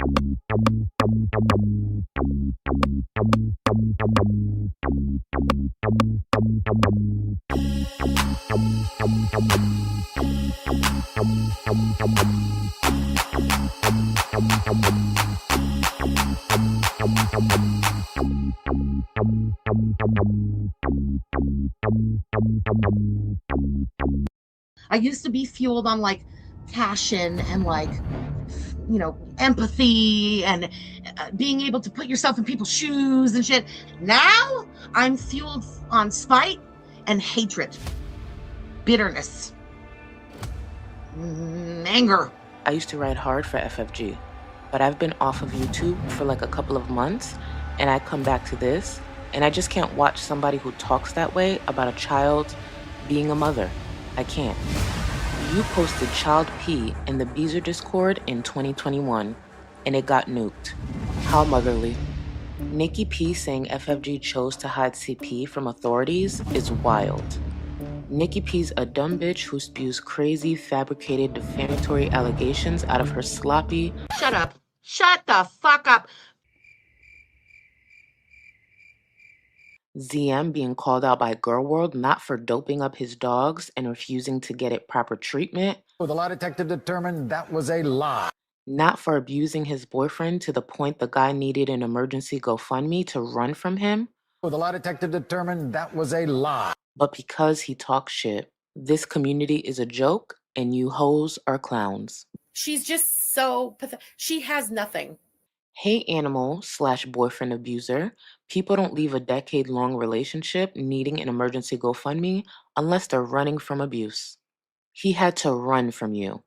I used to be fueled on like passion and like, empathy and being able to put yourself in people's shoes and shit. Now I'm fueled on spite and hatred, bitterness, anger. I used to ride hard for FFG, but I've been off of YouTube for like a couple of months, and I come back to this, and I just can't watch somebody who talks that way about a child being a mother. I can't. You posted Child P in the Beezer Discord in 2021, and it got nuked. How motherly. Nikki P saying FFG chose to hide CP from authorities is wild. Nikki P's a dumb bitch who spews crazy, fabricated, defamatory allegations out of her sloppy... Shut up. Shut the fuck up. ZM being called out by Gorl not for doping up his dogs and refusing to get it proper treatment. The lie detector determined that was a lie. Not for abusing his boyfriend to the point the guy needed an emergency GoFundMe to run from him. The lie detector determined that was a lie. But because he talks shit. This community is a joke and you hoes are clowns. She's just so pathetic. She has nothing. Hey animal / boyfriend abuser, people don't leave a decade-long relationship needing an emergency GoFundMe unless they're running from abuse. He had to run from you.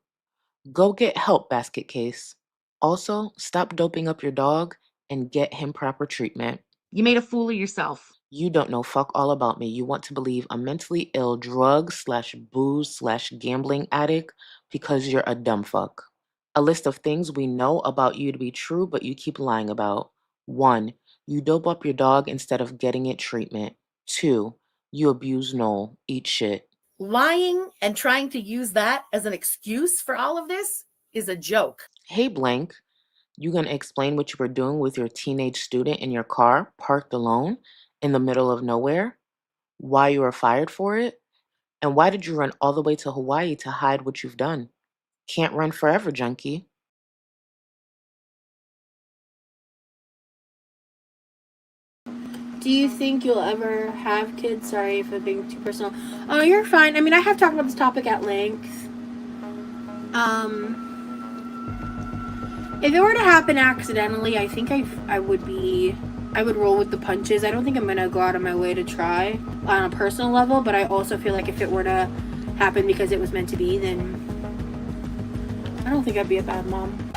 Go get help, basket case. Also, stop doping up your dog and get him proper treatment. You made a fool of yourself. You don't know fuck all about me. You want to believe a mentally ill drug / booze / gambling addict because you're a dumb fuck. A list of things we know about you to be true, but you keep lying about. 1. You dope up your dog instead of getting it treatment. 2. You abuse Noel. Eat shit. Lying and trying to use that as an excuse for all of this is a joke. Hey, blank. You gonna explain what you were doing with your teenage student in your car, parked alone, in the middle of nowhere? Why you were fired for it? And why did you run all the way to Hawaii to hide what you've done? Can't run forever, junkie. Do you think you'll ever have kids? Sorry if I'm being too personal. Oh, you're fine. I mean, I have talked about this topic at length. If it were to happen accidentally, I think I would roll with the punches. I don't think I'm gonna go out of my way to try on a personal level, but I also feel like if it were to happen because it was meant to be, then I don't think I'd be a bad mom.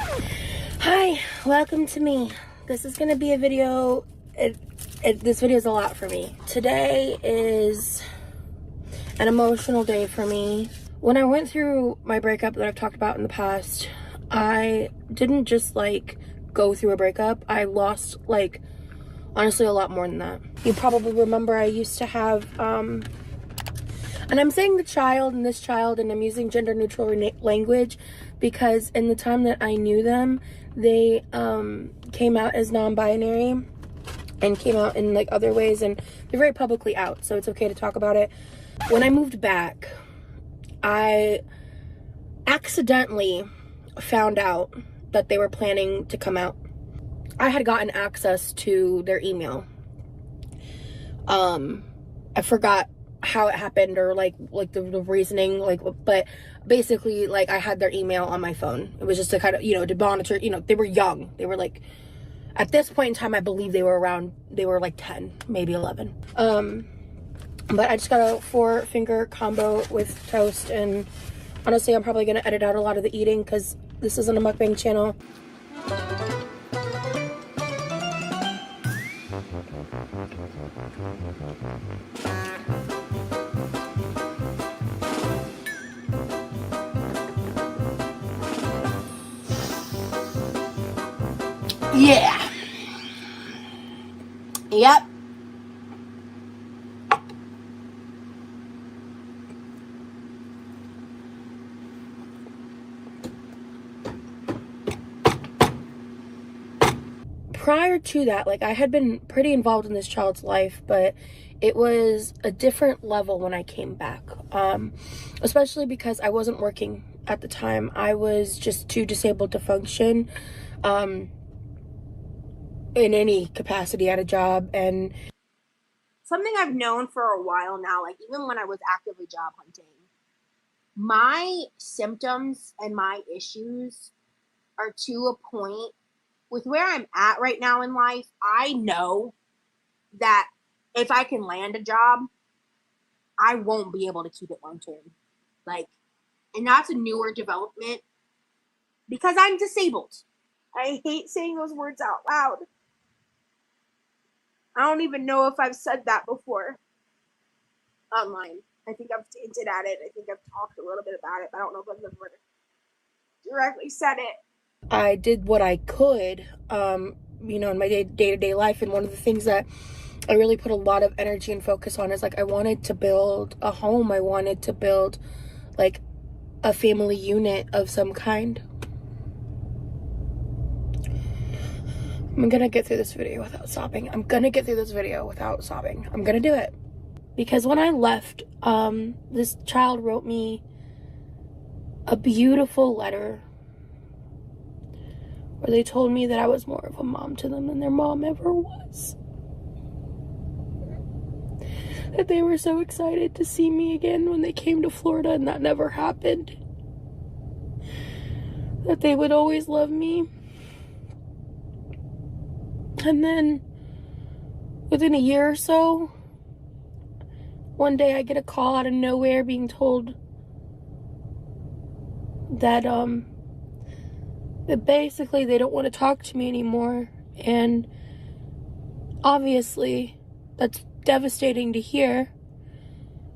Hi, welcome to me. This is gonna be a video. This video is a lot for me. Today is an emotional day for me. When I went through my breakup that I've talked about in the past, I didn't just like go through a breakup. I lost like honestly a lot more than that. You probably remember I used to have and I'm saying the child and this child, and I'm using gender neutral language because in the time that I knew them, they came out as non-binary and came out in like other ways, and they're very publicly out, so it's okay to talk about it. When I moved back, I accidentally found out that they were planning to come out. I had gotten access to their email. I forgot how it happened or like the reasoning, but basically like I had their email on my phone. It was just to kind of, to monitor, they were young. They were like, at this point in time, I believe they were like 10, maybe 11. But I just got a 4-finger combo with toast, and honestly, I'm probably gonna edit out a lot of the eating because this isn't a mukbang channel. Yeah. Yep. prior to that, like, I had been pretty involved in this child's life, but it was a different level when I came back, especially because I wasn't working at the time. I was just too disabled to function in any capacity at a job. And something I've known for a while now, like even when I was actively job hunting, my symptoms and my issues are to a point with where I'm at right now in life. I know that if I can land a job, I won't be able to keep it long term. Like, and that's a newer development because I'm disabled. I hate saying those words out loud. I don't even know if I've said that before online. I think I've hinted at it. I think I've talked a little bit about it, but I don't know if I've ever directly said it. I did what I could, you know, in my day-to-day life. And one of the things that I really put a lot of energy and focus on is, like, I wanted to build a home. I wanted to build, like, a family unit of some kind. I'm gonna get through this video without sobbing. I'm gonna get through this video without sobbing. I'm gonna do it. Because when I left, this child wrote me a beautiful letter where they told me that I was more of a mom to them than their mom ever was. That they were so excited to see me again when they came to Florida, and that never happened. That they would always love me. And then, within a year or so, one day I get a call out of nowhere being told that, that basically they don't want to talk to me anymore. And obviously, that's devastating to hear.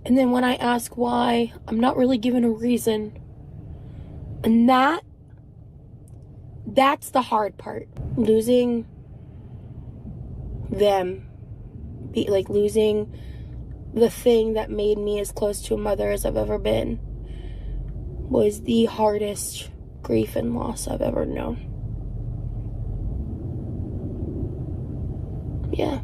And then when I ask why, I'm not really given a reason. And that's the hard part. Losing them, losing the thing that made me as close to a mother as I've ever been, was the hardest grief and loss I've ever known. Yeah.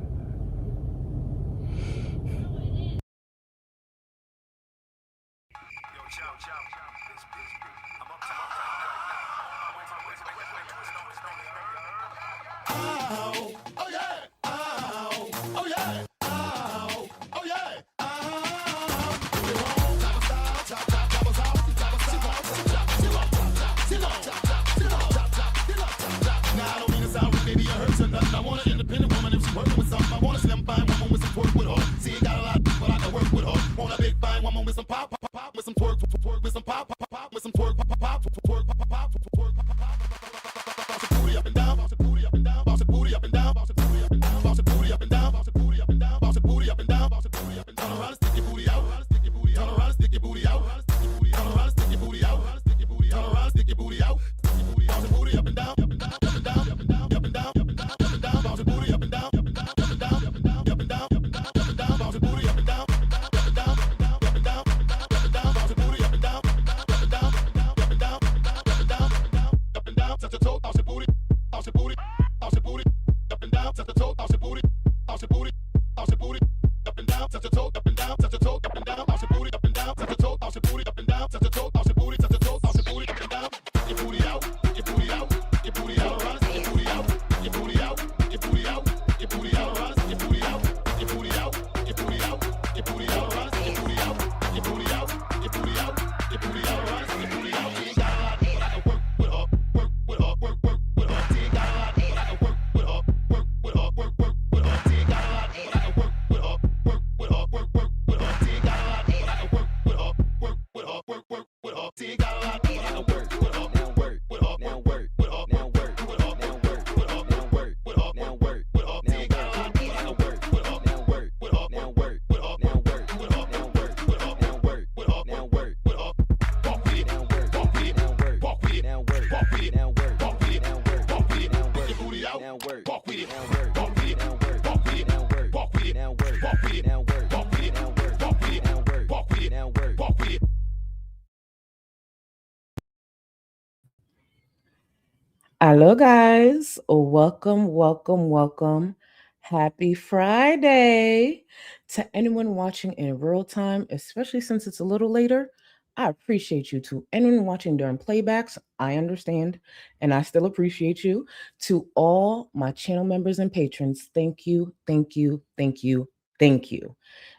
Hello, guys. Welcome, welcome, welcome. Happy Friday to anyone watching in real time, especially since it's a little later. I appreciate you. To anyone watching during playbacks, I understand and I still appreciate you. To all my channel members and patrons, thank you, thank you, thank you, thank you.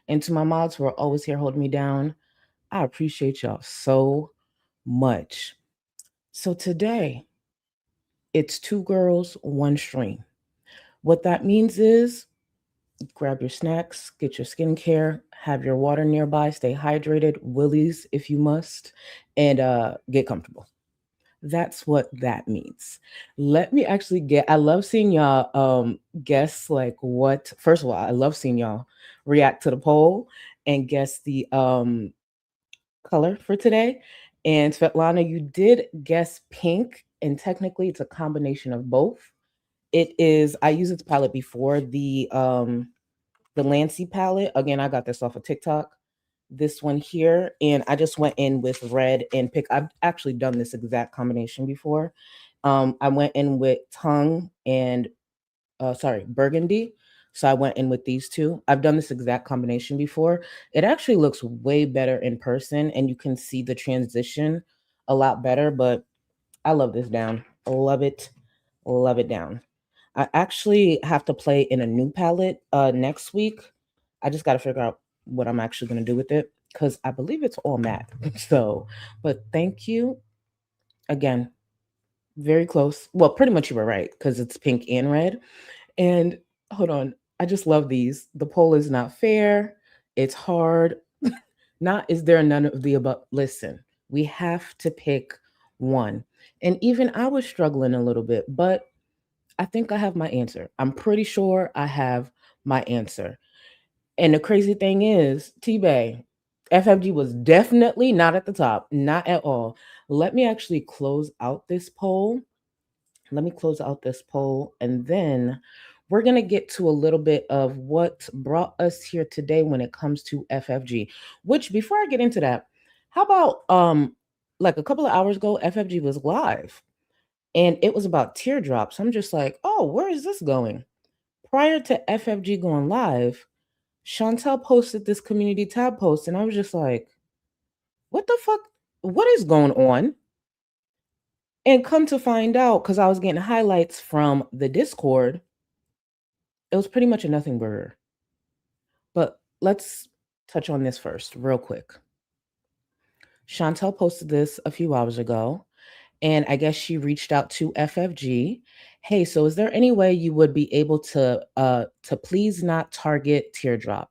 And to my mods who are always here holding me down, I appreciate y'all so much. So today, it's two girls, one stream. What that means is grab your snacks, get your skincare, have your water nearby, stay hydrated, willies if you must, and get comfortable. That's what that means. Let me actually I love seeing y'all guess like what first of all, I love seeing y'all react to the poll and guess the color for today. And Svetlana, you did guess pink, and technically it's a combination of both. It is, I used this palette before, the Lancy palette. Again, I got this off of TikTok. This one here, and I just went in with red and pick. I've actually done this exact combination before. I went in with tongue and burgundy. So I went in with these two. I've done this exact combination before. It actually looks way better in person, and you can see the transition a lot better. But I love this down. Love it. Love it down. I actually have to play in a new palette next week. I just got to figure out what I'm actually going to do with it because I believe it's all matte. So, but thank you again. Very close. Well, pretty much you were right because it's pink and red. And hold on, I just love these. The poll is not fair. It's hard. Not is there none of the above. Listen, we have to pick one. And even I was struggling a little bit, but I think I have my answer. I'm pretty sure I have my answer. And the crazy thing is, T-Bay, FFG was definitely not at the top, not at all. Let me actually close out this poll. Let me close out this poll, and then we're going to get to a little bit of what brought us here today when it comes to FFG, which before I get into that, how about like a couple of hours ago, FFG was live and it was about teardrops. I'm just like, oh, where is this going? Prior to FFG going live, Chantel posted this community tab post, and I was just like, what the fuck? What is going on? And come to find out, because I was getting highlights from the Discord, it was pretty much a nothing burger. But let's touch on this first, real quick. Chantel posted this a few hours ago, and I guess she reached out to FFG. Hey, so is there any way you would be able to please not target Teardrop?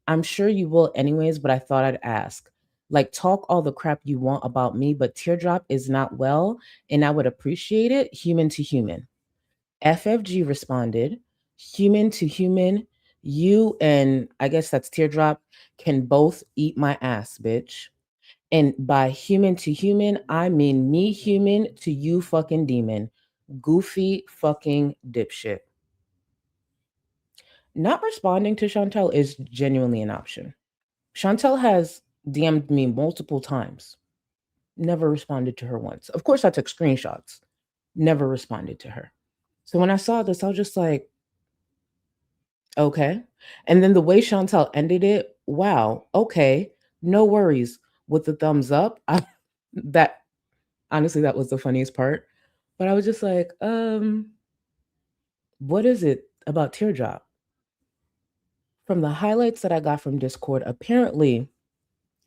I'm sure you will anyways, but I thought I'd ask. Like, talk all the crap you want about me, but Teardrop is not well, and I would appreciate it human to human. FFG responded, human to human, you and I guess that's Teardrop can both eat my ass, bitch. And by human to human, I mean me human to you fucking demon. Goofy fucking dipshit. Not responding to Chantel is genuinely an option. Chantel has DM'd me multiple times. Never responded to her once. Of course, I took screenshots. Never responded to her. So when I saw this, I was just like, okay. And then the way Chantel ended it, wow, okay, no worries. With the thumbs up, that honestly, that was the funniest part. But I was just like, what is it about Teardrop? From the highlights that I got from Discord, apparently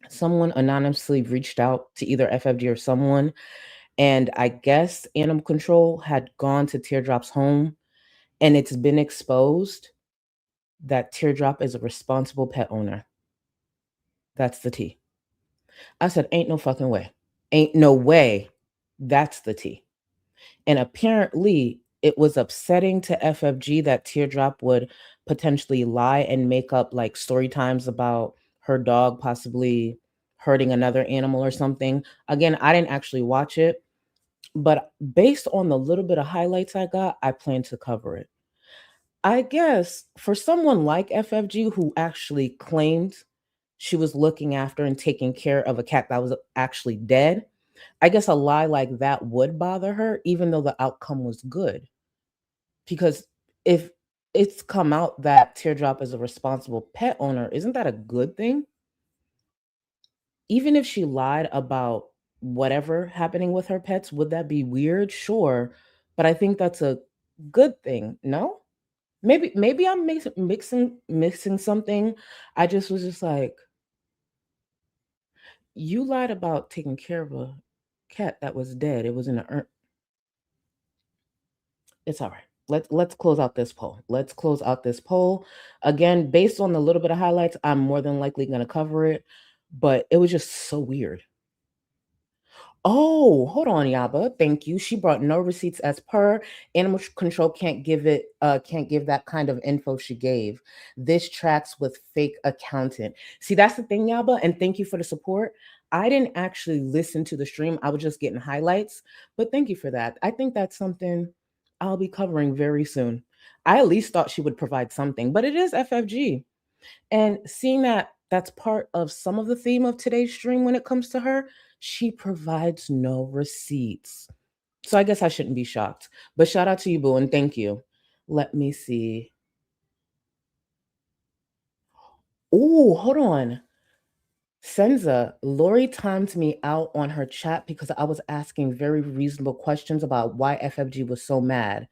someone anonymously reached out to either FFG or someone, and I guess Animal Control had gone to Teardrop's home, and it's been exposed that Teardrop is a responsible pet owner. That's the tea. I said, ain't no fucking way. Ain't no way. That's the tea. And apparently it was upsetting to FFG that Teardrop would potentially lie and make up like story times about her dog possibly hurting another animal or something. Again, I didn't actually watch it, but based on the little bit of highlights I got, I plan to cover it. I guess for someone like FFG who actually claimed she was looking after and taking care of a cat that was actually dead, I guess a lie like that would bother her, even though the outcome was good. Because if it's come out that Teardrop is a responsible pet owner, isn't that a good thing? Even if she lied about whatever happening with her pets, would that be weird? Sure. But I think that's a good thing. No? Maybe I'm mixing something. I just was just like, you lied about taking care of a cat that was dead. It was in an urn. It's all right. Let's close out this poll. Let's close out this poll. Again, based on the little bit of highlights, I'm more than likely going to cover it, but it was just so weird. Oh, hold on, Yaba. Thank you. She brought no receipts as per. Animal control can't give that kind of info she gave. This tracks with fake accountant. See, that's the thing, Yaba, and thank you for the support. I didn't actually listen to the stream. I was just getting highlights, but thank you for that. I think that's something I'll be covering very soon. I at least thought she would provide something, but it is FFG. And seeing that that's part of some of the theme of today's stream when it comes to her, she provides no receipts. So I guess I shouldn't be shocked. But shout out to you, Boo, and thank you. Let me see. Oh, hold on. Senza, Lori timed me out on her chat because I was asking very reasonable questions about why FFG was so mad.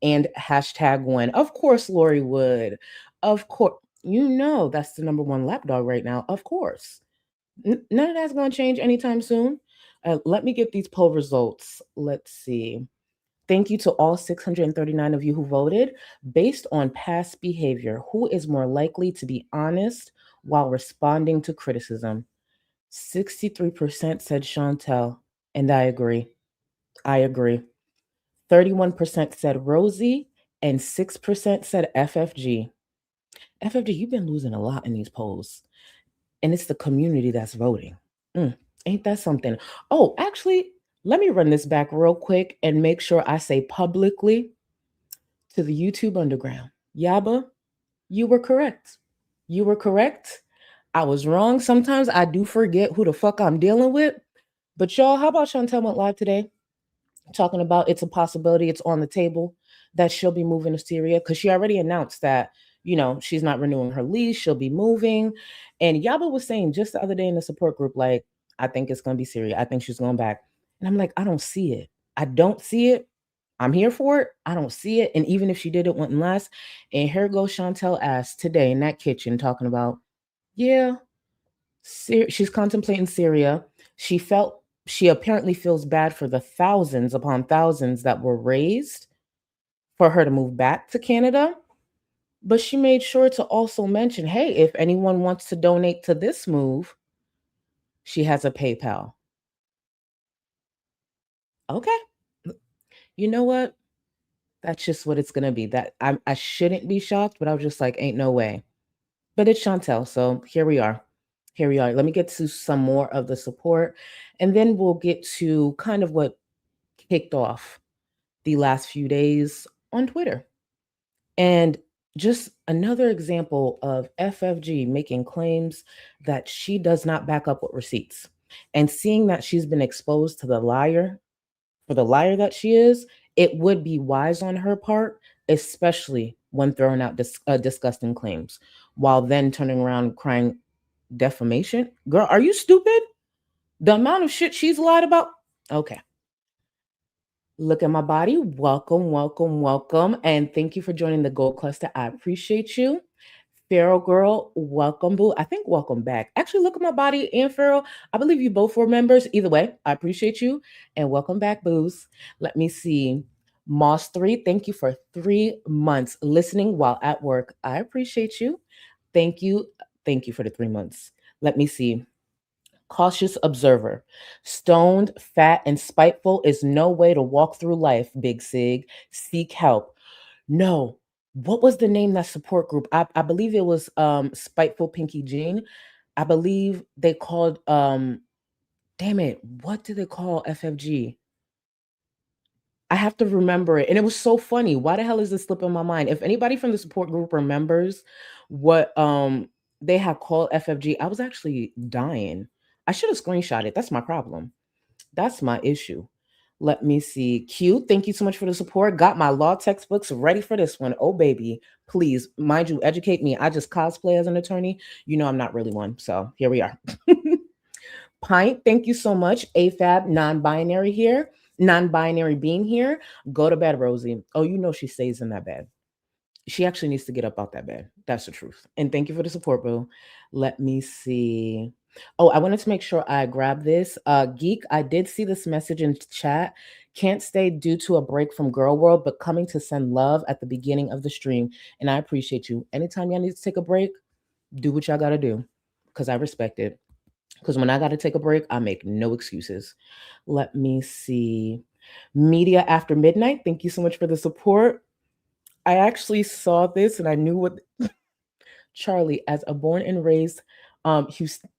And hashtag when. Of course, Lori would. Of course. You know that's the number one lapdog right now. Of course. None of that's going to change anytime soon. Let me get these poll results. Let's see. Thank you to all 639 of you who voted. Based on past behavior, who is more likely to be honest while responding to criticism? 63% said Chantel, and I agree. 31% said Rosie, and 6% said FFG. FFG, you've been losing a lot in these polls. And it's the community that's voting. Ain't that something? Oh, actually, let me run this back real quick and make sure I say publicly to the YouTube Underground. Yaba, you were correct. You were correct. I was wrong. Sometimes I do forget who the fuck I'm dealing with. But y'all, how about Chantel went live today? Talking about it's a possibility, it's on the table that she'll be moving to Syria because she already announced that, she's not renewing her lease, she'll be moving. And Yaba was saying just the other day in the support group, like, I think it's going to be Syria. I think she's going back. And I'm like, I don't see it. I don't see it. I'm here for it. I don't see it. And even if she did, it wouldn't last. And here goes Chantel ass today in that kitchen talking about, yeah, she's contemplating Syria. She apparently feels bad for the thousands upon thousands that were raised for her to move back to Canada. But she made sure to also mention, hey, if anyone wants to donate to this move, she has a PayPal. Okay. You know what? That's just what it's going to be. That I shouldn't be shocked, but I was just like, ain't no way. But it's Chantel. So here we are. Let me get to some more of the support, and then we'll get to kind of what kicked off the last few days on Twitter. And just another example of FFG making claims that she does not back up with receipts. And seeing that she's been exposed to the liar that she is, it would be wise on her part, especially when throwing out disgusting claims, while then turning around crying defamation. Girl, are you stupid? The amount of shit she's lied about. Okay. Look at my body. Welcome. And thank you for joining the Gold Cluster. I appreciate you. Pharaoh Girl, welcome, boo. I think welcome back. Actually, look at my body and Pharaoh. I believe you both were members. Either way, I appreciate you. And welcome back, boos. Let me see. Moss 3, thank you for 3 months listening while at work. I appreciate you. Thank you. Thank you for the 3 months. Let me see. Cautious observer. Stoned, fat, and spiteful is no way to walk through life, Big Sig. Seek help. No. What was the name that support group? I believe it was Spiteful Pinky Jean. I believe they called damn it, what did they call FFG? I have to remember it. And it was so funny. Why the hell is this slipping my mind? If anybody from the support group remembers what they had called FFG, I was actually dying. I should have screenshot it. That's my problem. That's my issue. Let me see. Q, thank you so much for the support. Got my law textbooks ready for this one. Oh, baby. Please, mind you, educate me. I just cosplay as an attorney. You know I'm not really one. So here we are. Pint, thank you so much. AFAB, non-binary here. Non-binary being here. Go to bed, Rosie. Oh, you know she stays in that bed. She actually needs to get up out that bed. That's the truth. And thank you for the support, boo. Let me see. Oh, I wanted to make sure I grab this. Geek, I did see this message in chat. Can't stay due to a break from Girl World, but coming to send love at the beginning of the stream. And I appreciate you. Anytime y'all need to take a break, do what y'all got to do because I respect it. Because when I got to take a break, I make no excuses. Let me see. Media After Midnight, thank you so much for the support. I actually saw this and I knew what Charlie, as a born and raised Houston,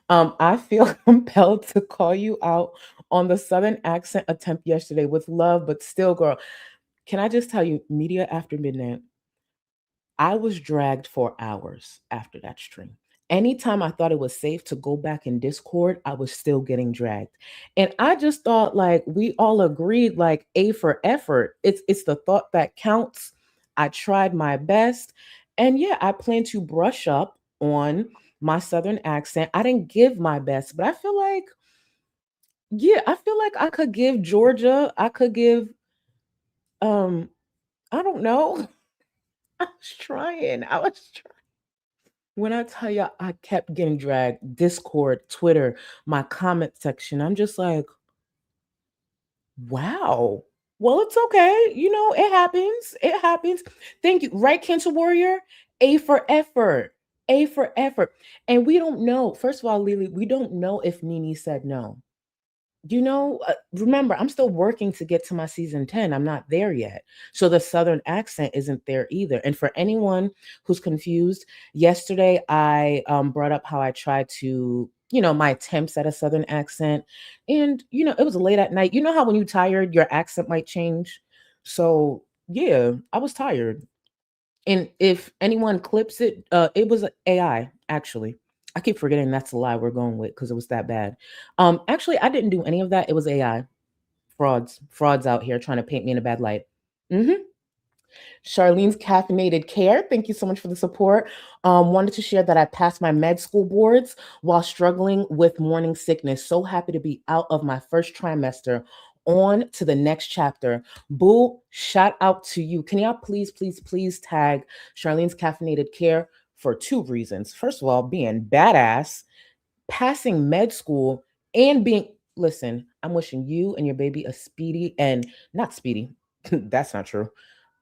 I feel compelled to call you out on the Southern accent attempt yesterday with love, but still, girl. Can I just tell you, Media After Midnight, I was dragged for hours after that stream. Anytime I thought it was safe to go back in Discord, I was still getting dragged. And I just thought like we all agreed like A for effort. It's the thought that counts. I tried my best. And yeah, I plan to brush up on my Southern accent. I didn't give my best, but I feel like I could give Georgia, I could give I don't know. I was trying. When I tell you I kept getting dragged, Discord, Twitter, my comment section, I'm just like, wow. Well, it's okay. You know, it happens. It happens. Thank you. Right, Cancer Warrior? A for effort. A for effort. And we don't know. First of all, Lily, we don't know if Nene said no. You know, remember, I'm still working to get to my season 10. I'm not there yet. So the Southern accent isn't there either. And for anyone who's confused, yesterday I brought up how I tried to, my attempts at a Southern accent. And, it was late at night. You know how when you're tired, your accent might change? So, yeah, I was tired. And if anyone clips it, it was AI, actually. I keep forgetting that's the lie we're going with because it was that bad. Actually, I didn't do any of that. It was AI. Frauds out here trying to paint me in a bad light. Charlene's Caffeinated Care, thank you so much for the support. Wanted to share that I passed my med school boards while struggling with morning sickness. So happy to be out of my first trimester. On to the next chapter. Boo, shout out to you. Can y'all please tag Charlene's Caffeinated Care for 2 reasons. First of all, being badass, passing med school, and listen, I'm wishing you and your baby a speedy and not speedy. That's not true.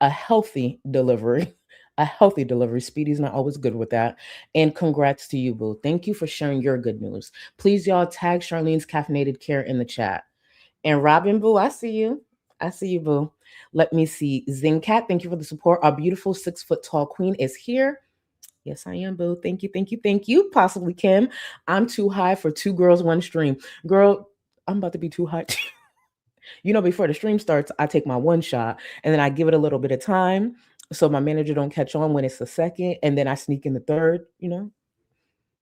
A healthy delivery. A healthy delivery. Speedy's not always good with that. And congrats to you, boo. Thank you for sharing your good news. Please, y'all, tag Charlene's Caffeinated Care in the chat. And Robin, boo, I see you. I see you, boo. Let me see. Zingcat, thank you for the support. Our beautiful 6-foot-tall queen is here. Yes, I am, boo. Thank you. Possibly Kim. I'm too high for 2 girls, 1 stream. Girl, I'm about to be too high. Before the stream starts, I take my 1 shot and then I give it a little bit of time so my manager don't catch on when it's the 2nd, and then I sneak in the 3rd. I'm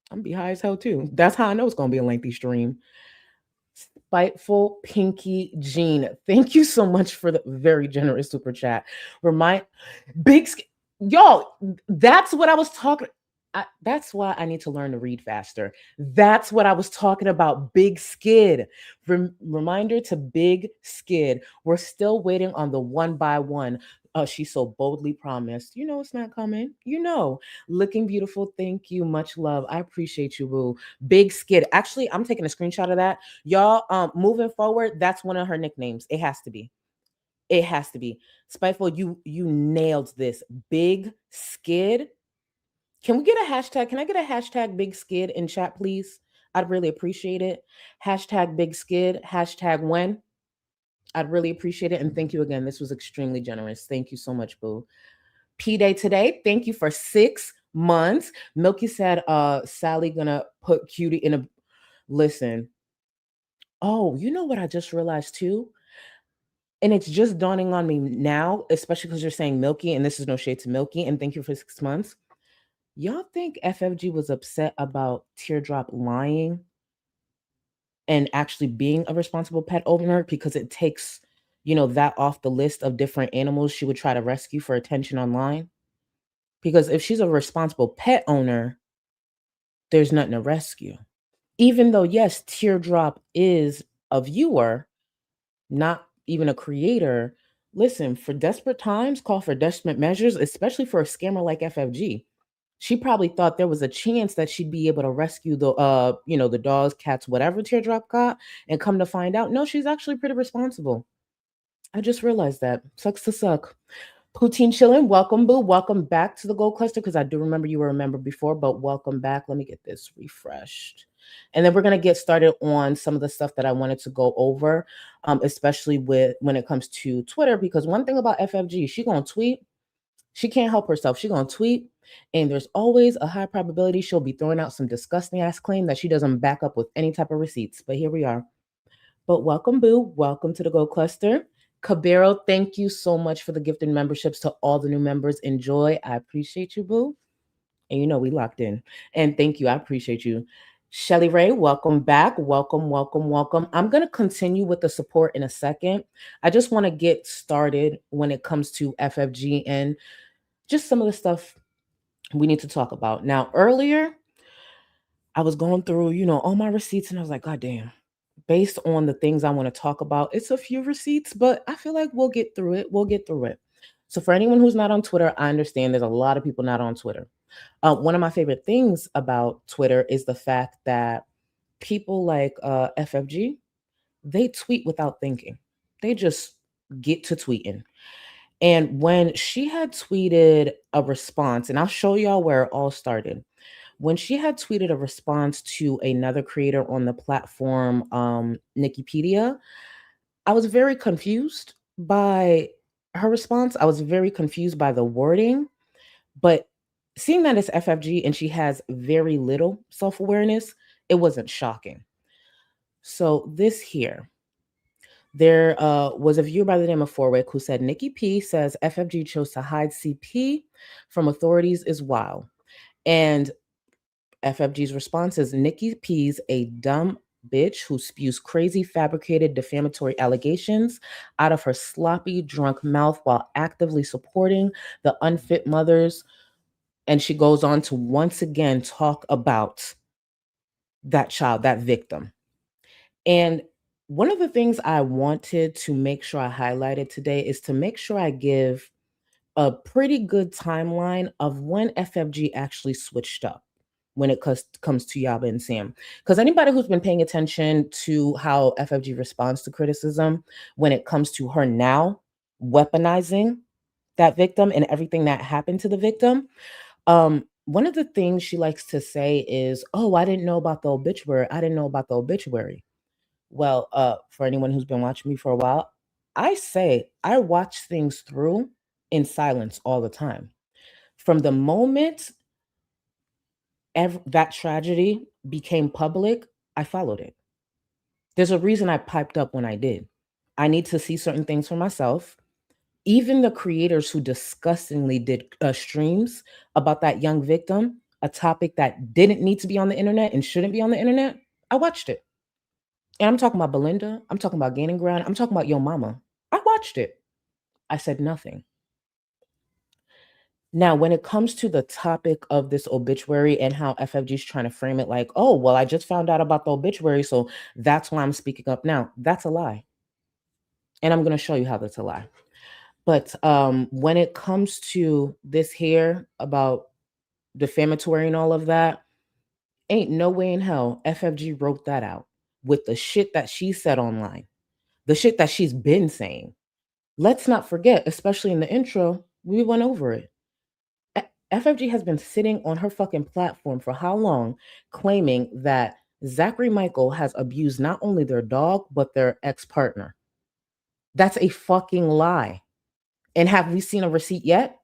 gonna be high as hell too. That's how I know it's gonna be a lengthy stream. Spiteful Pinky Jean, thank you so much for the very generous super chat. Y'all, that's what I was talking. That's why I need to learn to read faster. That's what I was talking about. Big Skid. Reminder to Big Skid. We're still waiting on the 1 by 1. She so boldly promised. It's not coming. Looking beautiful. Thank you. Much love. I appreciate you, boo. Big Skid. Actually, I'm taking a screenshot of that. Y'all, moving forward, that's one of her nicknames. It has to be. It has to be. Spiteful, you nailed this. Big Skid. Can we get a hashtag? Can I get a hashtag Big Skid in chat, please? I'd really appreciate it. Hashtag Big Skid. Hashtag when. I'd really appreciate it. And thank you again. This was extremely generous. Thank you so much, boo. P-Day today. Thank you for 6 months. Milky said, Sally gonna put Cutie in a... Listen. Oh, you know what I just realized too? And it's just dawning on me now, especially because you're saying Milky, and this is no shade to Milky, and thank you for 6 months. Y'all think FFG was upset about Teardrop lying? and actually being a responsible pet owner, because it takes, that off the list of different animals she would try to rescue for attention online. Because if she's a responsible pet owner, there's nothing to rescue. Even though, yes, Teardrop is a viewer, not even a creator. Listen, for desperate times, call for desperate measures, especially for a scammer like FFG. She probably thought there was a chance that she'd be able to rescue the dogs, cats, whatever Teardrop got, and come to find out, no, she's actually pretty responsible. I just realized that. Sucks to suck. Poutine Chillin', welcome, boo. Welcome back to the Gold Cluster, because I do remember you were a member before, but welcome back. Let me get this refreshed. And then we're going to get started on some of the stuff that I wanted to go over, especially when it comes to Twitter, because one thing about FFG, she going to tweet. She can't help herself. She going to tweet, and there's always a high probability she'll be throwing out some disgusting ass claim that she doesn't back up with any type of receipts. But here we are. But welcome, boo. Welcome to the Gold Cluster. Cabero, thank you so much for the gifted memberships to all the new members. Enjoy. I appreciate you, boo. And we locked in. And thank you. I appreciate you. Shelly Ray, welcome back. Welcome, welcome, welcome. I'm going to continue with the support in a second. I just want to get started when it comes to FFG and just some of the stuff we need to talk about. Now, earlier, I was going through, all my receipts, and I was like, God damn. Based on the things I want to talk about, it's a few receipts, but I feel like we'll get through it. We'll get through it. So for anyone who's not on Twitter, I understand there's a lot of people not on Twitter. One of my favorite things about Twitter is the fact that people like FFG, they tweet without thinking. They just get to tweeting. And when she had tweeted a response, and I'll show y'all where it all started. When she had tweeted a response to another creator on the platform, Nikipedia, I was very confused by her response. I was very confused by the wording, but seeing that it's FFG and she has very little self-awareness, it wasn't shocking. So this here, there was a viewer by the name of Forwick who said, Nikki P says FFG chose to hide CP from authorities is wild. And FFG's response is, Nikki P's a dumb bitch who spews crazy, fabricated, defamatory allegations out of her sloppy, drunk mouth while actively supporting the unfit mothers. And she goes on to once again talk about that child, that victim. And one of the things I wanted to make sure I highlighted today is to make sure I give a pretty good timeline of when FFG actually switched up when it comes to Yaba and Sam. Because anybody who's been paying attention to how FFG responds to criticism when it comes to her now weaponizing that victim and everything that happened to the victim, one of the things she likes to say is, oh, I didn't know about the obituary. I didn't know about the obituary. Well, for anyone who's been watching me for a while, I say I watch things through in silence all the time. From the moment that tragedy became public, I followed it. There's a reason I piped up when I did. I need to see certain things for myself. Even the creators who disgustingly did streams about that young victim, a topic that didn't need to be on the internet and shouldn't be on the internet, I watched it. And I'm talking about Belinda. I'm talking about Gaining Ground. I'm talking about Yo Mama. I watched it. I said nothing. Now, when it comes to the topic of this obituary and how FFG is trying to frame it like, oh, well, I just found out about the obituary, so that's why I'm speaking up now. That's a lie. And I'm going to show you how that's a lie. But when it comes to this here about defamatory and all of that, ain't no way in hell FFG wrote that out with the shit that she said online, the shit that she's been saying. Let's not forget, especially in the intro, we went over it. FFG has been sitting on her fucking platform for how long, claiming that Zachary Michael has abused not only their dog, but their ex-partner. That's a fucking lie. And have we seen a receipt yet?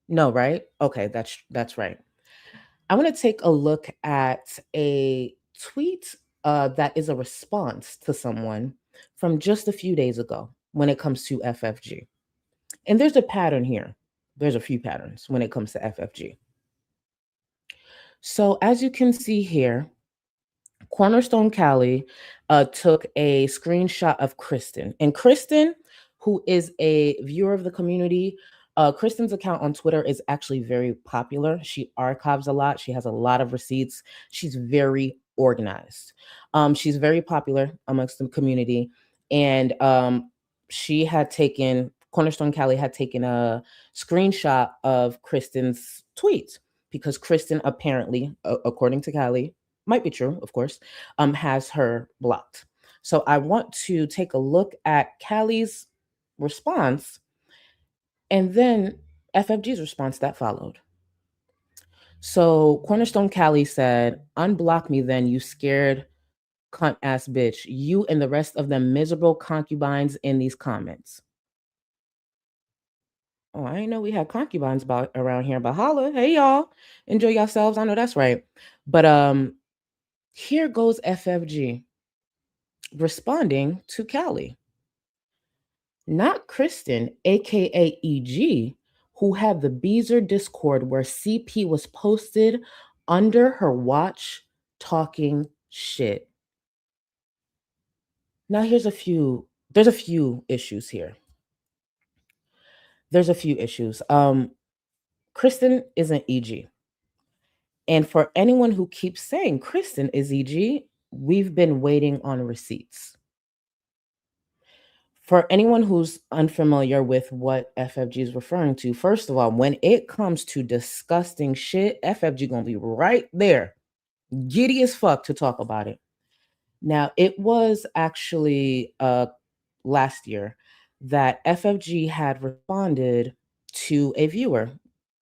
No, right? Okay, that's right. I want to take a look at a tweet that is a response to someone from just a few days ago when it comes to FFG. And there's a pattern here. There's a few patterns when it comes to FFG. So as you can see here, Cornerstone Cali took a screenshot of Kristen. And Kristen, who is a viewer of the community, Kristen's account on Twitter is actually very popular. She archives a lot. She has a lot of receipts. She's very organized. She's very popular amongst the community. And Cornerstone Cali had taken a screenshot of Kristen's tweets because Kristen apparently, according to Cali, might be true, of course, has her blocked. So I want to take a look at Cali's response and then FFG's response that followed. So Cornerstone Cali said, "Unblock me then, you scared cunt ass bitch. You and the rest of them miserable concubines in these comments." Oh, I didn't know we had concubines around here, but holla, hey y'all, enjoy yourselves. I know that's right. But here goes FFG responding to Cali. Not Kristen, aka EG, who had the Beezer Discord where CP was posted under her watch talking shit. Now there's a few issues here. There's a few issues. Kristen isn't EG. And for anyone who keeps saying Kristen is EG, we've been waiting on receipts. For anyone who's unfamiliar with what FFG is referring to, first of all, when it comes to disgusting shit, FFG gonna be right there, giddy as fuck to talk about it. Now, it was actually last year that FFG had responded to a viewer,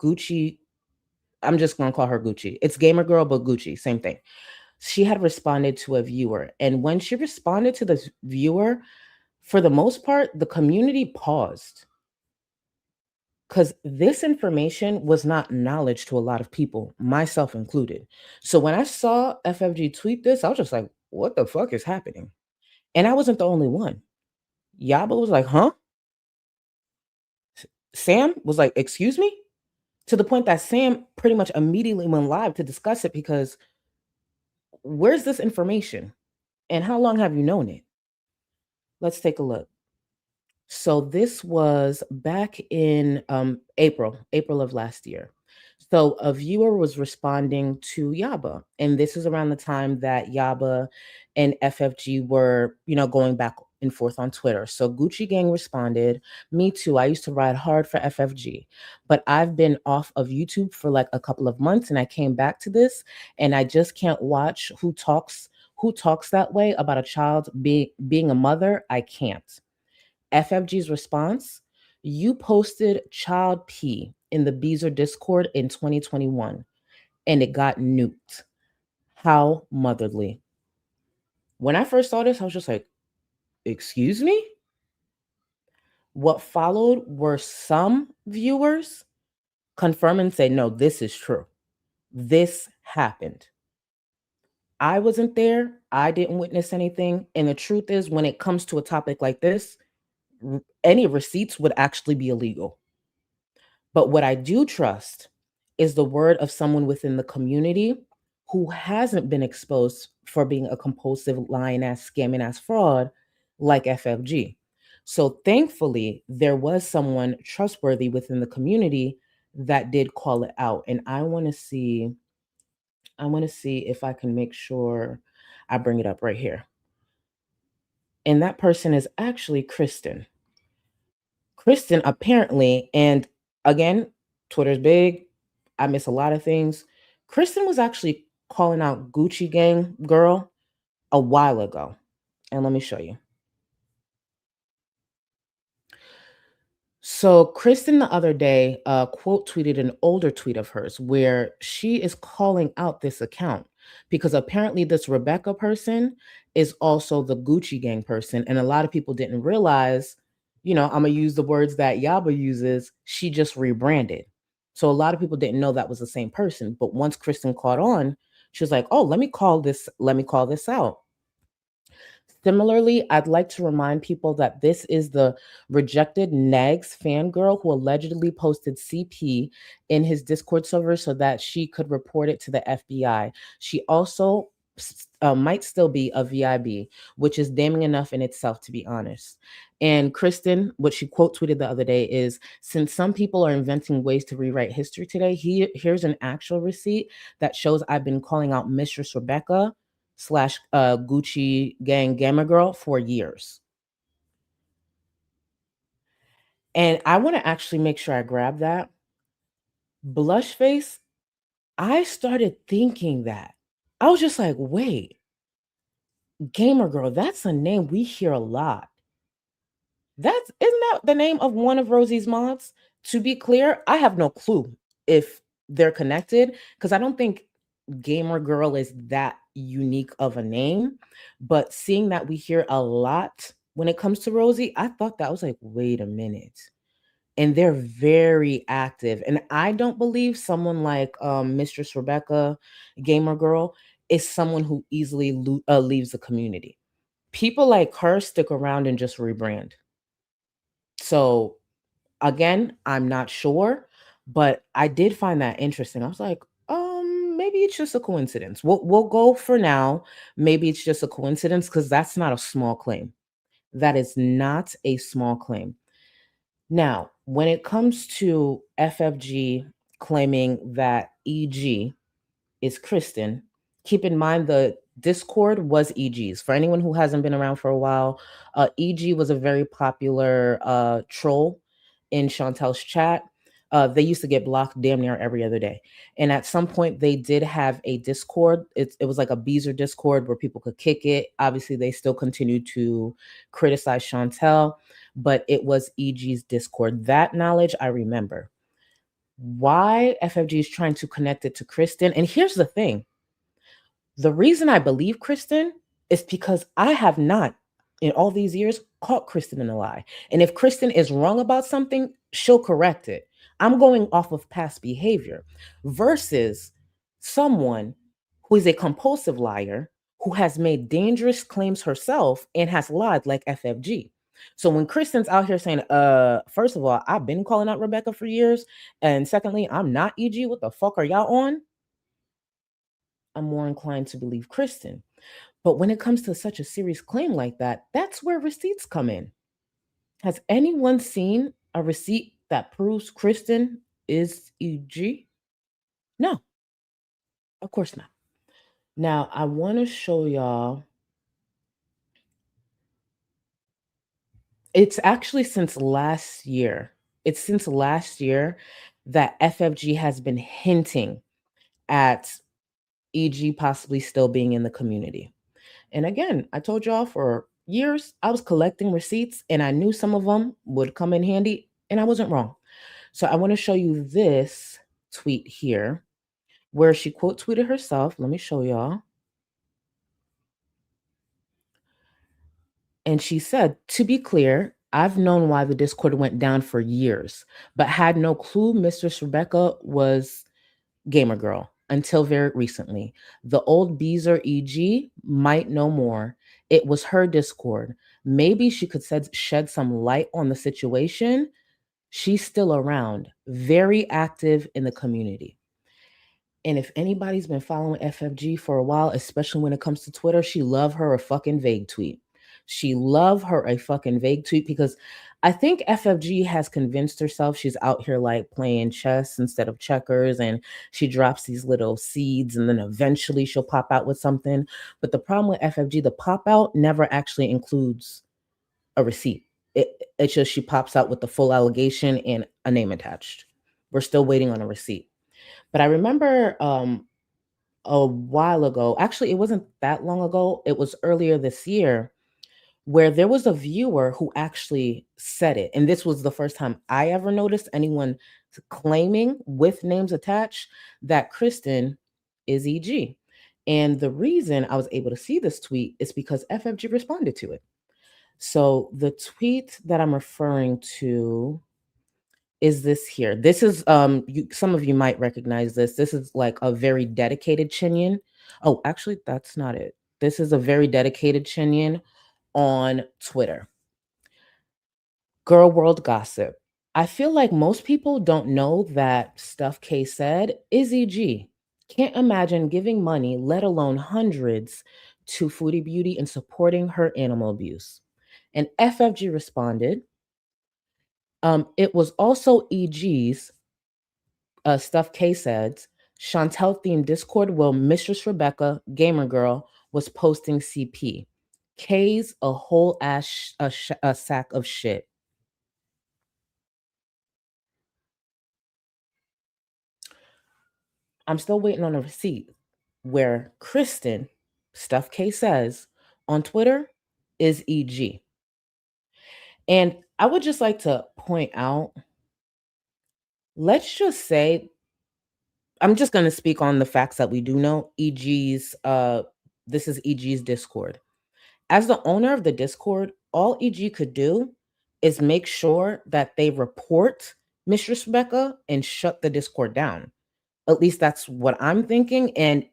Gucci. I'm just gonna call her Gucci. It's Gamer Girl, but Gucci, same thing. She had responded to a viewer, and when she responded to the viewer, for the most part, the community paused because this information was not knowledge to a lot of people, myself included. So when I saw FFG tweet this, I was just like, what the fuck is happening? And I wasn't the only one. Yaba was like, huh? Sam was like, excuse me? To the point that Sam pretty much immediately went live to discuss it because where's this information? And how long have you known it? Let's take a look. So this was back in April of last year. So a viewer was responding to Yaba, and this is around the time that Yaba and FFG were, going back and forth on Twitter. So Gucci Gang responded, "Me too. I used to ride hard for FFG, but I've been off of YouTube for like a couple of months, and I came back to this, and I just can't watch who talks that way about a child being a mother. I can't." FFG's response: "You posted child P in the Beezer Discord in 2021, and it got nuked. How motherly." When I first saw this, I was just like, excuse me? What followed were some viewers confirm and say, no, this is true. This happened. I wasn't there. I didn't witness anything. And the truth is, when it comes to a topic like this, any receipts would actually be illegal. But what I do trust is the word of someone within the community who hasn't been exposed for being a compulsive, lying ass, scamming ass fraud like FFG. So thankfully, there was someone trustworthy within the community that did call it out. And I want to see if I can make sure I bring it up right here. And that person is actually Kristen. Kristen apparently, and again, Twitter's big. I miss a lot of things. Kristen was actually calling out Gucci Gang Girl a while ago. And let me show you. So Kristen the other day quote tweeted an older tweet of hers where she is calling out this account because apparently this Rebecca person is also the Gucci Gang person. And a lot of people didn't realize, I'm going to use the words that Yaba uses, she just rebranded. So a lot of people didn't know that was the same person. But once Kristen caught on, she was like, oh, let me call this out. Similarly, I'd like to remind people that this is the rejected Negs fangirl who allegedly posted CP in his Discord server so that she could report it to the FBI. She also might still be a VIB, which is damning enough in itself, to be honest. And Kristen, what she quote tweeted the other day is, since some people are inventing ways to rewrite history today, here's an actual receipt that shows I've been calling out Mistress Rebecca slash Gucci Gang Gamma Girl for years. And I want to actually make sure I grab that. Blush face, I started thinking that. I was just like, wait, Gamer Girl, that's a name we hear a lot. Isn't that the name of one of Rosie's mods? To be clear, I have no clue if they're connected, because I don't think Gamer Girl is that unique of a name. But seeing that we hear a lot when it comes to Rosie, I thought that, I was like, wait a minute. And they're very active. And I don't believe someone like Mistress Rebecca, Gamer Girl, is someone who easily leaves the community. People like her stick around and just rebrand. So again, I'm not sure, but I did find that interesting. I was like, maybe it's just a coincidence. We'll go for now. Maybe it's just a coincidence, because that's not a small claim. That is not a small claim. Now, when it comes to FFG claiming that EG is Kristen, keep in mind the Discord was EG's. For anyone who hasn't been around for a while, EG was a very popular troll in Chantel's chat. They used to get blocked damn near every other day. And at some point, they did have a Discord. It was like a Beezer Discord where people could kick it. Obviously, they still continue to criticize Chantel, but it was EG's Discord. That knowledge I remember. Why FFG is trying to connect it to Kristen. And here's the thing. The reason I believe Kristen is because I have not, in all these years, caught Kristen in a lie. And if Kristen is wrong about something, she'll correct it. I'm going off of past behavior versus someone who is a compulsive liar who has made dangerous claims herself and has lied, like FFG. So when Kristen's out here saying, first of all, I've been calling out Rebecca for years, and secondly, I'm not EG, what the fuck are y'all on? I'm more inclined to believe Kristen. But when it comes to such a serious claim like that, that's where receipts come in. Has anyone seen a receipt that proves Kristen is EG? No, of course not. Now, I want to show y'all. It's actually since last year. It's since last year that FFG has been hinting at EG possibly still being in the community. And again, I told y'all for years, I was collecting receipts and I knew some of them would come in handy, and I wasn't wrong. So I want to show you this tweet here where she quote tweeted herself. Let me show y'all. And she said, to be clear, I've known why the Discord went down for years, but had no clue Mistress Rebecca was Gamer Girl until very recently. The old Beezer EG might know more. It was her Discord. Maybe she could shed some light on the situation. She's still around, very active in the community. And if anybody's been following FFG for a while, especially when it comes to Twitter, she love her a fucking vague tweet. She love her a fucking vague tweet, because I think FFG has convinced herself she's out here like playing chess instead of checkers, and she drops these little seeds and then eventually she'll pop out with something. But the problem with FFG, the pop out never actually includes a receipt. It's just she pops out with the full allegation and a name attached. We're still waiting on a receipt. But I remember a while ago, actually, it wasn't that long ago, it was earlier this year, where there was a viewer who actually said it. And this was the first time I ever noticed anyone claiming with names attached that Kristen is EG. And the reason I was able to see this tweet is because FFG responded to it. So the tweet that I'm referring to is this here. This is some of you might recognize this. This is like a very dedicated Chinyan. Oh, actually, that's not it. This is a very dedicated Chinyan on Twitter. Girl World Gossip. I feel like most people don't know that Stuff K said is EG. Can't imagine giving money, let alone hundreds, to Foodie Beauty and supporting her animal abuse. And FFG responded, it was also EG's Stuff K said, Chantel themed Discord while Mistress Rebecca, Gamer Girl, was posting CP. K's a whole ass a sack of shit. I'm still waiting on a receipt where Kristen, Stuff K says, on Twitter is EG. And I would just like to point out, let's just say, I'm just going to speak on the facts that we do know. This is EG's Discord. As the owner of the Discord, all EG could do is make sure that they report Mistress Rebecca and shut the Discord down. At least that's what I'm thinking. And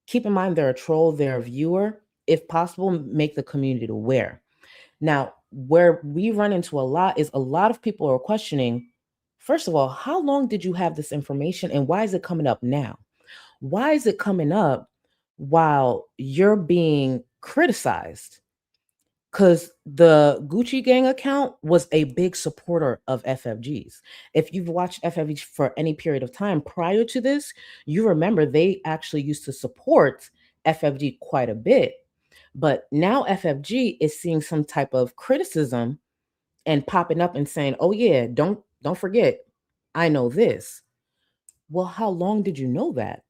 keep in mind, they're a troll, they're a viewer. If possible, make the community aware. Now, where we run into a lot is a lot of people are questioning, first of all, how long did you have this information and why is it coming up now? Why is it coming up while you're being criticized? Because the Gucci Gang account was a big supporter of FFG's. If you've watched FFG for any period of time prior to this, you remember they actually used to support FFG quite a bit. But now FFG is seeing some type of criticism and popping up and saying, "Oh yeah, don't forget, I know this." Well, how long did you know that?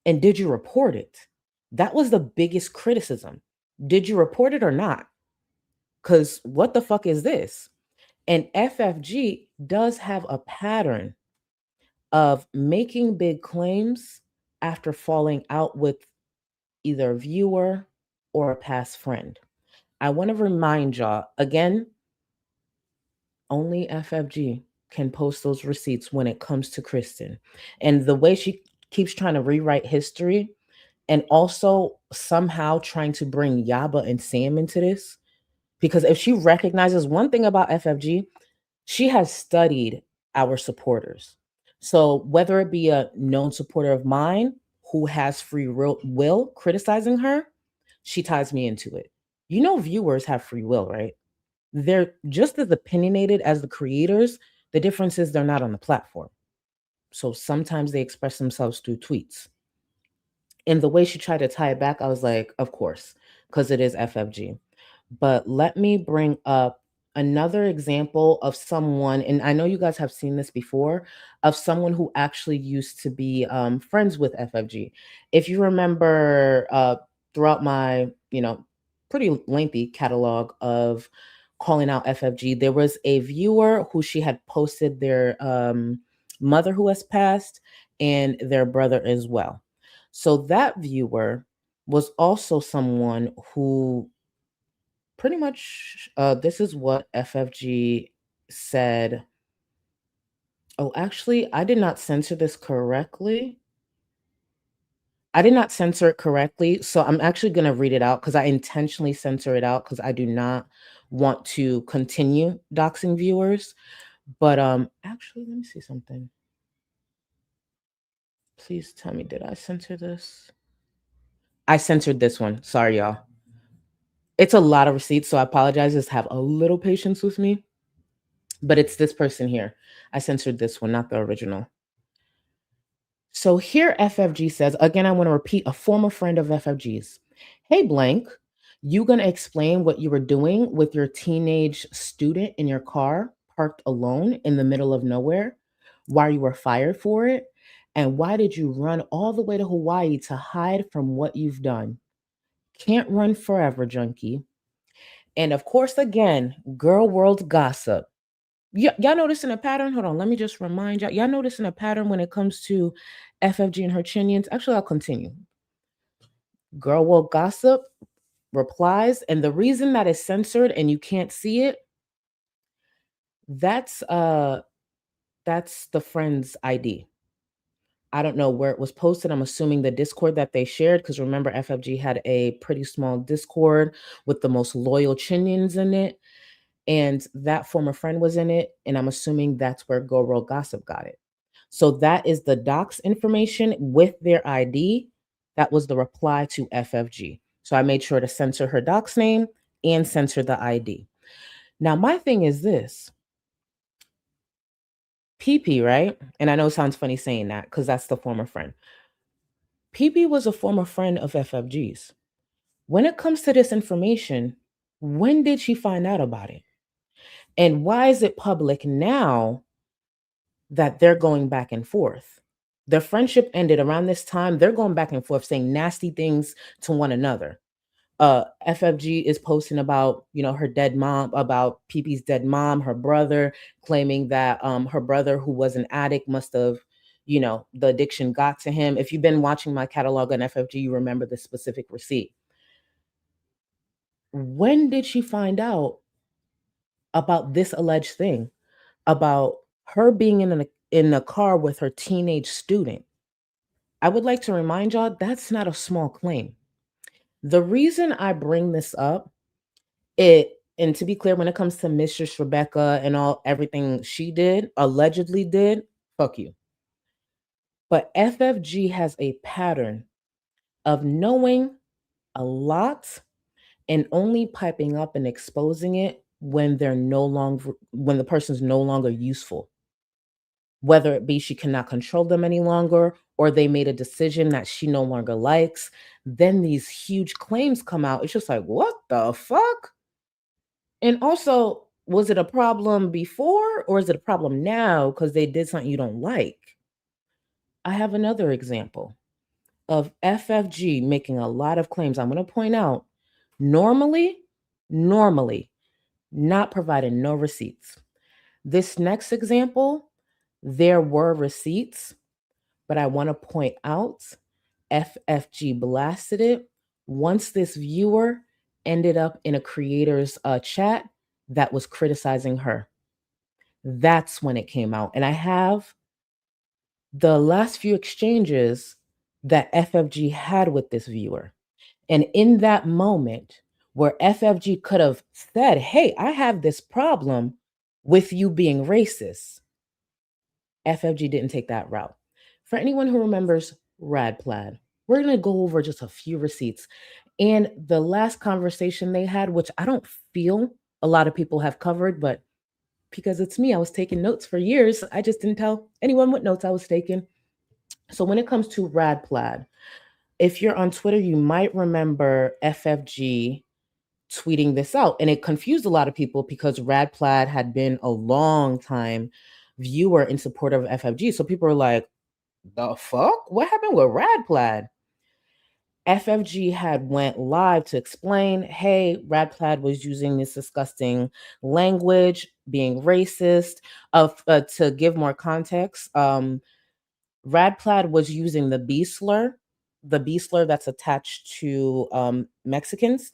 And did you report it? That was the biggest criticism. Did you report it or not? Because what the fuck is this? And FFG does have a pattern of making big claims after falling out with either a viewer or a past friend. I want to remind y'all again, only FFG can post those receipts when it comes to Kristen. And the way she keeps trying to rewrite history and also somehow trying to bring Yaba and Sam into this, because if she recognizes one thing about FFG, she has studied our supporters. So whether it be a known supporter of mine who has free will criticizing her, she ties me into it. You know, viewers have free will, right? They're just as opinionated as the creators. The difference is they're not on the platform. So sometimes they express themselves through tweets. And the way she tried to tie it back, I was like, of course, because it is FFG. But let me bring up another example of someone, and I know you guys have seen this before, of someone who actually used to be friends with FFG. If you remember, throughout my, pretty lengthy catalog of calling out FFG, there was a viewer who she had posted their mother who has passed and their brother as well. So that viewer was also someone who pretty much, this is what FFG said. Oh, actually, I did not censor this correctly. I did not censor it correctly. So I'm actually going to read it out because I intentionally censor it out because I do not want to continue doxing viewers. But actually, let me see something. Please tell me, did I censor this? I censored this one. Sorry, y'all. It's a lot of receipts, so I apologize. Just have a little patience with me. But it's this person here. I censored this one, not the original. So here FFG says, again, I want to repeat, a former friend of FFG's. Hey, blank, you going to explain what you were doing with your teenage student in your car parked alone in the middle of nowhere, why you were fired for it, and why did you run all the way to Hawaii to hide from what you've done? Can't run forever, junkie. And of course, again, girl world gossip. Y'all noticing a pattern? Hold on, let me just remind y'all. Y'all noticing a pattern when it comes to FFG and her chinians? Actually, I'll continue. Girl world gossip replies, and the reason that is censored and you can't see it, that's the friend's ID. I don't know where it was posted. I'm assuming the Discord that they shared, because remember, FFG had a pretty small Discord with the most loyal chinians in it. And that former friend was in it. And I'm assuming that's where Gorl Gossip got it. So that is the docs information with their ID. That was the reply to FFG. So I made sure to censor her docs name and censor the ID. Now, my thing is this. PP, right? And I know it sounds funny saying that because that's the former friend. PP was a former friend of FFG's. When it comes to this information, when did she find out about it? And why is it public now that they're going back and forth? Their friendship ended around this time. They're going back and forth saying nasty things to one another. FFG is posting about, her dead mom, about PP's dead mom, her brother, claiming that her brother, who was an addict, must have, the addiction got to him. If you've been watching my catalog on FFG, you remember the specific receipt. When did she find out about this alleged thing, about her being in a car with her teenage student? I would like to remind y'all that's not a small claim. The reason I bring this up, and to be clear, when it comes to Mistress Rebecca and everything she did, allegedly did, fuck you. But FFG has a pattern of knowing a lot and only piping up and exposing it when when the person's no longer useful. Whether it be she cannot control them any longer, or they made a decision that she no longer likes, then these huge claims come out. It's just like, what the fuck? And also, was it a problem before or is it a problem now because they did something you don't like? I have another example of FFG making a lot of claims. I'm going to point out, normally, not providing no receipts. This next example, there were receipts, but I want to point out FFG blasted it once this viewer ended up in a creator's chat that was criticizing her. That's when it came out. And I have the last few exchanges that FFG had with this viewer. And in that moment where FFG could have said, hey, I have this problem with you being racist, FFG didn't take that route. For anyone who remembers Rad Plaid, we're going to go over just a few receipts. And the last conversation they had, which I don't feel a lot of people have covered, but because it's me, I was taking notes for years. I just didn't tell anyone what notes I was taking. So when it comes to Rad Plaid, if you're on Twitter, you might remember FFG tweeting this out. And it confused a lot of people because Rad Plaid had been a long time viewer in support of FFG. So people were like, the fuck? What happened with Rad Plaid? FFG had went live to explain, hey, Rad Plaid was using this disgusting language, being racist. To give more context, Rad Plaid was using the B slur that's attached to Mexicans.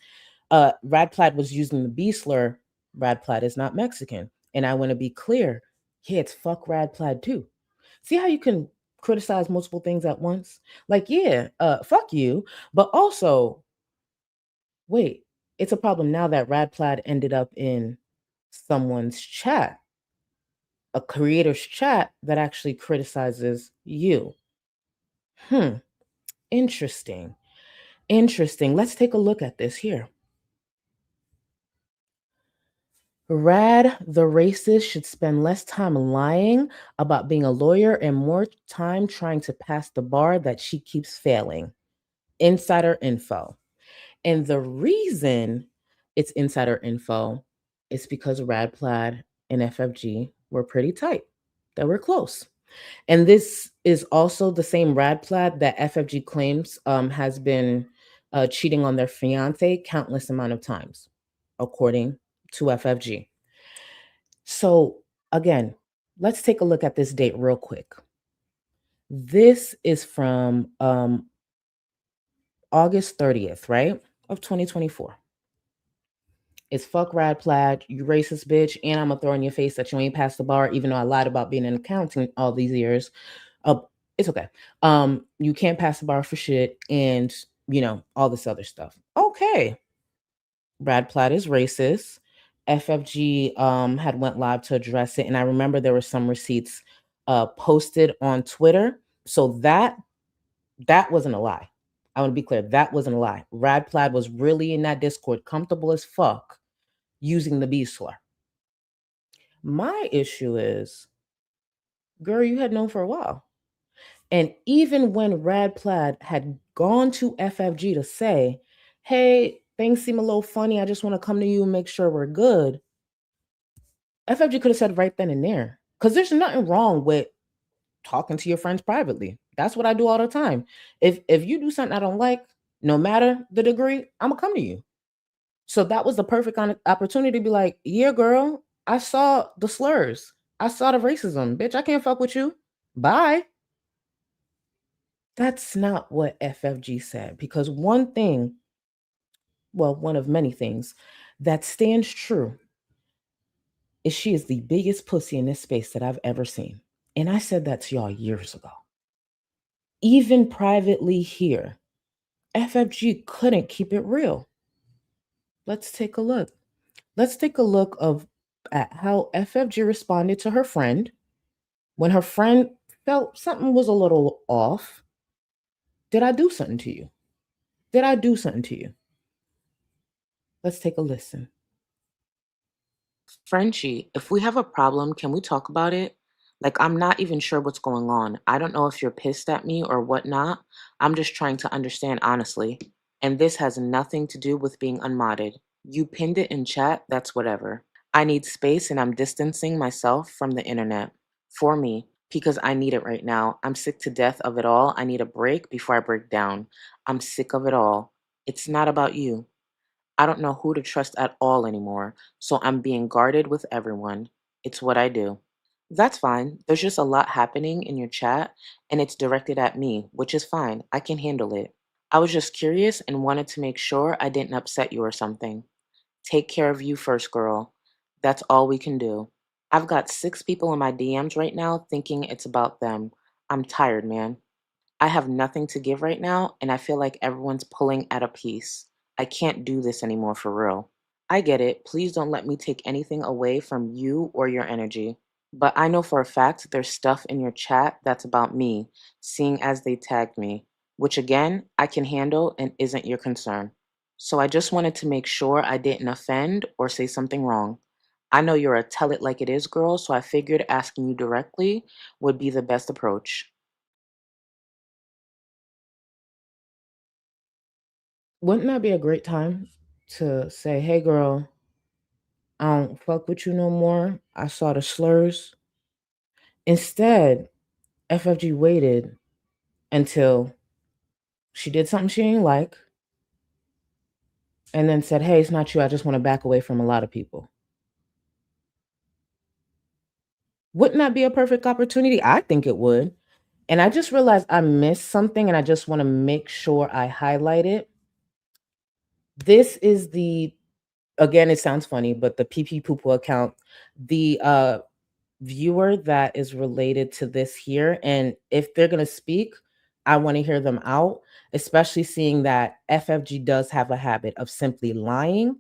Rad Plaid was using the B slur. Rad Plaid is not Mexican. And I want to be clear, yeah, it's fuck Rad Plaid too. See how you can criticize multiple things at once? Like, yeah, fuck you. But also, wait, it's a problem now that Rad Plaid ended up in someone's chat, a creator's chat that actually criticizes you. Interesting. Let's take a look at this here. Rad the racist should spend less time lying about being a lawyer and more time trying to pass the bar that she keeps failing. Insider info. And the reason it's insider info is because Rad Plaid and FFG were pretty tight. They were close. And this is also the same Rad Plaid that FFG claims has been cheating on their fiance countless amount of times, according to FFG. So again, let's take a look at this date real quick. This is from August 30th, right, of 2024. It's fuck Rad Plaid, you racist bitch, and I'm gonna throw in your face that you ain't passed the bar, even though I lied about being an accountant all these years. It's okay. You can't pass the bar for shit, and all this other stuff. Okay. Rad Plaid is racist. FFG had went live to address it, and I remember there were some receipts posted on Twitter. So that wasn't a lie. I want to be clear. That wasn't a lie. Rad Plaid was really in that Discord, comfortable as fuck, using the B slur. My issue is, girl, you had known for a while. And even when Rad Plaid had gone to FFG to say, hey, things seem a little funny, I just want to come to you and make sure we're good, FFG could have said right then and there. Because there's nothing wrong with talking to your friends privately. That's what I do all the time. If you do something I don't like, no matter the degree, I'm gonna come to you. So that was the perfect opportunity to be like, yeah, girl, I saw the slurs. I saw the racism. Bitch, I can't fuck with you. Bye. That's not what FFG said, because one thing, well, one of many things that stands true is she is the biggest pussy in this space that I've ever seen. And I said that to y'all years ago. Even privately here, FFG couldn't keep it real. Let's take a look. Let's take a look at how FFG responded to her friend when her friend felt something was a little off. Did I do something to you? Did I do something to you? Let's take a listen. Frenchie, if we have a problem, can we talk about it? Like, I'm not even sure what's going on. I don't know if you're pissed at me or whatnot. I'm just trying to understand honestly. And this has nothing to do with being unmodded. You pinned it in chat, that's whatever. I need space and I'm distancing myself from the internet. For me, because I need it right now. I'm sick to death of it all. I need a break before I break down. I'm sick of it all. It's not about you. I don't know who to trust at all anymore, so I'm being guarded with everyone. It's what I do. That's fine. There's just a lot happening in your chat, and it's directed at me, which is fine. I can handle it. I was just curious and wanted to make sure I didn't upset you or something. Take care of you first, girl. That's all we can do. I've got 6 people in my DMs right now thinking it's about them. I'm tired, man. I have nothing to give right now, and I feel like everyone's pulling at a piece. I can't do this anymore for real. I get it. Please don't let me take anything away from you or your energy. But I know for a fact there's stuff in your chat that's about me, seeing as they tagged me, which again, I can handle and isn't your concern. So I just wanted to make sure I didn't offend or say something wrong. I know you're a tell it like it is girl, so I figured asking you directly would be the best approach. Wouldn't that be a great time to say, hey girl, I don't fuck with you no more. I saw the slurs. Instead, FFG waited until she did something she didn't like and then said, hey, it's not you. I just want to back away from a lot of people. Wouldn't that be a perfect opportunity? I think it would. And I just realized I missed something and I just want to make sure I highlight it. This is again, it sounds funny, but the PP Poo account, the viewer that is related to this here. And if they're going to speak, I want to hear them out, especially seeing that FFG does have a habit of simply lying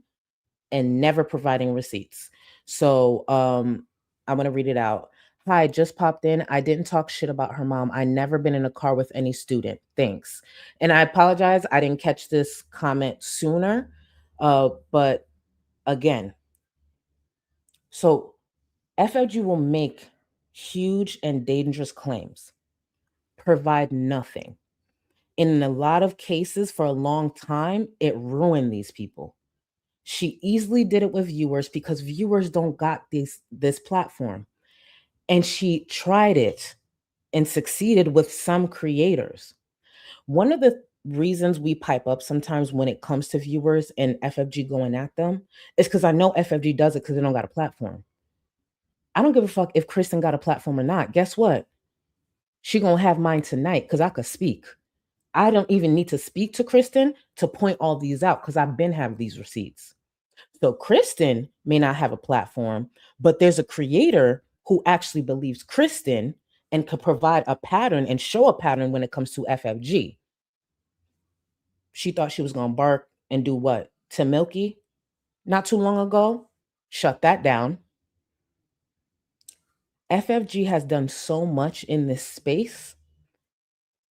and never providing receipts. So I'm going to read it out. Hi, just popped in. I didn't talk shit about her mom. I never been in a car with any student. Thanks. And I apologize. I didn't catch this comment sooner. But again, so FFG will make huge and dangerous claims, provide nothing. In a lot of cases, for a long time, it ruined these people. She easily did it with viewers because viewers don't got this platform. And she tried it and succeeded with some creators. One of the reasons we pipe up sometimes when it comes to viewers and FFG going at them is because I know FFG does it because they don't got a platform. I don't give a fuck if Kristen got a platform or not. Guess what? She gonna have mine tonight because I could speak. I don't even need to speak to Kristen to point all these out because I've been having these receipts. So Kristen may not have a platform, but there's a creator who actually believes Kristen and could provide a pattern and show a pattern when it comes to FFG. She thought she was gonna bark and do what? To Milky not too long ago? Shut that down. FFG has done so much in this space.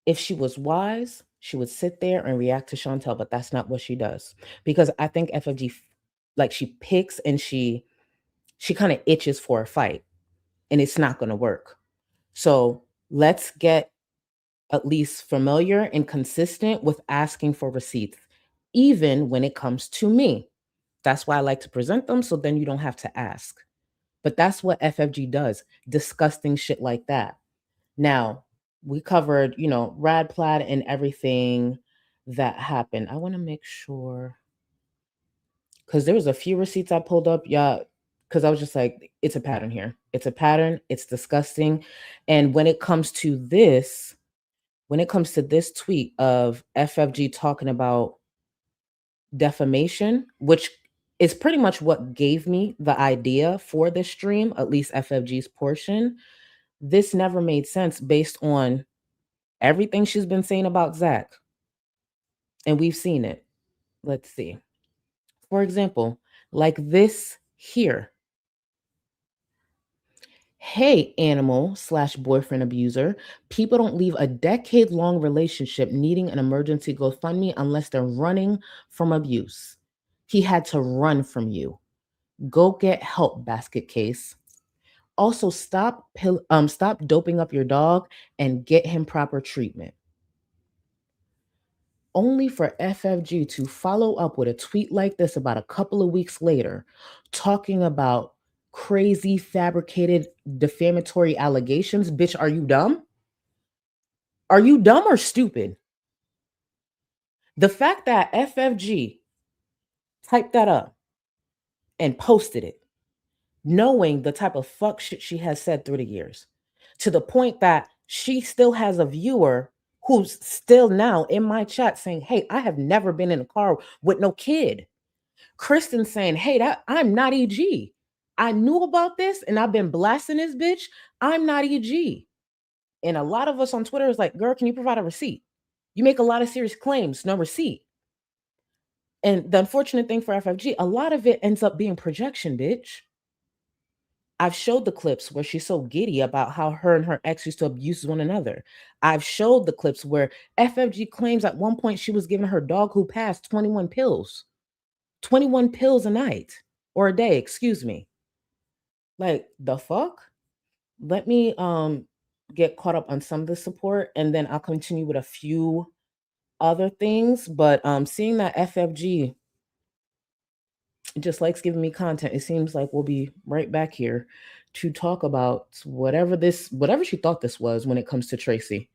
If she was wise, she would sit there and react to Chantel, but that's not what she does. Because I think FFG, like, she picks and she kind of itches for a fight, and it's not going to work. So let's get at least familiar and consistent with asking for receipts, even when it comes to me. That's why I like to present them, so then you don't have to ask. But that's what FFG does, disgusting shit like that. Now, we covered, Rad Plaid and everything that happened. I want to make sure, because there was a few receipts I pulled up, yeah, because I was just like, it's a pattern here. It's a pattern. It's disgusting. And when it comes to this tweet of FFG talking about defamation, which is pretty much what gave me the idea for this stream, at least FFG's portion, this never made sense based on everything she's been saying about Zach. And we've seen it. Let's see. For example, like this here. Hey, animal/boyfriend abuser. People don't leave a decade-long relationship needing an emergency GoFundMe unless they're running from abuse. He had to run from you. Go get help, basket case. Also, stop doping up your dog and get him proper treatment. Only for FFG to follow up with a tweet like this about a couple of weeks later, talking about crazy, fabricated, defamatory allegations. Bitch, are you dumb? Are you dumb or stupid? The fact that FFG typed that up and posted it, knowing the type of fuck shit she has said through the years, to the point that she still has a viewer who's still now in my chat saying, hey, I have never been in a car with no kid. Kristen saying, hey, I'm not EG. I knew about this and I've been blasting this bitch. I'm not EG. And a lot of us on Twitter is like, girl, can you provide a receipt? You make a lot of serious claims, no receipt. And the unfortunate thing for FFG, a lot of it ends up being projection, bitch. I've showed the clips where she's so giddy about how her and her ex used to abuse one another. I've showed the clips where FFG claims at one point she was giving her dog who passed 21 pills. 21 pills a night or a day, excuse me. Like, the fuck? Let me get caught up on some of the support, and then I'll continue with a few other things. But seeing that FFG just likes giving me content, it seems like we'll be right back here to talk about whatever she thought this was when it comes to Tracy.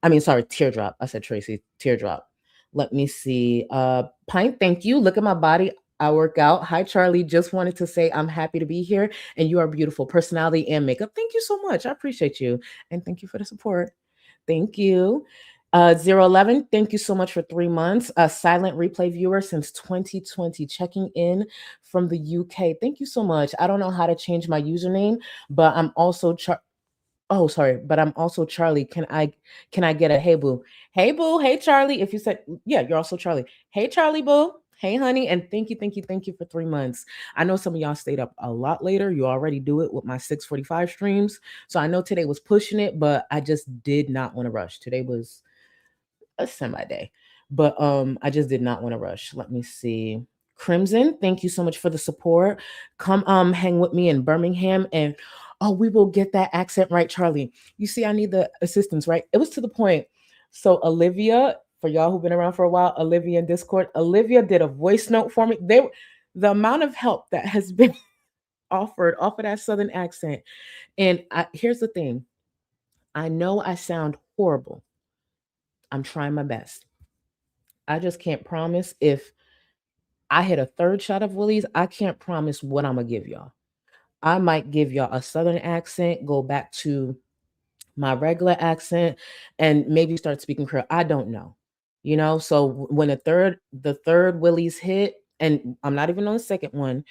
I mean, sorry, Teardrop. I said Tracy, Teardrop. Let me see. Pint, thank you. Look at my body. I work out. Hi, Charlie. Just wanted to say I'm happy to be here, and you are beautiful. Personality and makeup. Thank you so much. I appreciate you, and thank you for the support. Thank you. 011, thank you so much for 3 months. A silent replay viewer since 2020, checking in from the UK. Thank you so much. I don't know how to change my username, but I'm also but I'm also Charlie. Can I get a hey boo? Hey boo, hey Charlie. If you said, yeah, you're also Charlie. Hey Charlie boo. Hey honey, and thank you for 3 months. I know some of y'all stayed up a lot later. You already do it with my 6:45 streams. So I know today was pushing it, but I just did not want to rush. Today was a semi-day, but I just did not want to rush. Let me see. Crimson, thank you so much for the support. Come hang with me in Birmingham, and we will get that accent right, Charlie. You see, I need the assistance, right? It was to the point. So Olivia, for y'all who've been around for a while, Olivia in Discord, Olivia did a voice note for me. The amount of help that has been offered off of that Southern accent. And here's the thing. I know I sound horrible. I'm trying my best. I just can't promise. If I hit a 3rd shot of Willie's, I can't promise what I'm going to give y'all. I might give y'all a Southern accent, go back to my regular accent, and maybe start speaking Creole. I don't know. So when the third Willie's hit, and I'm not even on the second one,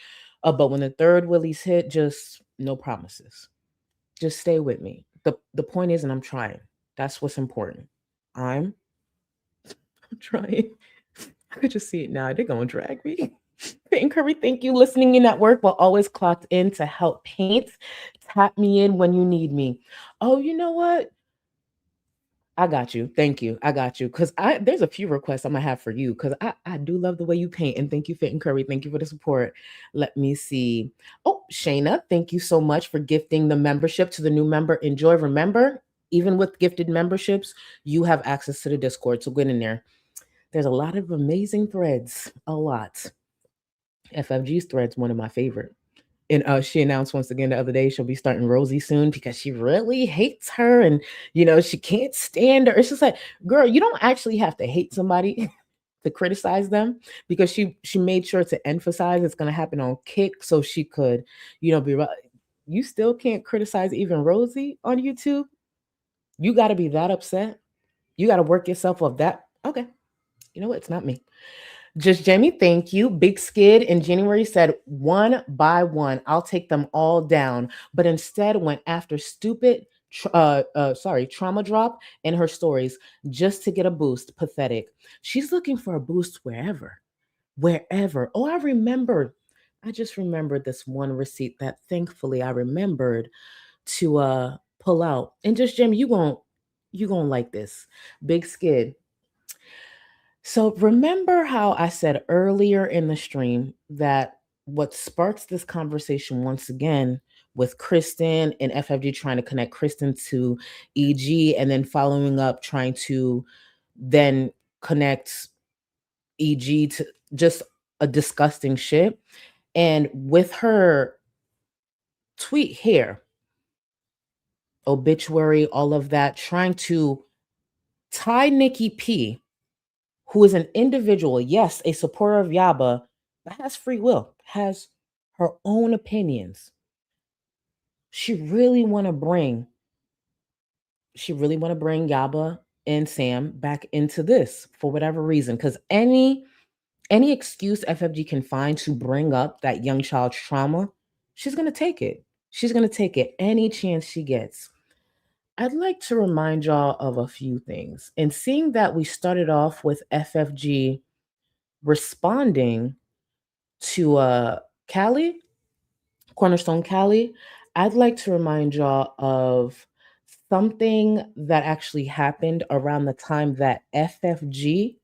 but when the third Willie's hit, just no promises. Just stay with me. The point is, and I'm trying. That's what's important. I'm trying. I could just see it now. They're going to drag me. Peyton Curry, thank you. Listening in at work, but always clocked in to help paint. Tap me in when you need me. Oh, you know what? I got you. Thank you. I got you. Because there's a few requests I'm gonna have for you because I do love the way you paint. And thank you, Fit and Curry. Thank you for the support. Let me see. Oh, Shayna, thank you so much for gifting the membership to the new member. Enjoy. Remember, even with gifted memberships, you have access to the Discord. So get in there. There's a lot of amazing threads. A lot. FFG's thread's one of my favorite. And she announced once again the other day she'll be starting Rosie soon because she really hates her and she can't stand her. It's just like, girl, you don't actually have to hate somebody to criticize them because she made sure to emphasize it's going to happen on Kick so she could be right. You still can't criticize even Rosie on YouTube. You got to be that upset. You got to work yourself up that. Okay, you know what? It's not me. Just Jamie, thank you. Big Skid in January said, one by one, I'll take them all down, but instead went after stupid, trauma drop in her stories just to get a boost. Pathetic. She's looking for a boost wherever. Oh, I just remembered this one receipt that thankfully I remembered to pull out. And just Jamie, you gonna like this. Big Skid. So remember how I said earlier in the stream that what sparks this conversation once again with Kristen and FFG trying to connect Kristen to EG and then following up trying to then connect EG to just a disgusting shit. And with her tweet here, obituary, all of that, trying to tie Nikki P, who is an individual, yes, a supporter of Yaba, but has free will, has her own opinions. She really want to bring Yaba and Sam back into this for whatever reason. Because any excuse FFG can find to bring up that young child's trauma, she's gonna take it. She's gonna take it any chance she gets. I'd like to remind y'all of a few things. And seeing that we started off with FFG responding to Callie, Cornerstone Callie, I'd like to remind y'all of something that actually happened around the time that FFG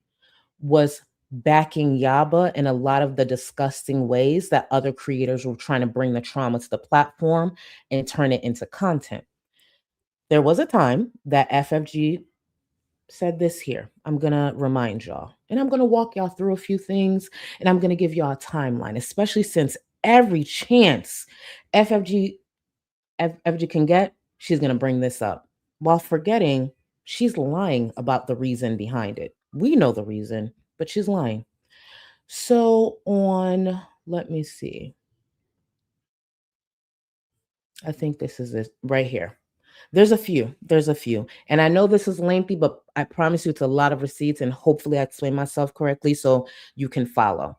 was backing Yaba in a lot of the disgusting ways that other creators were trying to bring the trauma to the platform and turn it into content. There was a time that FFG said this here. I'm going to remind y'all, and I'm going to walk y'all through a few things, and I'm going to give y'all a timeline, especially since every chance FFG can get, she's going to bring this up while forgetting she's lying about the reason behind it. We know the reason, but she's lying. So let me see. I think this is it right here. There's a few. And I know this is lengthy, but I promise you it's a lot of receipts, and hopefully I explain myself correctly so you can follow.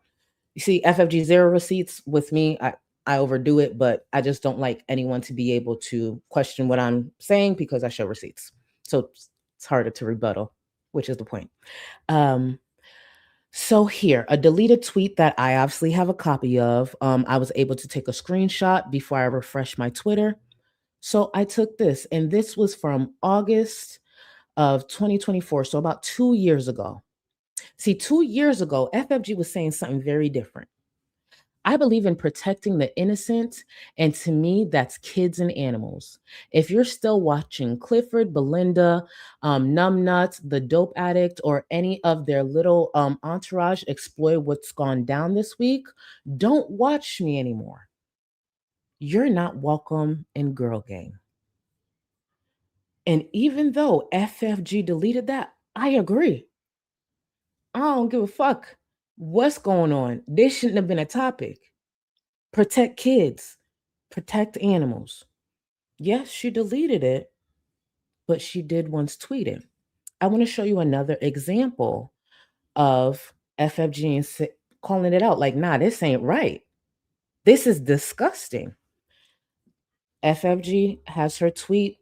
You see, FFG 0 receipts with me, I overdo it, but I just don't like anyone to be able to question what I'm saying because I show receipts. So it's harder to rebuttal, which is the point. So here, a deleted tweet that I obviously have a copy of. I was able to take a screenshot before I refreshed my Twitter. So I took this, and this was from August of 2024, so about 2 years ago. See, 2 years ago, FFG was saying something very different. I believe in protecting the innocent, and to me, that's kids and animals. If you're still watching Clifford, Belinda, Numbnuts, The Dope Addict, or any of their little entourage exploit what's gone down this week, don't watch me anymore. You're not welcome in Girl Gang. And even though FFG deleted that, I agree. I don't give a fuck what's going on. This shouldn't have been a topic. Protect kids, protect animals. Yes, she deleted it, but she did once tweet it. I want to show you another example of FFG calling it out like, nah, this ain't right. This is disgusting. FFG has her tweet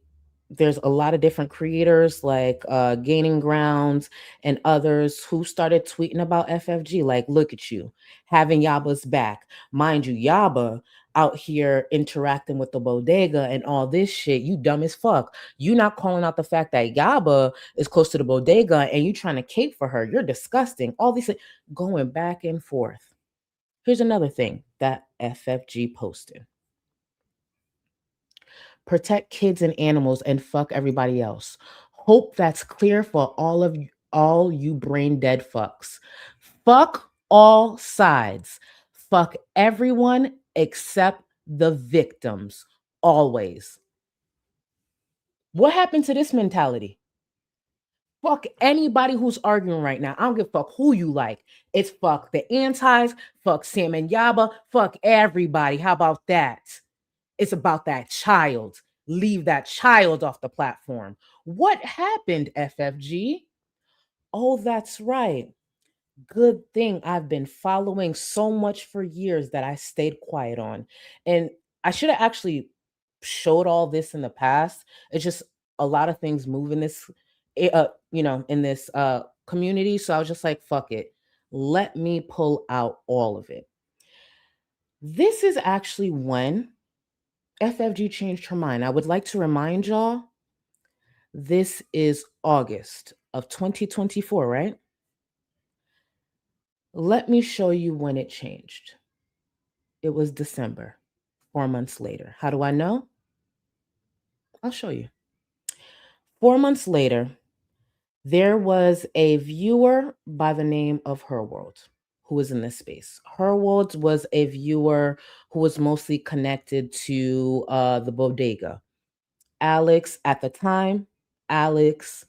there's a lot of different creators like Gaining Grounds and others who started tweeting about FFG. Like, look at you having Yaba's back. Mind you, Yaba out here interacting with the bodega and all this shit. You dumb as fuck. You not calling out the fact that Yaba is close to the bodega and you trying to cape for her. You're disgusting. All these things going back and forth. Here's another thing that FFG posted. Protect kids and animals and fuck everybody else. Hope that's clear for all you brain dead fucks. Fuck all sides. Fuck everyone except the victims. Always. What happened to this mentality? Fuck anybody who's arguing right now. I don't give a fuck who you like. It's fuck the antis, fuck Sam and Yaba, fuck everybody. How about that? It's about that child. Leave that child off the platform. What happened, FFG? Oh, that's right. Good thing I've been following so much for years that I stayed quiet on. And I should have actually showed all this in the past. It's just a lot of things move in this, in this community. So I was just like, fuck it. Let me pull out all of it. This is actually when FFG changed her mind. I would like to remind y'all, this is August of 2024, right? Let me show you when it changed. It was December, 4 months later. How do I know? I'll show you. 4 months later, there was a viewer by the name of Her World who was in this space. Her World was a viewer who was mostly connected to the bodega. Alex at the time, Alex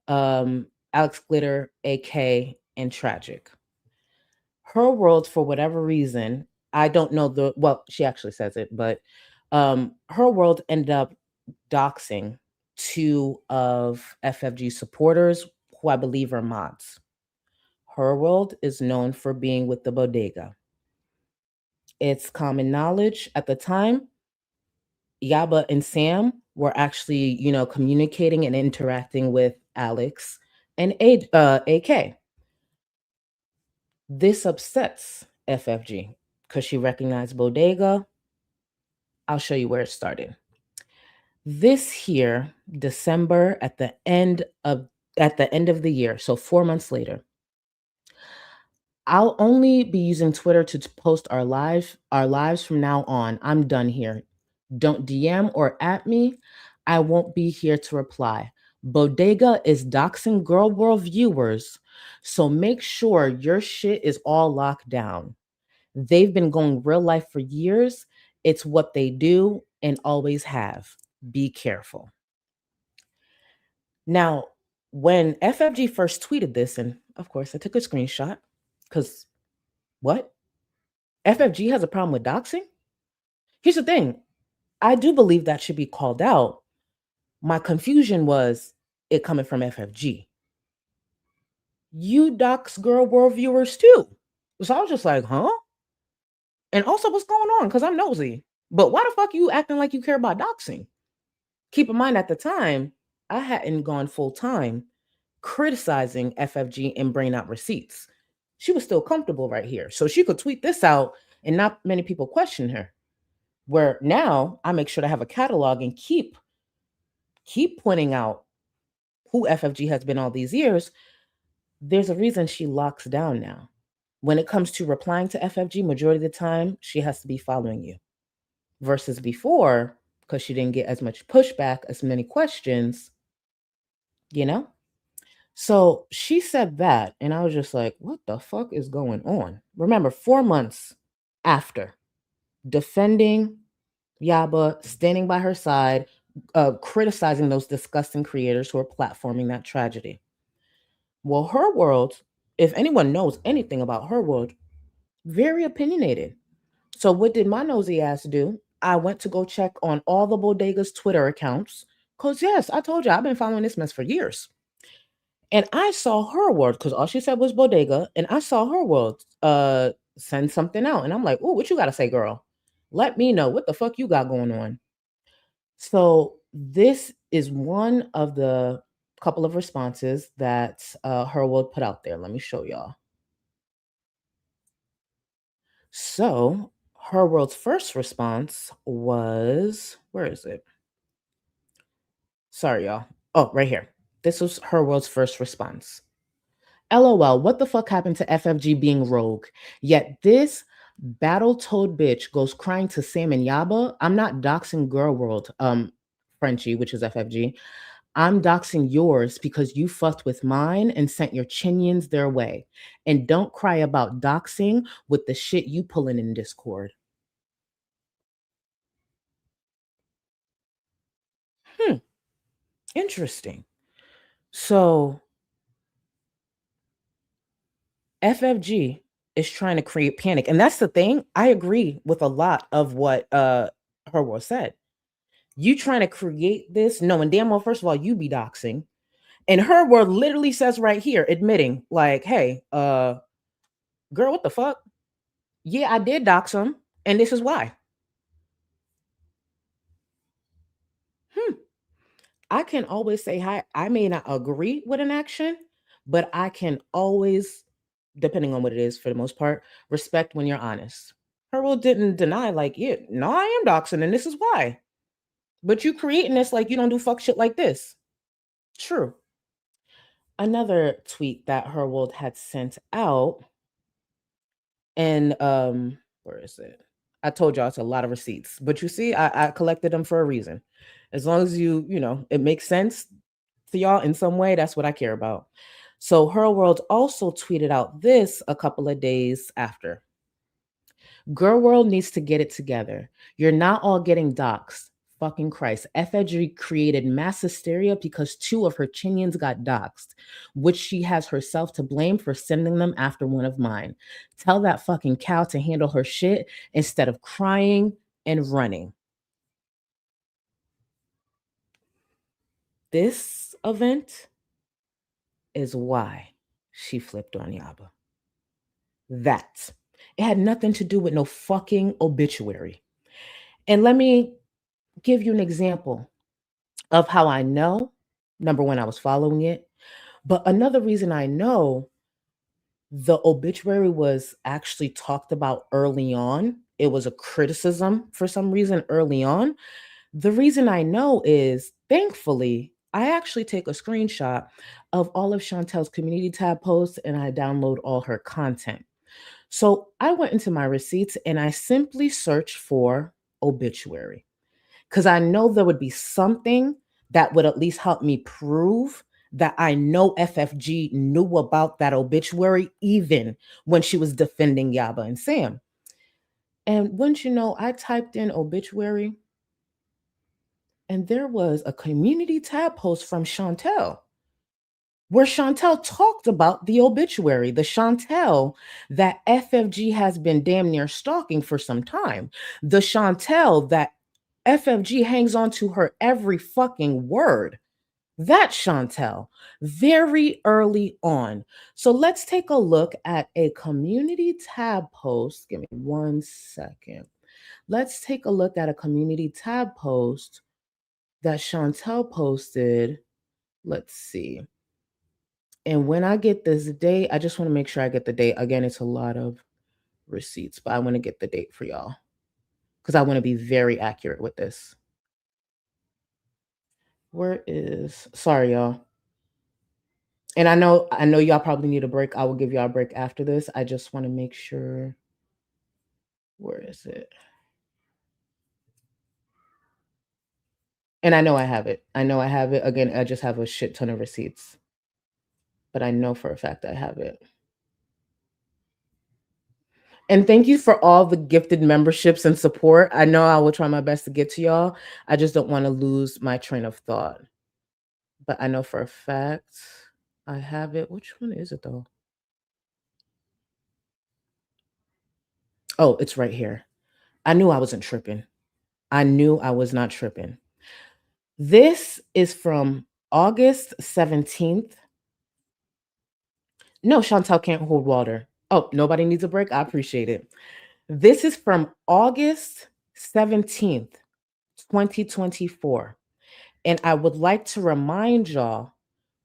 Glitter, AK, and Tragic. Her World, for whatever reason, I don't know she actually says it, but Her World ended up doxing 2 of FFG supporters who I believe are mods. Her World is known for being with the bodega. It's common knowledge at the time, Yaba and Sam were actually, communicating and interacting with Alex and AK. This upsets FFG because she recognized bodega. I'll show you where it started. This here, December, at the end of the year, so 4 months later, I'll only be using Twitter to post our lives from now on. I'm done here. Don't DM or at me. I won't be here to reply. Bodega is doxing Girl World viewers, so make sure your shit is all locked down. They've been going real life for years. It's what they do and always have. Be careful. Now, when FFG first tweeted this, and of course I took a screenshot, because what? FFG has a problem with doxing? Here's the thing. I do believe that should be called out. My confusion was it coming from FFG. You dox Girl World viewers too. So I was just like, huh? And also, what's going on? Because I'm nosy. But why the fuck you acting like you care about doxing? Keep in mind, at the time, I hadn't gone full time criticizing FFG and bringing out receipts. She was still comfortable right here. So she could tweet this out and not many people question her. Where now I make sure to have a catalog and keep pointing out who FFG has been all these years. There's a reason she locks down now. When it comes to replying to FFG, majority of the time, she has to be following you. Versus before, because she didn't get as much pushback, as many questions, So she said that, and I was just like, what the fuck is going on? Remember, 4 months after, defending Yaba, standing by her side, criticizing those disgusting creators who are platforming that tragedy. Well, Her World, if anyone knows anything about Her World, very opinionated. So what did my nosy ass do? I went to go check on all the bodega's Twitter accounts. Because yes, I told you, I've been following this mess for years. And I saw Her World, because all she said was bodega, and I saw Her World send something out. And I'm like, oh, what you got to say, girl? Let me know what the fuck you got going on. So this is one of the couple of responses that Her World put out there. Let me show y'all. So Her World's first response was, where is it? Sorry, y'all. Oh, right here. This was Her World's first response. LOL, what the fuck happened to FFG being rogue? Yet this battle-toad bitch goes crying to Sam and Yaba. I'm not doxing Girl World, Frenchie, which is FFG. I'm doxing yours because you fucked with mine and sent your chinions their way. And don't cry about doxing with the shit you pulling in Discord. Interesting. So FFG is trying to create panic. And that's the thing. I agree with a lot of what Her World said. You trying to create this, knowing damn well, first of all, you be doxing. And Her World literally says right here, admitting, like, hey, girl, what the fuck? Yeah, I did dox him, and this is why. I can always say hi. I may not agree with an action, but I can always, depending on what it is for the most part, respect when you're honest. Her World didn't deny, like, yeah, no, I am doxing, and this is why. But you creating this like you don't do fuck shit like this. True. Another tweet that Her World had sent out, and where is it? I told y'all it's a lot of receipts, but you see, I collected them for a reason. As long as you know, it makes sense to y'all in some way, that's what I care about. So Her World also tweeted out this a couple of days after. Girl World needs to get it together. You're not all getting doxxed. Fucking Christ. FFG created mass hysteria because 2 of her chinions got doxxed, which she has herself to blame for sending them after one of mine. Tell that fucking cow to handle her shit instead of crying and running. This event is why she flipped on Yaba. That. It had nothing to do with no fucking obituary. And let me give you an example of how I know. Number one, I was following it. But another reason I know the obituary was actually talked about early on. It was a criticism for some reason early on. The reason I know is, thankfully, I actually take a screenshot of all of Chantel's community tab posts and I download all her content. So I went into my receipts and I simply searched for obituary because I know there would be something that would at least help me prove that I know FFG knew about that obituary even when she was defending Yaba and Sam. And wouldn't you know, I typed in obituary and there was a community tab post from Chantel where Chantel talked about the obituary, the Chantel that FFG has been damn near stalking for some time, the Chantel that FFG hangs on to her every fucking word. That Chantel, very early on. So let's take a look at a community tab post. Give me 1 second. Let's take a look at a community tab post that Chantel posted. Let's see. And when I get this date, I just want to make sure I get the date. Again, it's a lot of receipts, but I want to get the date for y'all because I want to be very accurate with this. Where is, sorry, y'all. And I know y'all probably need a break. I will give y'all a break after this. I just want to make sure. Where is it? And I know I have it. I know I have it. Again, I just have a shit ton of receipts. But I know for a fact I have it. And thank you for all the gifted memberships and support. I know I will try my best to get to y'all. I just don't want to lose my train of thought. But I know for a fact I have it. Which one is it though? Oh, it's right here. I knew I wasn't tripping. I knew I was not tripping. This is from August 17th. No, Chantel can't hold water. Oh, nobody needs a break? I appreciate it. This is from August 17th, 2024. And I would like to remind y'all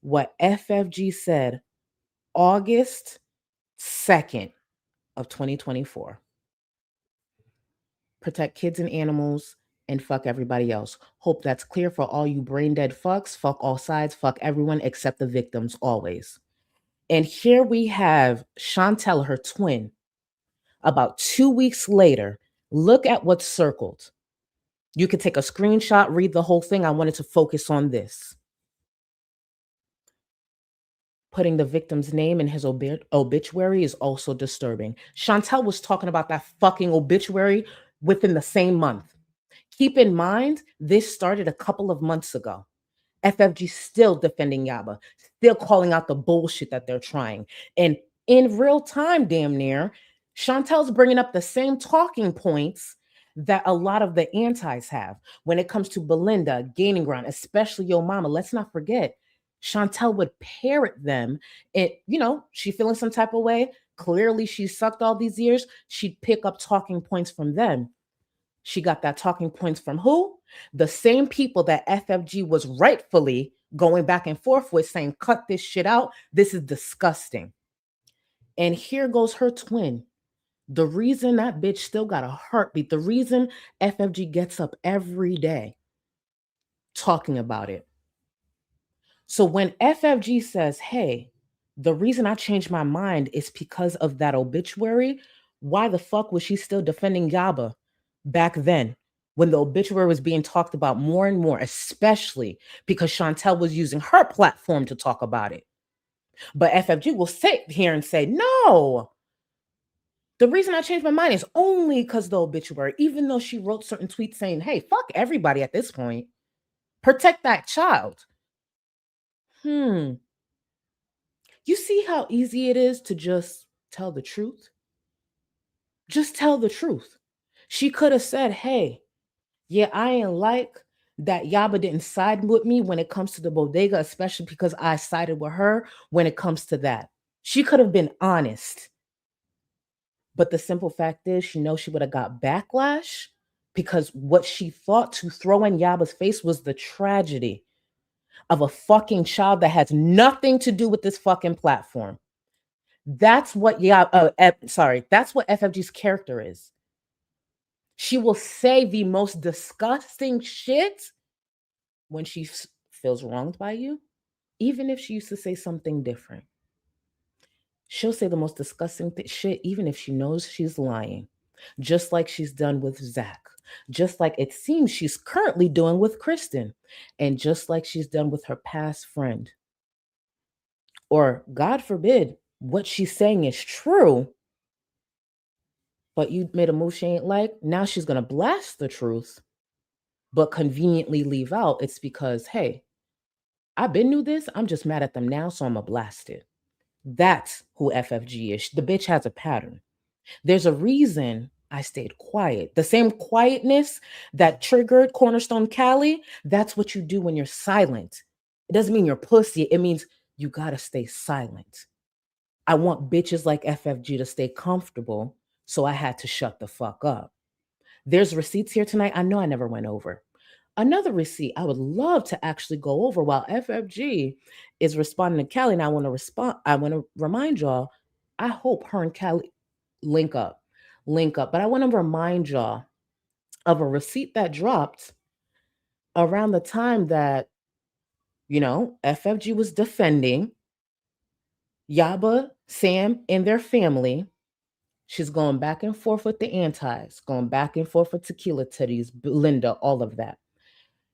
what FFG said August 2nd of 2024. Protect kids and animals and fuck everybody else. Hope that's clear for all you brain dead fucks. Fuck all sides, fuck everyone except the victims always. And here we have Chantel, her twin, about 2 weeks later. Look at what's circled. You could take a screenshot, read the whole thing. I wanted to focus on this. Putting the victim's name in his obituary is also disturbing. Chantel was talking about that fucking obituary within the same month. Keep in mind, this started a couple of months ago. FFG still defending Yaba, still calling out the bullshit that they're trying. And in real time, damn near, Chantel's bringing up the same talking points that a lot of the antis have when it comes to Belinda, gaining ground, especially Yo Mama. Let's not forget, Chantel would parrot them. And, she feeling some type of way. Clearly, she sucked all these years. She'd pick up talking points from them. She got that talking points from who? The same people that FFG was rightfully going back and forth with, saying, cut this shit out. This is disgusting. And here goes her twin. The reason that bitch still got a heartbeat, the reason FFG gets up every day talking about it. So when FFG says, hey, the reason I changed my mind is because of that obituary, why the fuck was she still defending Yaba back then when the obituary was being talked about more and more, especially because Chantel was using her platform to talk about it? But FFG will sit here and say, no, the reason I changed my mind is only because the obituary, even though she wrote certain tweets saying, hey, fuck everybody at this point. Protect that child. You see how easy it is to just tell the truth? Just tell the truth. She could have said, hey, yeah, I ain't like that Yaba didn't side with me when it comes to the bodega, especially because I sided with her when it comes to that. She could have been honest. But the simple fact is, she knows she would have got backlash because what she thought to throw in Yaba's face was the tragedy of a fucking child that has nothing to do with this fucking platform. That's what that's what FFG's character is. She will say the most disgusting shit when she feels wronged by you, even if she used to say something different. She'll say the most disgusting shit, even if she knows she's lying, just like she's done with Zach, just like it seems she's currently doing with Kristen, and just like she's done with her past friend. Or, God forbid, what she's saying is true, but you made a move she ain't like. Now she's going to blast the truth, but conveniently leave out it's because, hey, I've been knew this. I'm just mad at them now, so I'm going to blast it. That's who FFG is. The bitch has a pattern. There's a reason I stayed quiet. The same quietness that triggered Cornerstone Cali, that's what you do when you're silent. It doesn't mean you're pussy. It means you got to stay silent. I want bitches like FFG to stay comfortable, so I had to shut the fuck up. There's receipts here tonight. I know I never went over. Another receipt I would love to actually go over while FFG is responding to Callie. And I want to remind y'all, I hope her and Callie link up. But I want to remind y'all of a receipt that dropped around the time that, FFG was defending Yaba, Sam, and their family. She's going back and forth with the antis, going back and forth with Tequila Titties, Belinda, all of that.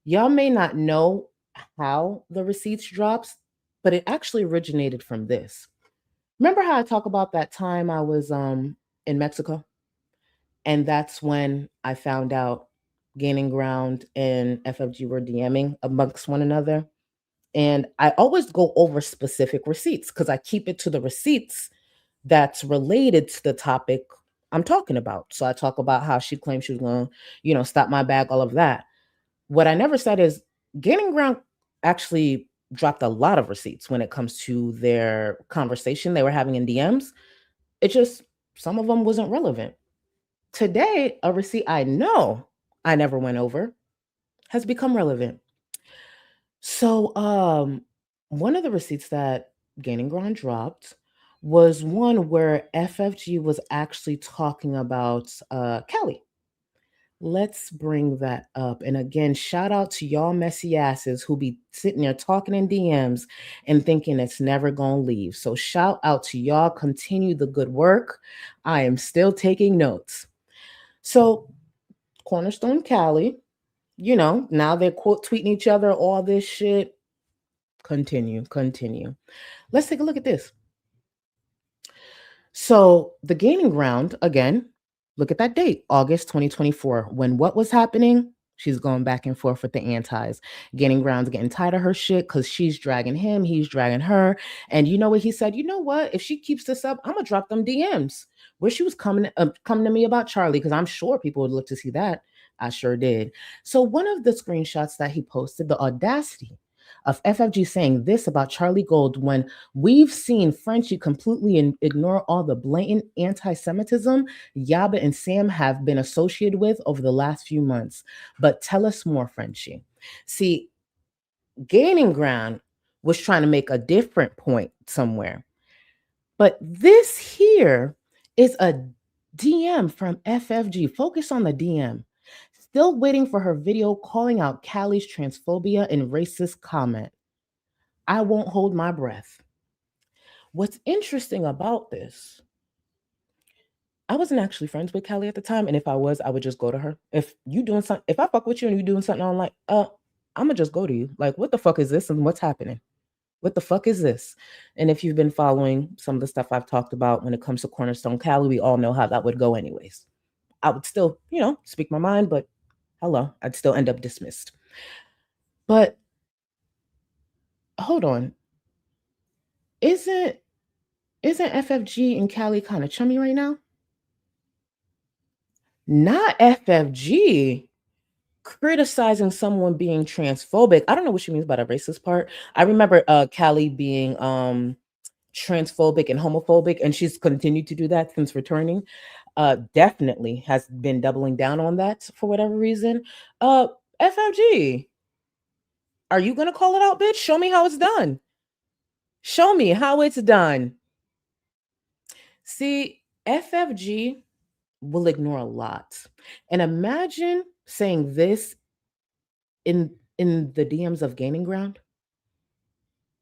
Y'all may not know how the receipts drops, but it actually originated from this. Remember how I talk about that time I was in Mexico? And that's when I found out Gaining Ground and FFG were DMing amongst one another. And I always go over specific receipts because I keep it to the receipts that's related to the topic I'm talking about. So I talk about how she claimed she was going to, stop my bag, all of that. What I never said is Gaining Ground actually dropped a lot of receipts when it comes to their conversation they were having in DMs. It just, some of them wasn't relevant. Today, a receipt I know I never went over has become relevant. So, one of the receipts that Gaining Ground dropped was one where FFG was actually talking about Kelly. Let's bring that up. And again, shout out to y'all messy asses who be sitting there talking in DMs and thinking it's never gonna leave. So shout out to y'all. Continue the good work. I am still taking notes. So Cornerstone Cali, now they're quote tweeting each other, all this shit. Continue. Let's take a look at this. So the Gaining Ground, again, look at that date, August 2024. When what was happening? She's going back and forth with the antis. Gaining Ground's getting tired of her shit because she's dragging him, he's dragging her. And you know what he said? You know what? If she keeps this up, I'm gonna drop them DMs. Where she was coming to me about Charlie, because I'm sure people would look to see that. I sure did. So one of the screenshots that he posted, the audacity of FFG saying this about Charlie Gold when we've seen Frenchie completely ignore all the blatant anti-Semitism Yaba and Sam have been associated with over the last few months. But tell us more, Frenchie. See, Gaining Ground was trying to make a different point somewhere. But this here is a DM from FFG. Focus on the DM. Still waiting for her video calling out Callie's transphobia and racist comment. I won't hold my breath. What's interesting about this, I wasn't actually friends with Callie at the time, and if I was, I would just go to her. If I fuck with you and you doing something online, I'm gonna just go to you. Like, what the fuck is this and what's happening? What the fuck is this? And if you've been following some of the stuff I've talked about when it comes to Cornerstone Callie, we all know how that would go anyways. I would still, speak my mind, but hello, I'd still end up dismissed. But hold on. Isn't FFG and Callie kind of chummy right now? Not FFG criticizing someone being transphobic. I don't know what she means by the racist part. I remember Callie being transphobic and homophobic, and she's continued to do that since returning. Definitely has been doubling down on that for whatever reason. FFG, are you gonna call it out, bitch? Show me how it's done. Show me how it's done. See, FFG will ignore a lot. And imagine saying this in the DMs of Gaining Ground.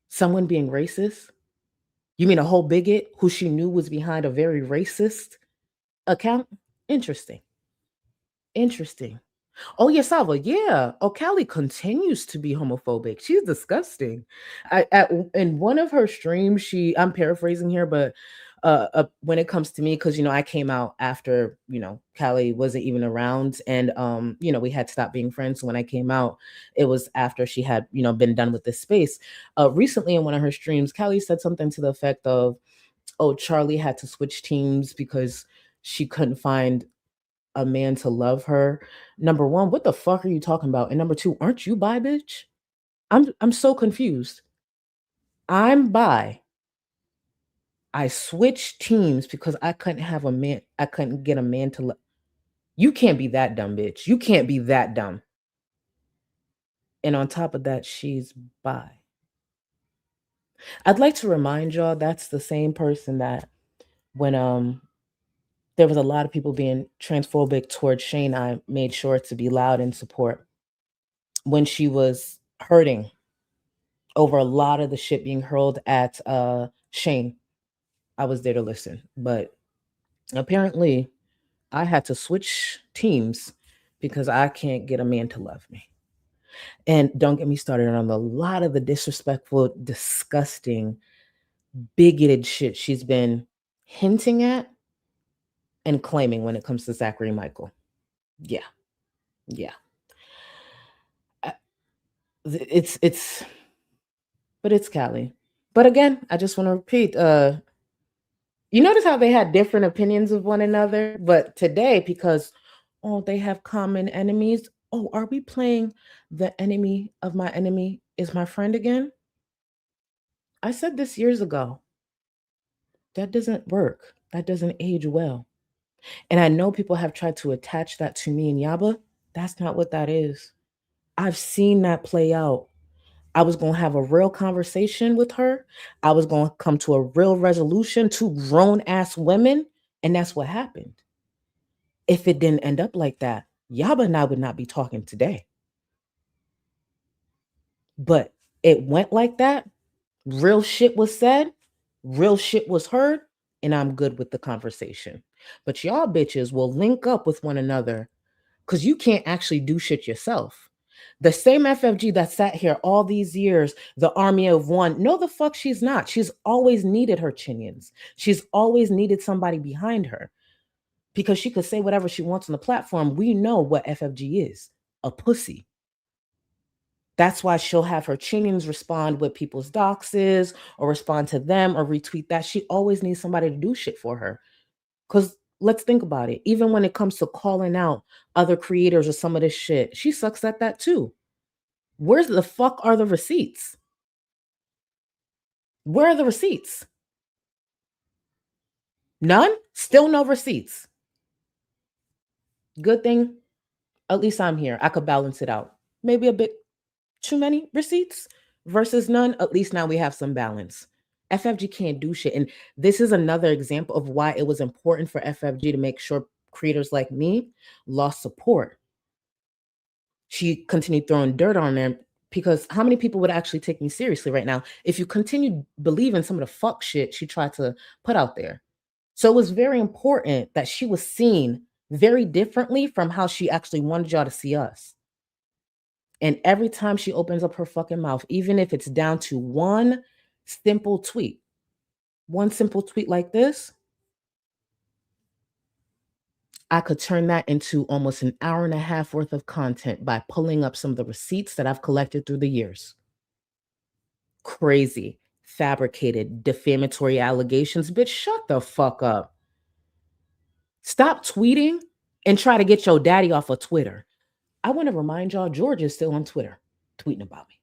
Someone being racist. You mean a whole bigot who she knew was behind a very racist account? Interesting. Oh, yeah, Salva. Yeah. Oh, Callie continues to be homophobic. She's disgusting. In one of her streams, I'm paraphrasing here, but when it comes to me, because I came out after Callie wasn't even around, and we had stopped being friends. So when I came out, it was after she had been done with this space. Recently in one of her streams, Callie said something to the effect of, "Oh, Charlie had to switch teams because she couldn't find a man to love her." Number one, what the fuck are you talking about? And number two, aren't you bi, bitch? I'm so confused. I'm bi. I switched teams because I couldn't have a man. I couldn't get a man to love. You can't be that dumb, bitch. You can't be that dumb. And on top of that, she's bi. I'd like to remind y'all that's the same person that when there was a lot of people being transphobic towards Shane, I made sure to be loud in support. When she was hurting over a lot of the shit being hurled at Shane, I was there to listen. But apparently I had to switch teams because I can't get a man to love me. And don't get me started on a lot of the disrespectful, disgusting, bigoted shit she's been hinting at and claiming when it comes to Zachary Michael. Yeah. It's Callie. But again, I just want to repeat, you notice how they had different opinions of one another, but today, because they have common enemies. Oh, are we playing the enemy of my enemy is my friend again? I said this years ago. That doesn't work. That doesn't age well. And I know people have tried to attach that to me and Yaba. That's not what that is. I've seen that play out. I was going to have a real conversation with her. I was going to come to a real resolution, 2 grown-ass women, and that's what happened. If it didn't end up like that, Yaba and I would not be talking today. But it went like that. Real shit was said, real shit was heard, and I'm good with the conversation. But y'all bitches will link up with one another because you can't actually do shit yourself. The same FFG that sat here all these years, the army of one, no, the fuck she's not. She's always needed her chinions. She's always needed somebody behind her because she could say whatever she wants on the platform. We know what FFG is, a pussy. That's why she'll have her chinions respond with people's doxes or respond to them or retweet that. She always needs somebody to do shit for her. Because let's think about it. Even when it comes to calling out other creators or some of this shit, she sucks at that too. Where the fuck are the receipts? Where are the receipts? None? Still no receipts. Good thing, at least I'm here. I could balance it out. Maybe a bit too many receipts versus none. At least now we have some balance. FFG can't do shit. And this is another example of why it was important for FFG to make sure creators like me lost support. She continued throwing dirt on them because how many people would actually take me seriously right now if you continue believing some of the fuck shit she tried to put out there? So it was very important that she was seen very differently from how she actually wanted y'all to see us. And every time she opens up her fucking mouth, even if it's down to one simple tweet like this, I could turn that into almost an hour and a half worth of content by pulling up some of the receipts that I've collected through the years. Crazy, fabricated, defamatory allegations. Bitch, shut the fuck up. Stop tweeting and try to get your daddy off of Twitter. I want to remind y'all, George is still on Twitter tweeting about me.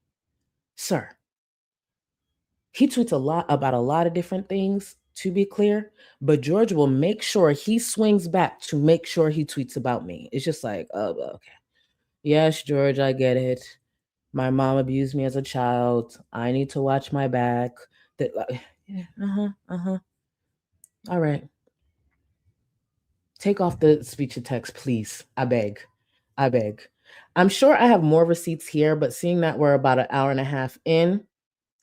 Sir, he tweets a lot about a lot of different things, to be clear, but George will make sure he swings back to make sure he tweets about me. It's just like, oh, okay. Yes, George, I get it. My mom abused me as a child. I need to watch my back. All right. Take off the speech to text, please. I beg. I'm sure I have more receipts here, but seeing that we're about an hour and a half in,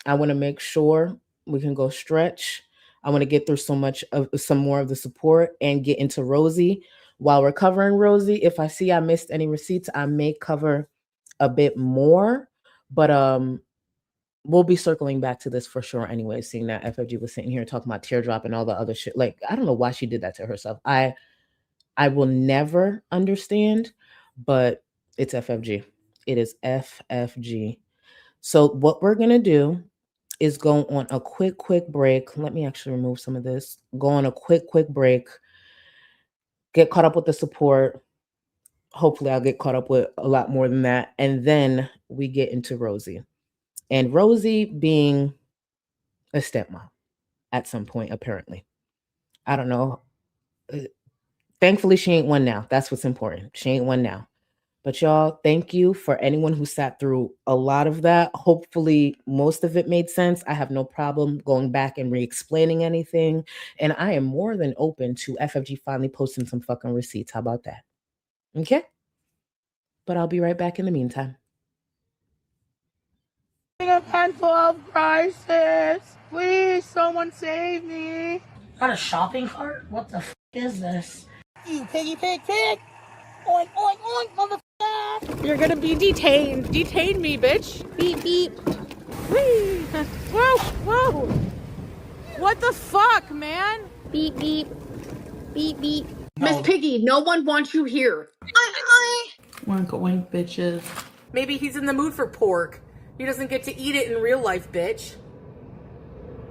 I want to make sure we can go stretch. I want to get through some more of the support and get into Rosie. While we're covering Rosie, if I see I missed any receipts, I may cover a bit more, but we'll be circling back to this for sure anyway, seeing that FFG was sitting here talking about teardrop and all the other shit. Like, I don't know why she did that to herself. I will never understand, but it's FFG. It is FFG. So what we're going to do is go on a quick break. Let me actually remove some of this. Go on a quick break. Get caught up with the support. Hopefully I'll get caught up with a lot more than that. And then we get into Rosie. And Rosie being a stepmom at some point, apparently. I don't know. Thankfully, she ain't one now. That's what's important. She ain't one now. But y'all, thank you for anyone who sat through a lot of that. Hopefully, most of it made sense. I have no problem going back and re-explaining anything. And I am more than open to FFG finally posting some fucking receipts. How about that? Okay? But I'll be right back in the meantime. A handful of crisis. Please, someone save me. Not a shopping cart? What the f is this? You piggy pig pig. Oink, oink, oink, motherfucker. You're gonna be detained. Detain me, bitch. Beep, beep. Whee. Whoa. What the fuck, man? Beep, beep. Beep, beep. No. Miss Piggy, no one wants you here. Oink, oink, bitches. Maybe he's in the mood for pork. He doesn't get to eat it in real life, bitch.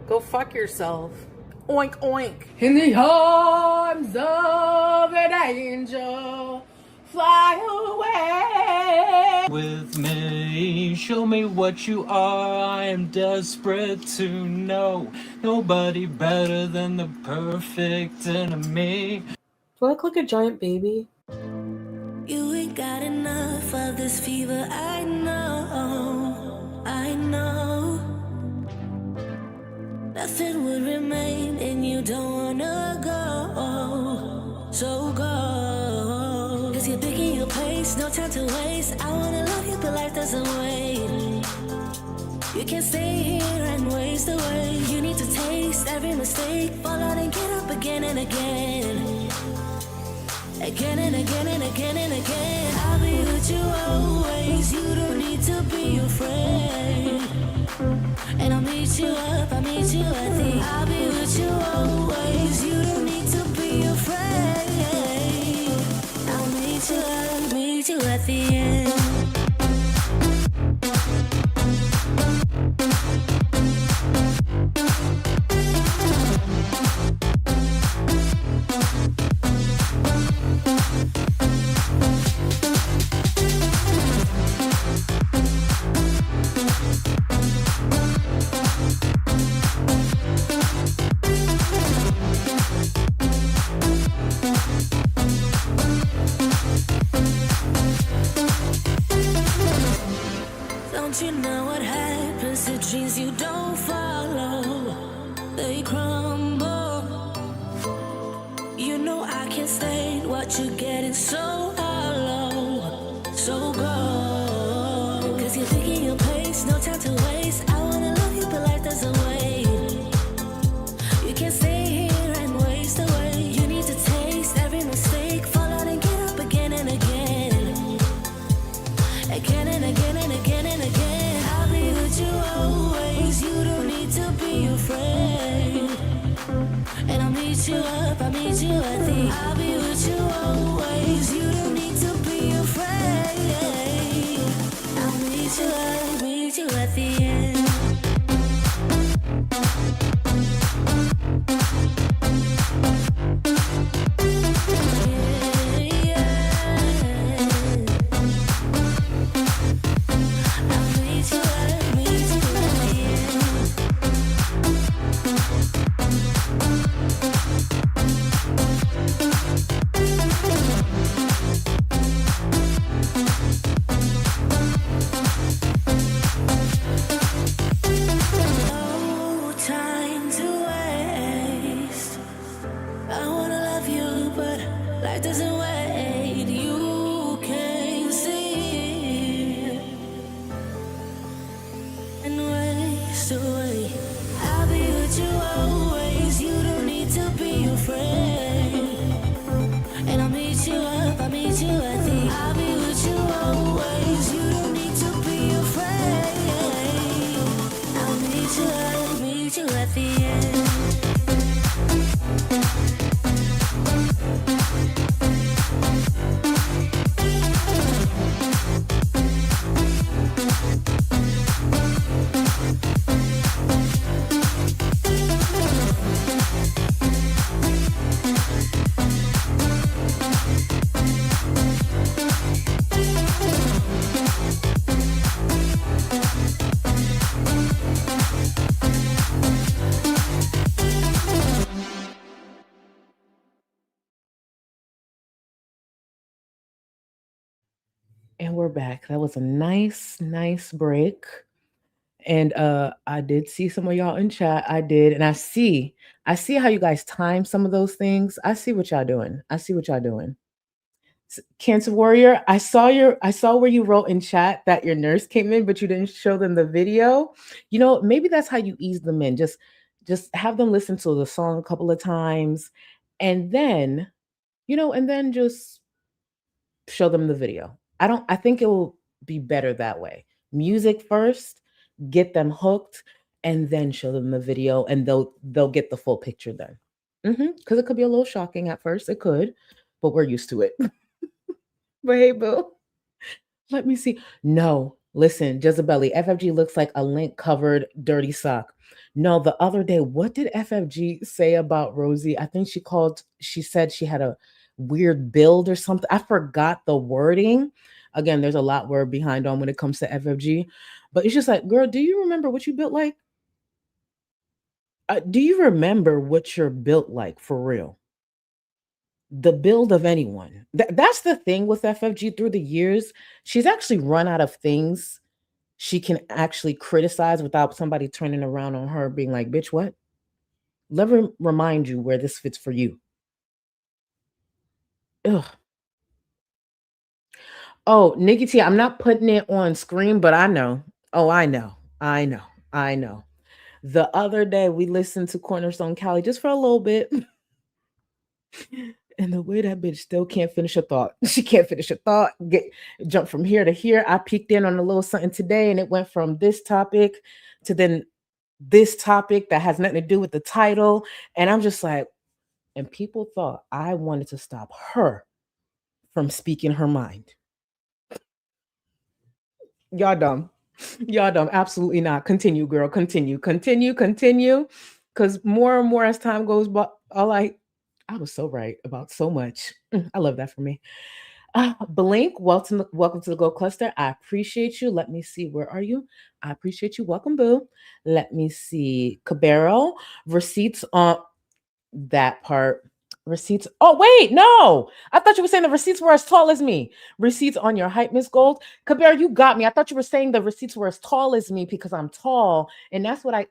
Go fuck yourself. Oink, oink. In the arms of an angel, fly away. With me, show me what you are. I am desperate to know. Nobody better than the perfect enemy. Do I look like a giant baby? You ain't got enough of this fever, I know. nothing would remain, and you don't wanna go. So go. Cause you're picking your pace, no time to waste. I wanna love you, but life doesn't wait. You can't stay here and waste away. You need to taste every mistake, fall out and get up again and again. Again and again and again and again. I'll be with you always. You don't need to be afraid. And I'll meet you up, I'll meet you at the. I'll be with you always. You don't need to be afraid. I'll meet you up, meet you at the end. Don't you know what happens to dreams you don't follow? They crumble. You know I can't stand what you're getting so hollow. So go. Cause you're picking your pace, no time to waste. I wanna love you, but life doesn't wait. You can't stay here and waste away. You need to taste every mistake, fall out and get up again and again. Again and again and again and again. I'll be with you always. You don't need to be afraid. And I'll meet you up, I'll meet you at the. I'll be with you always. You don't need to be afraid. I'll meet you at the end. And we're back. That was a nice break. And I did see some of y'all in chat. I did. And I see how you guys time some of those things. I see what y'all doing. Cancer Warrior, I saw where you wrote in chat that your nurse came in, but you didn't show them the video. You know, maybe that's how you ease them in. Just have them listen to the song a couple of times, and then, just show them the video. I think it will be better that way. Music first, get them hooked, and then show them the video, and they'll get the full picture then. Because it could be a little shocking at first. It could, but we're used to it. But hey, boo. Let me see. No, listen, Jezebelly, FFG looks like a lint-covered dirty sock. No, the other day, what did FFG say about Rosie? I think she said she had a weird build or something. I forgot the wording. Again, there's a lot word behind on when it comes to FFG. But it's just like, girl, do you remember what you built like? Do you remember what you're built like for real? The build of anyone. That's the thing with FFG through the years. She's actually run out of things she can actually criticize without somebody turning around on her being like, bitch, what? Let me remind you where this fits for you. Ugh. Oh, Nikki T, I'm not putting it on screen, but I know. Oh, I know. I know. I know. The other day we listened to Cornerstone Cali just for a little bit. And the way that bitch still can't finish a thought. She can't finish a thought. Jump from here to here. I peeked in on a little something today, and it went from this topic to then this topic that has nothing to do with the title. And I'm just like, and people thought I wanted to stop her from speaking her mind. Y'all dumb. Y'all dumb. Absolutely not. Continue, girl. Continue. Because more and more as time goes by, I was so right about so much. I love that for me. Blink, welcome to the Go Cluster. I appreciate you. Let me see. Where are you? I appreciate you. Welcome, boo. Let me see. Cabero, receipts on that part. Receipts. Oh, wait, no. I thought you were saying the receipts were as tall as me. Receipts on your height, Miss Gold. Cabero, you got me. I thought you were saying the receipts were as tall as me because I'm tall. And that's what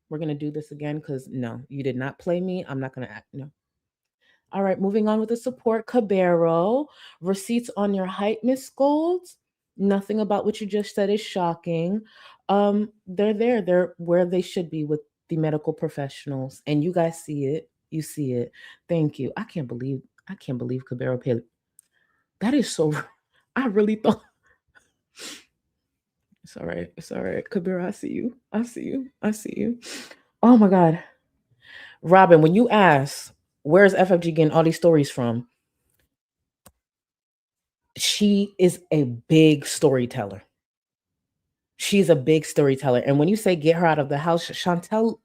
we're going to do this again because no, you did not play me. I'm not going to act. No. All right, moving on with the support. Cabero, receipts on your height, Miss Gold. Nothing about what you just said is shocking. They're there. They're where they should be with the medical professionals. And you guys see it. You see it. Thank you. I can't believe Cabero paid. That is so. I really thought. It's all right. It's all right. Cabero, I see you. I see you. I see you. Oh my God. Robin, when you ask, where's FFG getting all these stories from? She is a big storyteller. She's a big storyteller. And when you say get her out of the house, Chantel,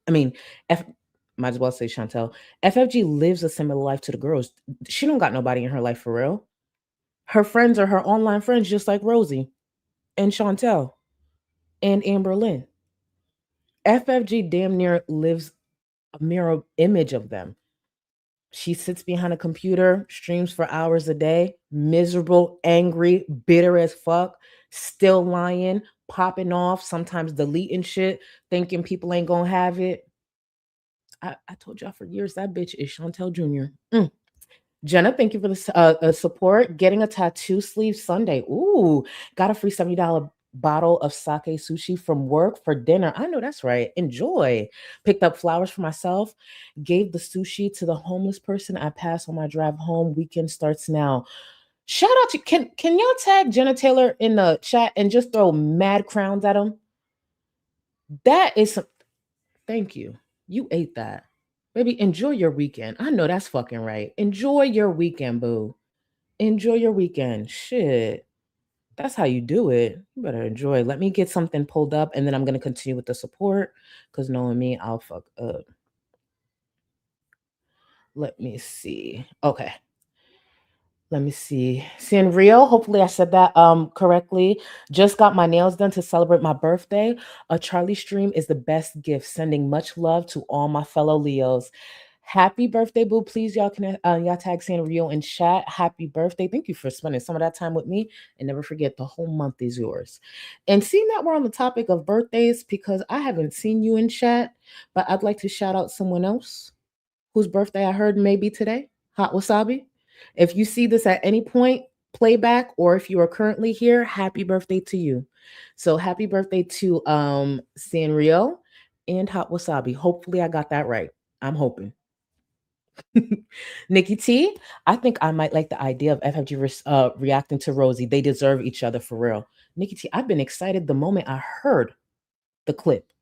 might as well say Chantel. FFG lives a similar life to the girls. She don't got nobody in her life for real. Her friends are her online friends, just like Rosie and Chantel and Amber Lynn. FFG damn near lives a mirror image of them. She sits behind a computer, streams for hours a day, miserable, angry, bitter as fuck, still lying, popping off, sometimes deleting shit, thinking people ain't gonna have it. I told y'all for years that bitch is Chantel Jr. Jenna, thank you for the support. Getting a tattoo sleeve Sunday. Ooh, got a free $70 bottle of sake sushi from work for dinner. I know that's right. Enjoy. Picked up flowers for myself. Gave the sushi to the homeless person I passed on my drive home. Weekend starts now. Shout out to can y'all tag Jenna Taylor in the chat and just throw mad crowns at him? That is thank you. You ate that. Baby, enjoy your weekend. I know that's fucking right. Enjoy your weekend, boo. Enjoy your weekend. Shit. That's how you do it. You better enjoy. Let me get something pulled up and then I'm going to continue with the support because knowing me, I'll fuck up. Let me see. Okay. Let me see. Sanrio, hopefully I said that correctly. Just got my nails done to celebrate my birthday. A Charlie stream is the best gift. Sending much love to all my fellow Leos. Happy birthday, boo. Please, y'all can y'all tag Sanrio in chat. Happy birthday. Thank you for spending some of that time with me. And never forget, the whole month is yours. And seeing that we're on the topic of birthdays, because I haven't seen you in chat, but I'd like to shout out someone else whose birthday I heard may be today. Hot Wasabi. If you see this at any point, playback, or if you are currently here, happy birthday to you. So happy birthday to Sanrio and Hot Wasabi. Hopefully I got that right. I'm hoping. Nikki T, I think I might like the idea of FFG reacting to Rosie. They deserve each other for real. Nikki T, I've been excited the moment I heard the clip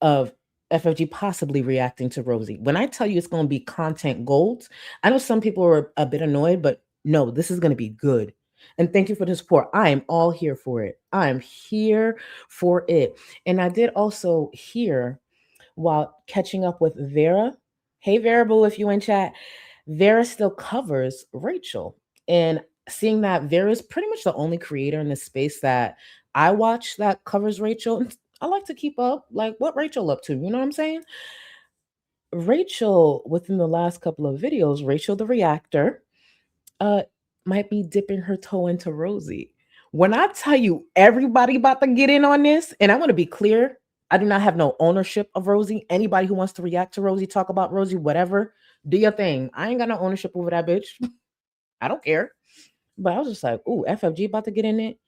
of FFG possibly reacting to Rosie. When I tell you it's going to be content gold, I know some people are a bit annoyed, but no, this is going to be good. And thank you for the support. I am all here for it. I am here for it. And I did also hear while catching up with Vera. Hey, Vera Boo, if you in chat, Vera still covers Rachel. And seeing that Vera's pretty much the only creator in this space that I watch that covers Rachel. I like to keep up, like what Rachel up to, you know what I'm saying? Rachel, within the last couple of videos, Rachel the reactor, might be dipping her toe into Rosie. When I tell you everybody about to get in on this, and I want to be clear, I do not have no ownership of Rosie. Anybody who wants to react to Rosie, talk about Rosie, whatever, do your thing. I ain't got no ownership over that bitch. I don't care. But I was just like, ooh, FFG about to get in it.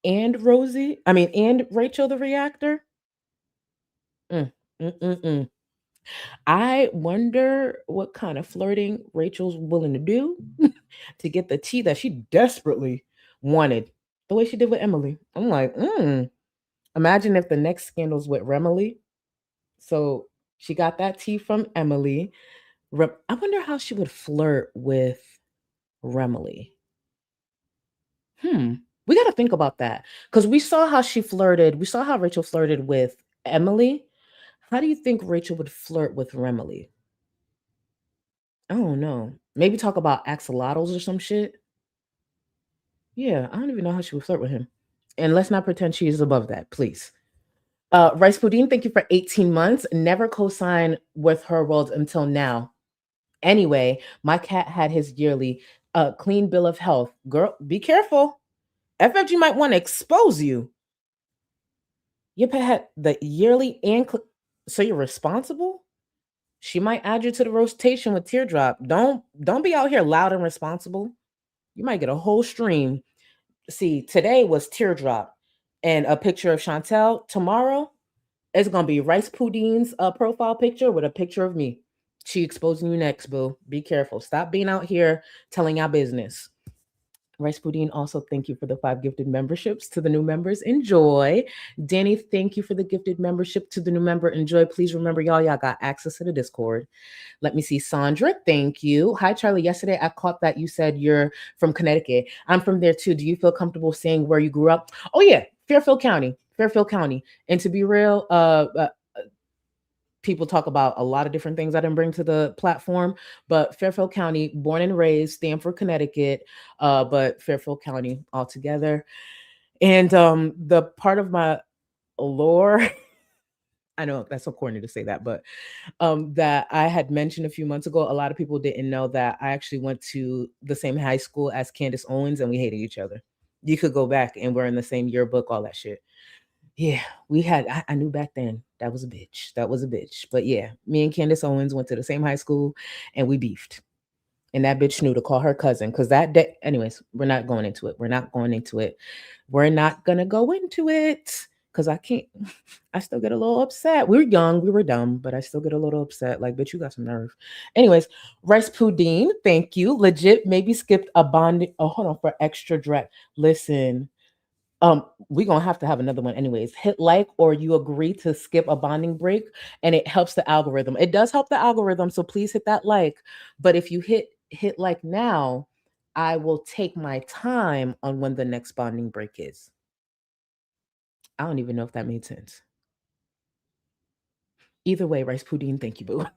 And Rosie, and Rachel the reactor. Mm, mm, mm, mm. I wonder what kind of flirting Rachel's willing to do to get the tea that she desperately wanted, the way she did with Emily. I'm like, imagine if the next scandal's with Remily. So she got that tea from Emily. I wonder how she would flirt with Remily. We got to think about that because we saw how she flirted. We saw how Rachel flirted with Emily. How do you think Rachel would flirt with Remily? I don't know. Maybe talk about axolotls or some shit. Yeah, I don't even know how she would flirt with him. And let's not pretend she is above that, please. Rice Pudding, thank you for 18 months. Never co-sign with her world until now. Anyway, my cat had his yearly clean bill of health. Girl, be careful. FFG might want to expose you. Your pet had the yearly and so you're responsible? She might add you to the rotation with Teardrop. Don't be out here loud and responsible. You might get a whole stream. See, today was Teardrop and a picture of Chantel. Tomorrow, it's gonna be Rice Pudding's profile picture with a picture of me. She exposing you next, boo. Be careful. Stop being out here telling our business. Rice Pudding, also thank you for the 5 gifted memberships to the new members. Enjoy. Danny, thank you for the gifted membership to the new member. Enjoy. Please remember, y'all got access to the Discord. Let me see. Sandra, thank you. Hi, Charlie. Yesterday, I caught that you said you're from Connecticut. I'm from there, too. Do you feel comfortable saying where you grew up? Oh, yeah. Fairfield County. And to be real, people talk about a lot of different things I didn't bring to the platform, but Fairfield County, born and raised, Stamford, Connecticut, but Fairfield County altogether. And the part of my lore, I know that's so corny to say that, but that I had mentioned a few months ago, a lot of people didn't know that I actually went to the same high school as Candace Owens and we hated each other. You could go back and we're in the same yearbook, all that shit. Yeah, we had, I knew back then that was a bitch. But yeah, me and Candace Owens went to the same high school and we beefed. And that bitch knew to call her cousin because that day, anyways, we're not going into it. We're not going to go into it because I still get a little upset. We were young, we were dumb, but I still get a little upset. Like, bitch, you got some nerve. Anyways, Rice Pudding, thank you. Legit, maybe skipped a bonding. Oh, hold on, for extra drag. Listen. We're gonna have to have another one anyways. Hit like or you agree to skip a bonding break and it helps the algorithm. It does help the algorithm, so please hit that like. But if you hit like now, I will take my time on when the next bonding break is. I don't even know if that made sense. Either way, Rice Pudding, thank you, boo.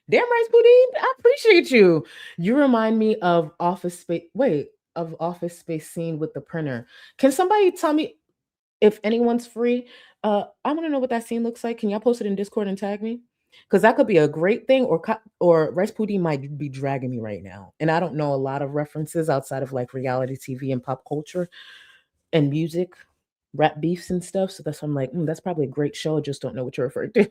Damn, Rice Pudding, I appreciate you. You remind me of Office Space scene with the printer. Can somebody tell me if anyone's free? I want to know what that scene looks like. Can y'all post it in Discord and tag me? Because that could be a great thing, or Rice Pudding might be dragging me right now. And I don't know a lot of references outside of like reality TV and pop culture and music, rap beefs and stuff. So that's why I'm like, that's probably a great show. I just don't know what you're referring to.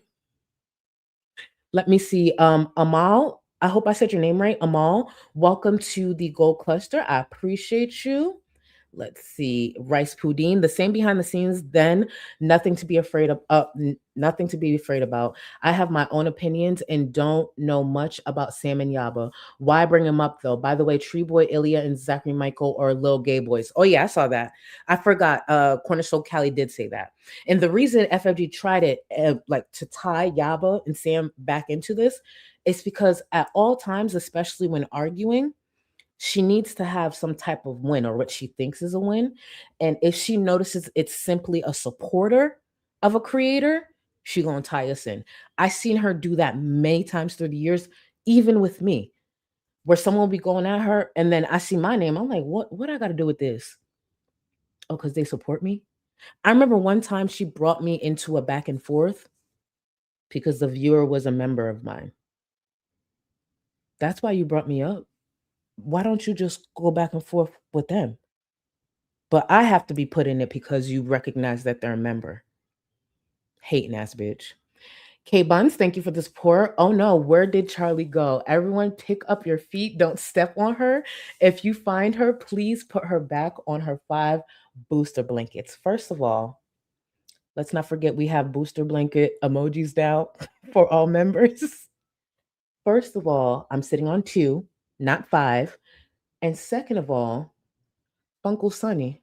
Let me see. Amal, I hope I said your name right. Amal, welcome to the Gold Cluster. I appreciate you. Let's see. Rice Pudding, the same behind the scenes, then nothing to be afraid of. Nothing to be afraid about. I have my own opinions and don't know much about Sam and Yaba. Why bring them up though? By the way, Tree Boy, Ilya, and Zachary Michael are little gay boys. Oh yeah, I saw that. I forgot. Cornerstone Callie did say that. And the reason FFG tried it, like to tie Yaba and Sam back into this, is because at all times, especially when arguing, she needs to have some type of win or what she thinks is a win. And if she notices it's simply a supporter of a creator, she gonna tie us in. I've seen her do that many times through the years, even with me, where someone will be going at her and then I see my name. I'm like, what I got to do with this? Oh, because they support me. I remember one time she brought me into a back and forth because the viewer was a member of mine. That's why you brought me up. Why don't you just go back and forth with them? But I have to be put in it because you recognize that they're a member. Hating ass bitch. K Buns, thank you for the support. Oh no, where did Charlie go? Everyone pick up your feet. Don't step on her. If you find her, please put her back on her 5 booster blankets. First of all, let's not forget we have booster blanket emojis now for all members. First of all, I'm sitting on 2, not 5. And second of all, Uncle Sonny,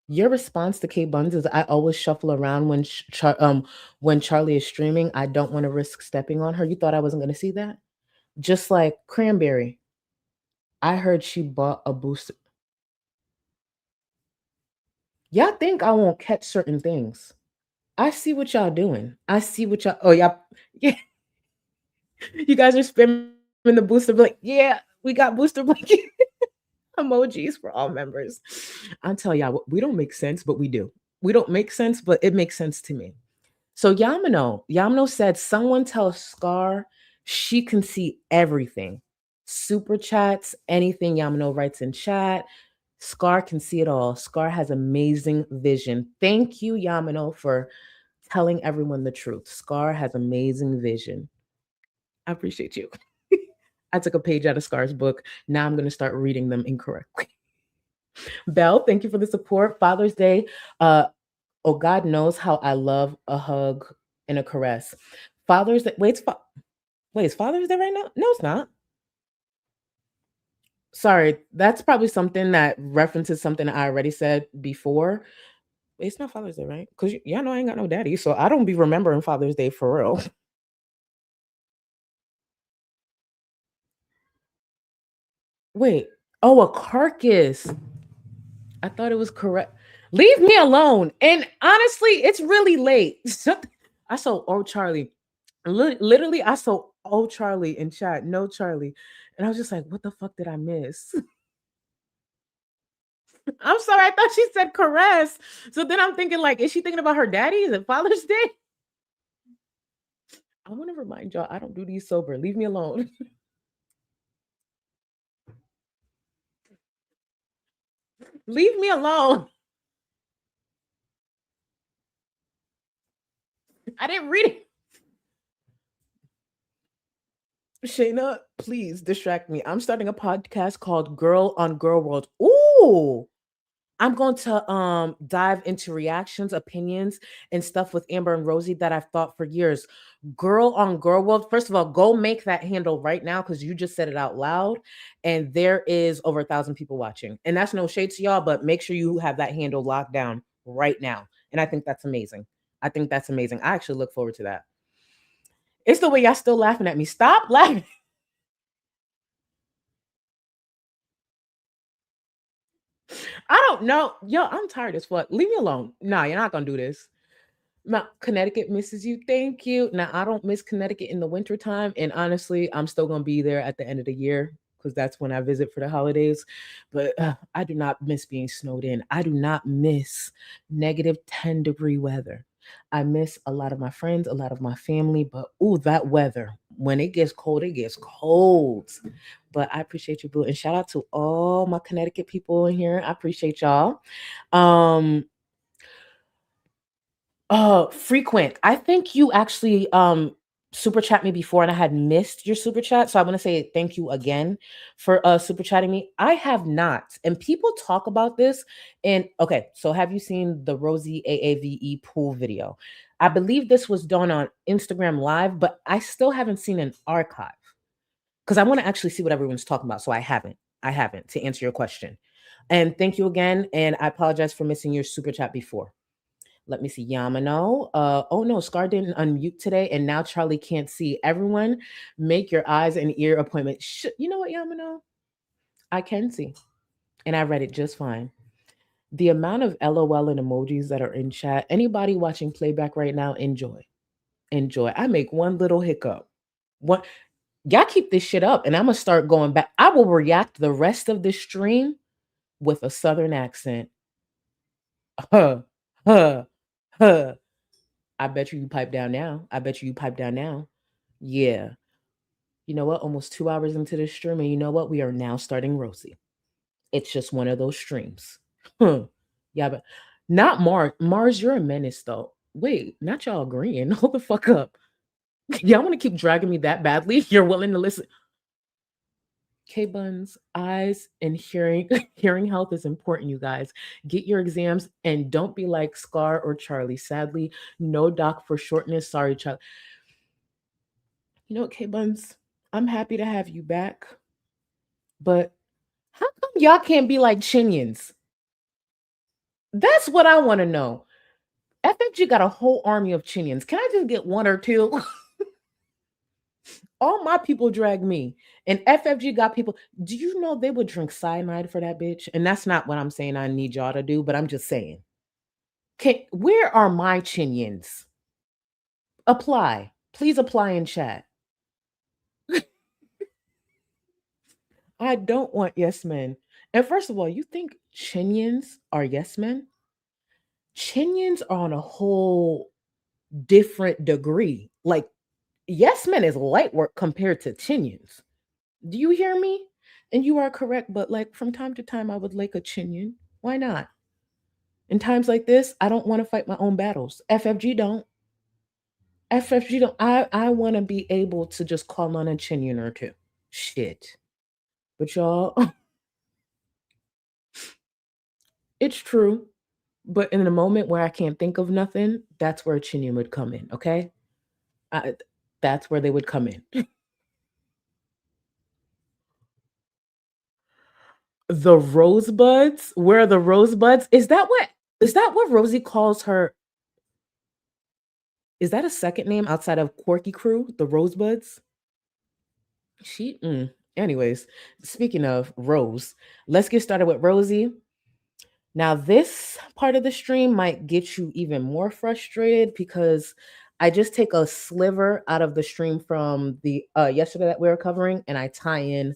your response to K Buns is I always shuffle around when Charlie is streaming. I don't want to risk stepping on her. You thought I wasn't going to see that? Just like Cranberry. I heard she bought a booster. Y'all think I won't catch certain things. I see what y'all doing. I see what y'all. Oh, y'all. Yeah. You guys are spamming the booster blanket. Yeah, we got booster blanket emojis for all members. I'll tell y'all, we don't make sense, but we do. We don't make sense, but it makes sense to me. So Yamano said, someone tell Scar she can see everything. Super chats, anything Yamano writes in chat. Scar can see it all. Scar has amazing vision. Thank you, Yamano, for telling everyone the truth. Scar has amazing vision. I appreciate you. I took a page out of Scar's book. Now I'm going to start reading them incorrectly. Belle, thank you for the support. Father's Day. Oh, God knows how I love a hug and a caress. Father's Day. Wait, it's Father's Day right now? No, it's not. Sorry, that's probably something that references something I already said before. It's not Father's Day, right? Because y'all know I ain't got no daddy, so I don't be remembering Father's Day for real. Wait. Oh, a carcass. I thought it was correct. Leave me alone. And honestly, it's really late. I saw Charlie. Literally, I saw Charlie in chat. No Charlie. And I was just like, what the fuck did I miss? I'm sorry. I thought she said caress. So then I'm thinking, like, is she thinking about her daddy? Is it Father's Day? I want to remind y'all, I don't do these sober. Leave me alone. Leave me alone. I didn't read it. Shayna, please distract me. I'm starting a podcast called Girl on Girl World. Ooh. I'm going to dive into reactions, opinions, and stuff with Amber and Rosie that I've thought for years. Girl on Girl World. First of all, go make that handle right now because you just said it out loud. And there is over 1,000 people watching. And that's no shade to y'all, but make sure you have that handle locked down right now. And I think that's amazing. I actually look forward to that. It's the way y'all still laughing at me. Stop laughing. I don't know. Yo, I'm tired as fuck. Leave me alone. Nah, you're not gonna do this. Now, Connecticut misses you. Thank you. Now, I don't miss Connecticut in the wintertime. And honestly, I'm still gonna be there at the end of the year because that's when I visit for the holidays. But I do not miss being snowed in. I do not miss negative 10-degree weather. I miss a lot of my friends, a lot of my family, but that weather, when it gets cold, it gets cold. But I appreciate you, Boo. And shout out to all my Connecticut people in here. I appreciate y'all. Frequent. I think you actually super chat me before and I had missed your super chat. So I want to say thank you again for super chatting me. I have not. And people talk about this. And okay, so have you seen the Rosie AAVE pool video? I believe this was done on Instagram Live, but I still haven't seen an archive because I want to actually see what everyone's talking about. So I haven't to answer your question. And thank you again. And I apologize for missing your super chat before. Let me see. Yamano. Oh no, Scar didn't unmute today, and now Charlie can't see. Everyone, make your eyes and ear appointment. You know what, Yamano? I can see, and I read it just fine. The amount of LOL and emojis that are in chat. Anybody watching playback right now, enjoy. I make one little hiccup. Y'all keep this shit up, and I'm gonna start going back. I will react the rest of this stream with a Southern accent. I bet you pipe down now. Yeah. You know what? Almost 2 hours into this stream, and you know what? We are now starting Rosie. It's just one of those streams. Yeah, but not Mars. Mars, you're a menace, though. Wait, not y'all agreeing. Hold the fuck up. Y'all want to keep dragging me that badly? You're willing to listen. K-Buns, eyes and hearing hearing health is important, you guys. Get your exams and don't be like Scar or Charlie. Sadly, no doc for shortness. Sorry, Charlie. You know what, K-Buns? I'm happy to have you back. But how come y'all can't be like Chinians? That's what I want to know. FFG got a whole army of Chinians. Can I just get one or two? All my people drag me, and FFG got people. Do you know they would drink cyanide for that bitch? And that's not what I'm saying I need y'all to do, but I'm just saying. Where are my Chinians? Apply. Please apply in chat. I don't want yes men. And first of all, you think Chinians are yes men? Chinians are on a whole different degree. Like, yes men is light work compared to Chinians. Do you hear me? And you are correct, but like from time to time, I would like a Chinian. Why not? In times like this, I don't want to fight my own battles. FFG don't. FFG don't. I want to be able to just call on a Chinian or two. Shit. But y'all, it's true. But in a moment where I can't think of nothing, that's where a Chinian would come in, okay? That's where they would come in. The rosebuds? Where are the rosebuds? Is that what Rosie calls her? Is that a second name outside of Quirky Crew? The rosebuds? Anyways, speaking of Rose, let's get started with Rosie. Now, this part of the stream might get you even more frustrated because I just take a sliver out of the stream from the yesterday that we were covering, and I tie in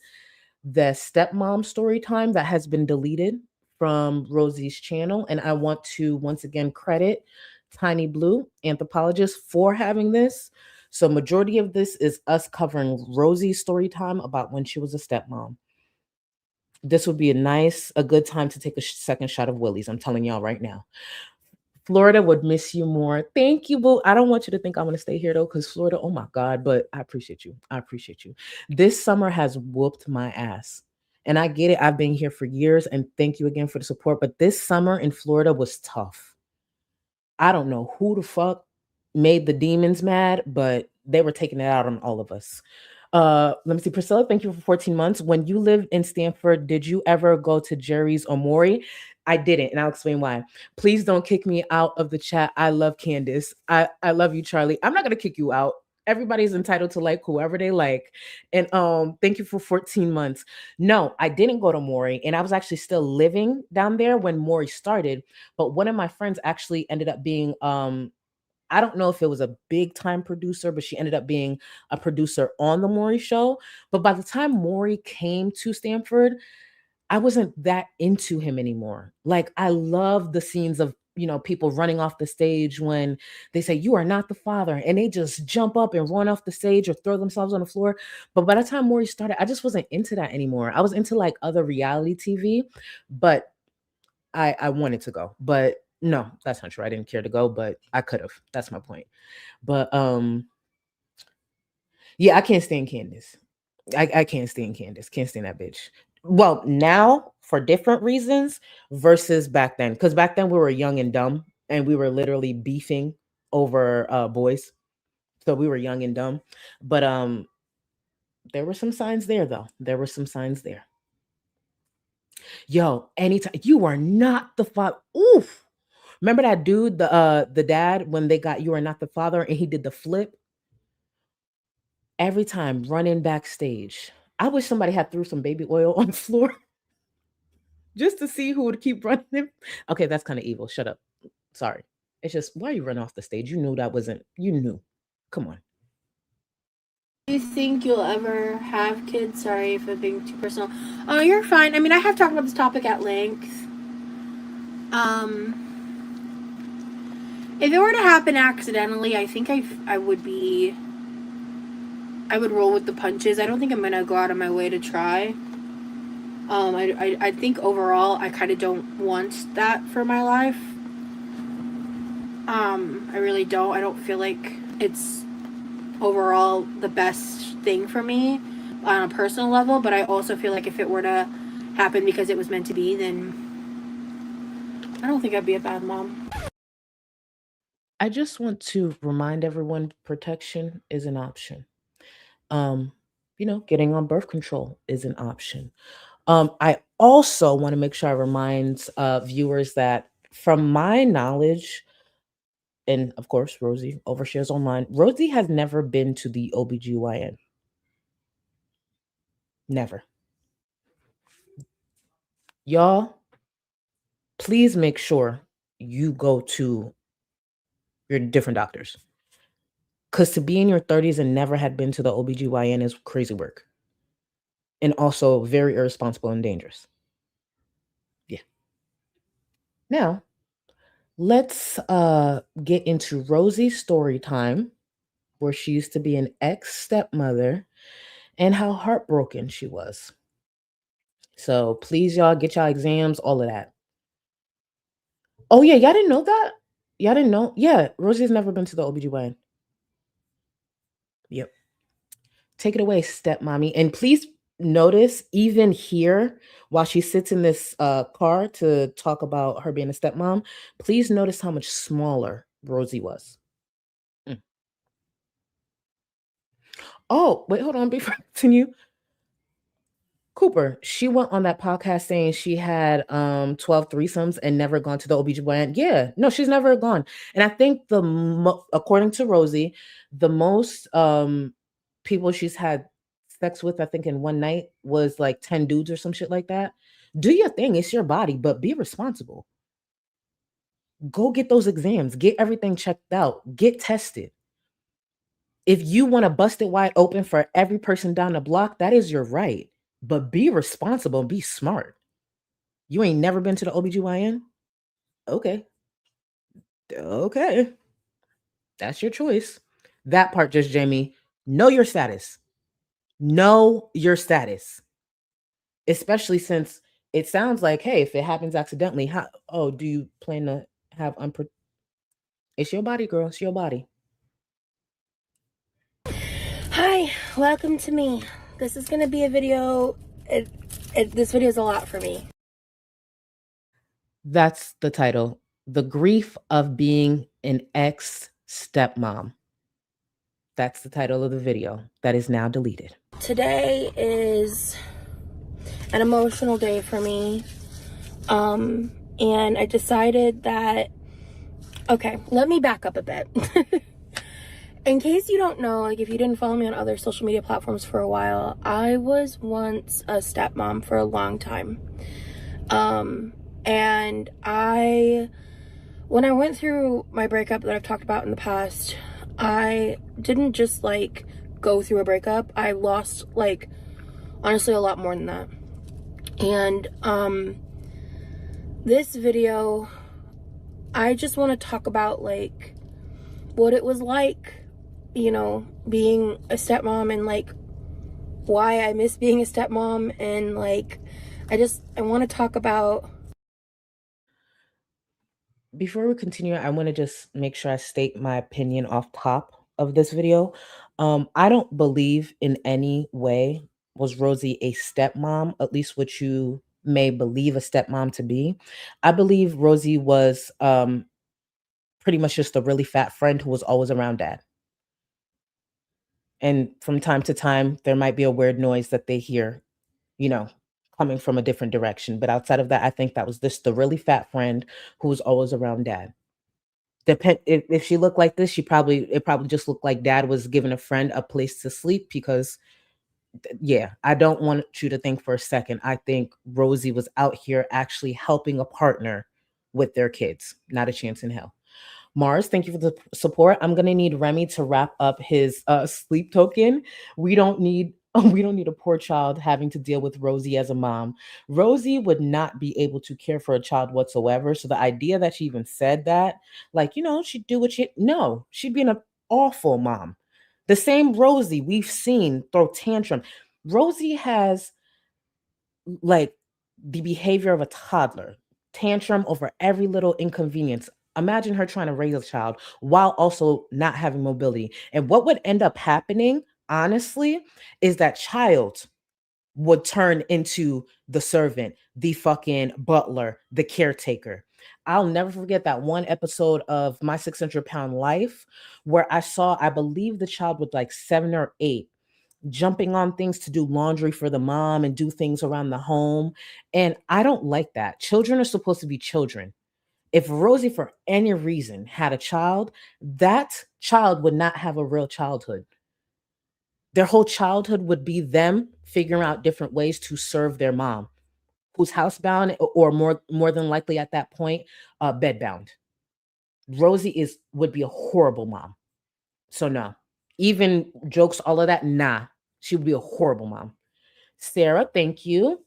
the stepmom story time that has been deleted from Rosie's channel. And I want to once again credit Tiny Blue, anthropologist, for having this. So majority of this is us covering Rosie's story time about when she was a stepmom. This would be a good time to take a second shot of Willie's. I'm telling y'all right now. Florida would miss you more. Thank you, boo. I don't want you to think I'm going to stay here, though, because Florida, oh my God, but I appreciate you. I appreciate you. This summer has whooped my ass. And I get it. I've been here for years, and thank you again for the support. But this summer in Florida was tough. I don't know who the fuck made the demons mad, but they were taking it out on all of us. Let me see. Priscilla, thank you for 14 months. When you lived in Stanford, did you ever go to Jerry's or Maury? I didn't, and I'll explain why. Please don't kick me out of the chat. I love Candace. I love you, Charlie. I'm not gonna kick you out. Everybody's entitled to like whoever they like. And thank you for 14 months. No, I didn't go to Maury, and I was actually still living down there when Maury started. But one of my friends actually ended up being I don't know if it was a big time producer, but she ended up being a producer on the Maury show. But by the time Maury came to Stanford, I wasn't that into him anymore. Like, I love the scenes of, people running off the stage when they say, "You are not the father," and they just jump up and run off the stage or throw themselves on the floor. But by the time Maury started, I just wasn't into that anymore. I was into like other reality TV, but I wanted to go. But no, that's not true. I didn't care to go, but I could have. That's my point. But yeah, I can't stand Candace. I can't stand Candace. Can't stand that bitch. Well, now for different reasons versus back then. Because back then we were young and dumb and we were literally beefing over boys. So we were young and dumb. But there were some signs there, though. There were some signs there. Yo, anytime you are not the father. Oof. Remember that dude, the dad, when they got "You Are Not the Father" and he did the flip? Every time running backstage. I wish somebody had threw some baby oil on the floor just to see who would keep running him. Okay, that's kind of evil. Shut up. Sorry. It's just, why you run off the stage? You knew that wasn't, you knew. Come on. Do you think you'll ever have kids? Sorry if I'm being too personal. Oh, you're fine. I mean, I have talked about this topic at length. If it were to happen accidentally, I think I would roll with the punches. I don't think I'm gonna go out of my way to try. I think overall I kind of don't want that for my life. I really don't. I don't feel like it's overall the best thing for me on a personal level, but I also feel like if it were to happen because it was meant to be, then I don't think I'd be a bad mom. I just want to remind everyone protection is an option. Getting on birth control is an option. I also want to make sure I remind viewers that from my knowledge, and of course, Rosie overshares online, Rosie has never been to the OBGYN. Never. Y'all, please make sure you go to your different doctors. Because to be in your 30s and never had been to the OBGYN is crazy work. And also very irresponsible and dangerous. Yeah. Now, let's get into Rosie's story time, where she used to be an ex-stepmother and how heartbroken she was. So please, y'all, get y'all exams, all of that. Oh, yeah, y'all didn't know that? Y'all didn't know? Yeah, Rosie's never been to the OBGYN. Yep. Take it away, stepmommy. And please notice, even here, while she sits in this car to talk about her being a stepmom, please notice how much smaller Rosie was. Oh, wait, hold on. Before I continue, Cooper, she went on that podcast saying she had 12 threesomes and never gone to the OBGYN. Yeah, no, she's never gone. And I think according to Rosie, the most people she's had sex with, I think in one night, was like 10 dudes or some shit like that. Do your thing. It's your body, but be responsible. Go get those exams. Get everything checked out. Get tested. If you want to bust it wide open for every person down the block, that is your right. But be responsible and be smart. You ain't never been to the OBGYN? Okay. Okay. That's your choice. That part, just Jamie, know your status. Know your status. Especially since it sounds like, hey, if it happens accidentally, do you plan to have It's your body, girl. It's your body. Hi, welcome to me. This is going to be a video. This video is a lot for me. That's the title. The Grief of Being an Ex-Stepmom. That's the title of the video that is now deleted. Today is an emotional day for me. And I decided that, okay, let me back up a bit. In case you don't know, like if you didn't follow me on other social media platforms for a while, I was once a stepmom for a long time. And when I went through my breakup that I've talked about in the past, I didn't just like go through a breakup. I lost like honestly a lot more than that. And this video, I just want to talk about like what it was like, you know, being a stepmom, and like why I miss being a stepmom, and like I want to talk about. Before we continue, I want to just make sure I state my opinion off top of this video. I don't believe in any way was Rosie a stepmom, at least what you may believe a stepmom to be. I believe Rosie was pretty much just a really fat friend who was always around dad. And from time to time, there might be a weird noise that they hear, you know, coming from a different direction. But outside of that, I think that was just the really fat friend who was always around dad. If she looked like this, it probably just looked like dad was giving a friend a place to sleep, because yeah, I don't want you to think for a second I think Rosie was out here actually helping a partner with their kids. Not a chance in hell. Mars, thank you for the support. I'm gonna need Remy to wrap up his sleep token. We don't need a poor child having to deal with Rosie as a mom. Rosie would not be able to care for a child whatsoever. So the idea that she even said that, like, you know, she'd do no, she'd be an awful mom. The same Rosie we've seen throw tantrum. Rosie has like the behavior of a toddler, tantrum over every little inconvenience. Imagine her trying to raise a child while also not having mobility. And what would end up happening, honestly, is that child would turn into the servant, the fucking butler, the caretaker. I'll never forget that one episode of My 600-Pound Life where I saw, I believe the child was like 7 or 8, jumping on things to do laundry for the mom and do things around the home. And I don't like that. Children are supposed to be children. If Rosie, for any reason, had a child, that child would not have a real childhood. Their whole childhood would be them figuring out different ways to serve their mom, who's housebound or more than likely at that point, bedbound. Rosie would be a horrible mom. So no, even jokes, all of that, nah, she would be a horrible mom. Sarah, thank you.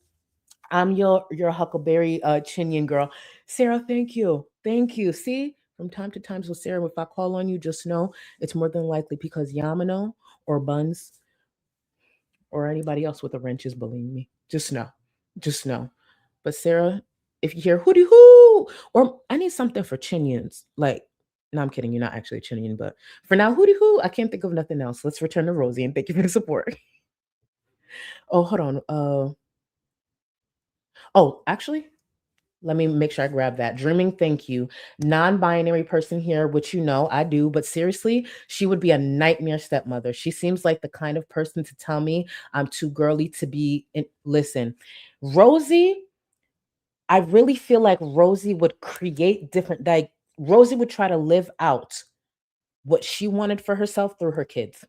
I'm your Huckleberry Chinian girl. Sarah, thank you. Thank you. See, from time to time, so Sarah, if I call on you, just know it's more than likely because Yamano or Buns or anybody else with a wrench is bullying me. Just know. Just know. But Sarah, if you hear hooty hoo, or I need something for Chinians, like, no, I'm kidding. You're not actually a Chinian, but for now, hooty hoo, I can't think of nothing else. Let's return to Rosie and thank you for the support. Oh, hold on. Oh, actually, let me make sure I grab that. Dreaming, thank you. Non-binary person here, which you know I do, but seriously, she would be a nightmare stepmother. She seems like the kind of person to tell me I'm too girly to be listen, Rosie, I really feel like Rosie would create different, like Rosie would try to live out what she wanted for herself through her kids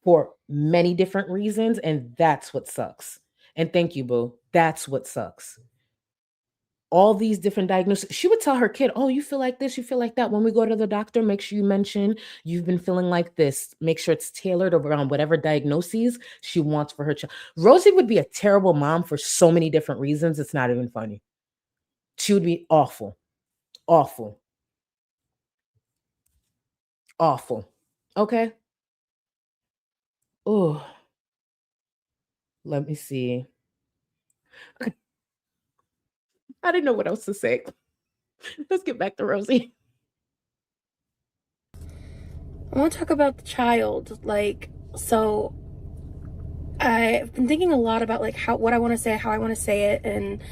for many different reasons, and that's what sucks. And thank you, boo. That's what sucks. All these different diagnoses. She would tell her kid, oh, you feel like this, you feel like that. When we go to the doctor, make sure you mention you've been feeling like this. Make sure it's tailored around whatever diagnoses she wants for her child. Rosie would be a terrible mom for so many different reasons. It's not even funny. She would be awful. Awful. Awful. Okay. Oh, let me see. I didn't know what else to say. Let's get back to Rosie. I want to talk about the child. Like, so I've been thinking a lot about like what I want to say, how I want to say it, and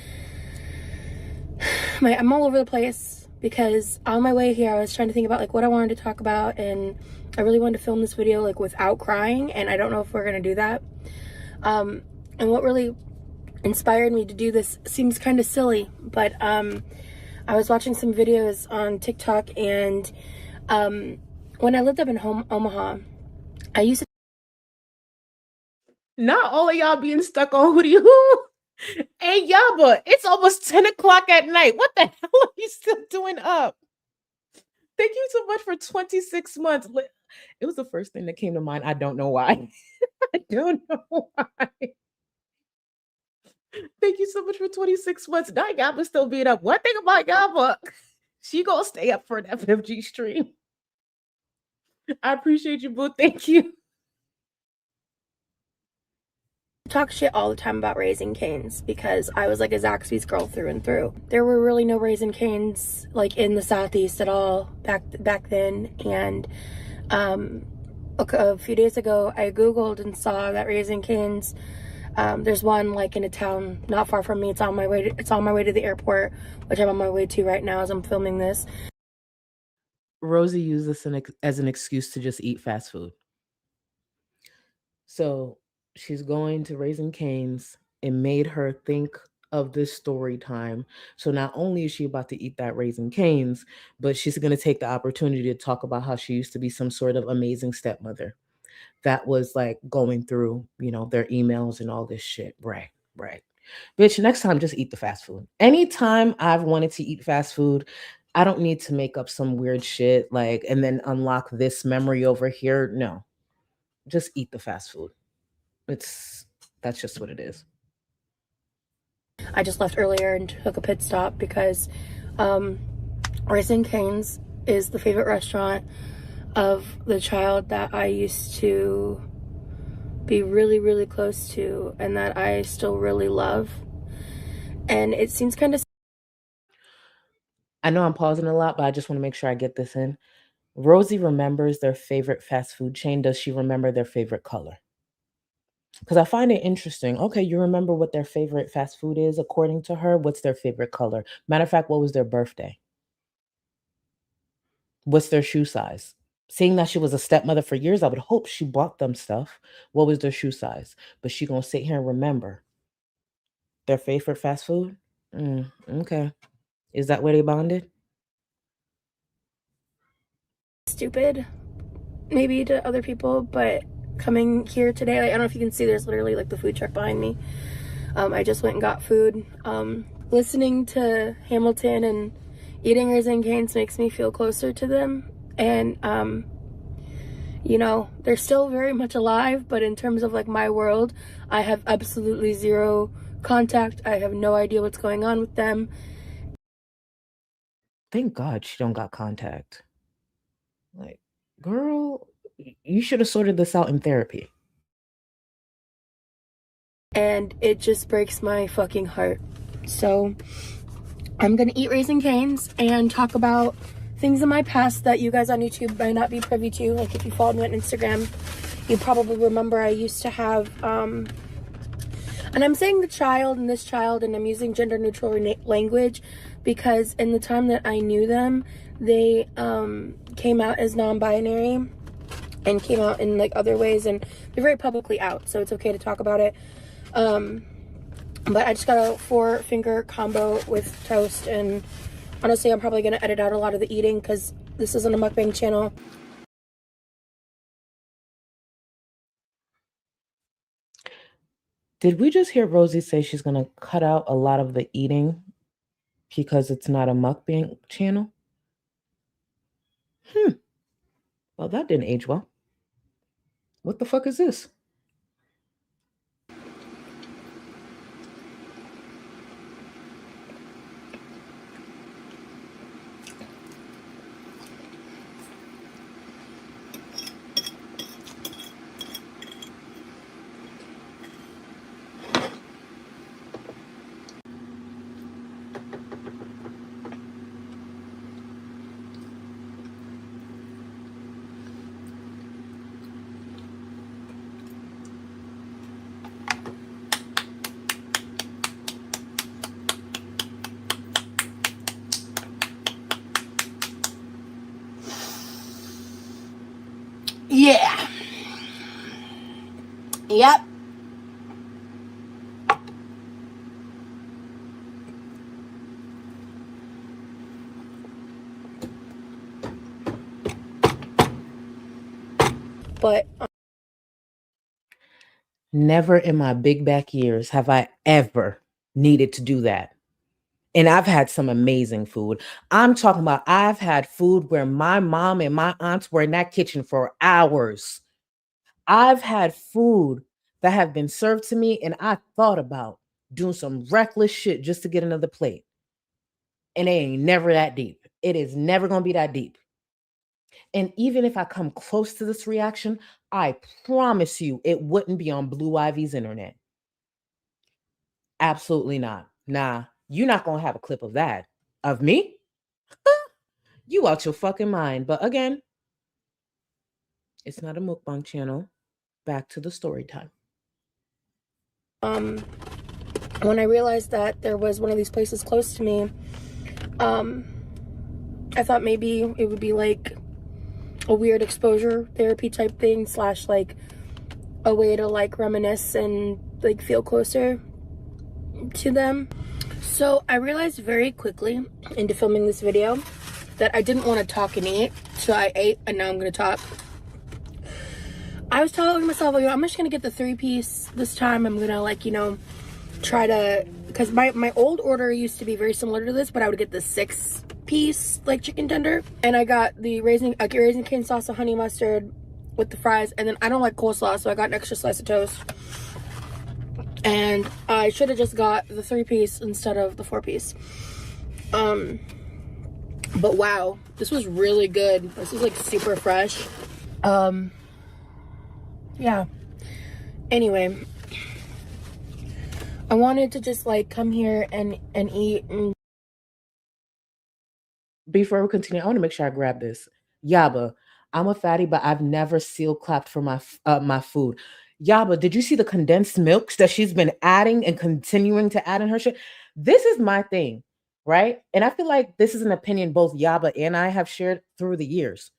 I'm all over the place because on my way here I was trying to think about like what I wanted to talk about, and I really wanted to film this video like without crying, and I don't know if we're gonna do that. And what really inspired me to do this seems kind of silly, but I was watching some videos on TikTok, and when I lived up in Omaha, I used to. Not all of y'all being stuck on hootie hoo. Hey, Yaba, it's almost 10 o'clock at night. What the hell are you still doing up? Thank you so much for 26 months. It was the first thing that came to mind. I don't know why. I don't know why. Thank you so much for 26 months. Now Yaba still being up. One thing about Yaba, she gonna stay up for an FFG stream. I appreciate you, boo. Thank you. Talk shit all the time about Raising Cane's because I was like a Zaxby's girl through and through. There were really no Raising Cane's like in the Southeast at all back then, and a few days ago I googled and saw that Raising Cane's, there's one like in a town not far from me. It's on my way to the airport, which I'm on my way to right now as I'm filming this. Rosie used this as an excuse to just eat fast food. So she's going to Raising Cane's. It made her think of this story time. So not only is she about to eat that Raising Cane's, but she's going to take the opportunity to talk about how she used to be some sort of amazing stepmother that was like going through, their emails and all this shit. Right. Bitch, next time, just eat the fast food. Anytime I've wanted to eat fast food, I don't need to make up some weird shit like, and then unlock this memory over here. No, just eat the fast food. That's just what it is. I just left earlier and took a pit stop because Raising Cane's is the favorite restaurant of the child that I used to be really, really close to and that I still really love. And it seems kind of... I know I'm pausing a lot, but I just want to make sure I get this in. Rosie remembers their favorite fast food chain. Does she remember their favorite color? Because I find it interesting. Okay, you remember what their favorite fast food is according to her. What's their favorite color? Matter of fact, what was their birthday? What's their shoe size? Seeing that she was a stepmother for years, I would hope she bought them stuff. What was their shoe size? But she gonna sit here and remember their favorite fast food? Okay. Is that where they bonded? Stupid, maybe to other people, but coming here today, like, I don't know if you can see, there's literally like the food truck behind me. I just went and got food. Listening to Hamilton and eating Raising Cane's makes me feel closer to them. And, you know, they're still very much alive, but in terms of like my world, I have absolutely zero contact. I have no idea what's going on with them. Thank God she don't got contact. Like, girl, you should have sorted this out in therapy. And it just breaks my fucking heart. So I'm gonna eat Raising Cane's and talk about things in my past that you guys on YouTube might not be privy to. Like if you follow me on Instagram, you probably remember I used to have, and I'm saying the child and this child, and I'm using gender neutral language because in the time that I knew them, they came out as non-binary and came out in like other ways, and they're very publicly out, so it's okay to talk about it. But I just got a 4-finger combo with toast, and honestly I'm probably gonna edit out a lot of the eating because this isn't a mukbang channel. Did we just hear Rosie say she's gonna cut out a lot of the eating because it's not a mukbang channel? Well, that didn't age well. What the fuck is this? Yeah. Yep. But never in my big back years have I ever needed to do that. And I've had some amazing food. I'm talking about I've had food where my mom and my aunts were in that kitchen for hours. I've had food that have been served to me and I thought about doing some reckless shit just to get another plate. And it ain't never that deep. It is never going to be that deep. And even if I come close to this reaction, I promise you it wouldn't be on Blue Ivy's internet. Absolutely not. Nah, you're not going to have a clip of that. Of me? You out your fucking mind. But again, it's not a mukbang channel. Back to the story time. When I realized that there was one of these places close to me, I thought maybe it would be like a weird exposure therapy type thing / like a way to like reminisce and like feel closer to them. So I realized very quickly into filming this video that I didn't want to talk and eat, so I ate and now I'm gonna talk. I was telling myself, you know, I'm just gonna get the 3-piece this time. I'm gonna like, you know, try to, because my old order used to be very similar to this, but I would get the 6-piece like chicken tender, and I got the Raising Cane sauce and honey mustard with the fries, and then I don't like coleslaw, so I got an extra slice of toast. And I should have just got the 3-piece instead of the 4-piece. But wow, this was really good. This was like super fresh. Yeah. Anyway, I wanted to just like come here and eat and Before we continue, I want to make sure I grab this. Yaba, I'm a fatty, but I've never seal clapped for my food. Yaba, did you see the condensed milks that she's been adding and continuing to add in her shit? This is my thing, right? And I feel like this is an opinion both Yaba and I have shared through the years.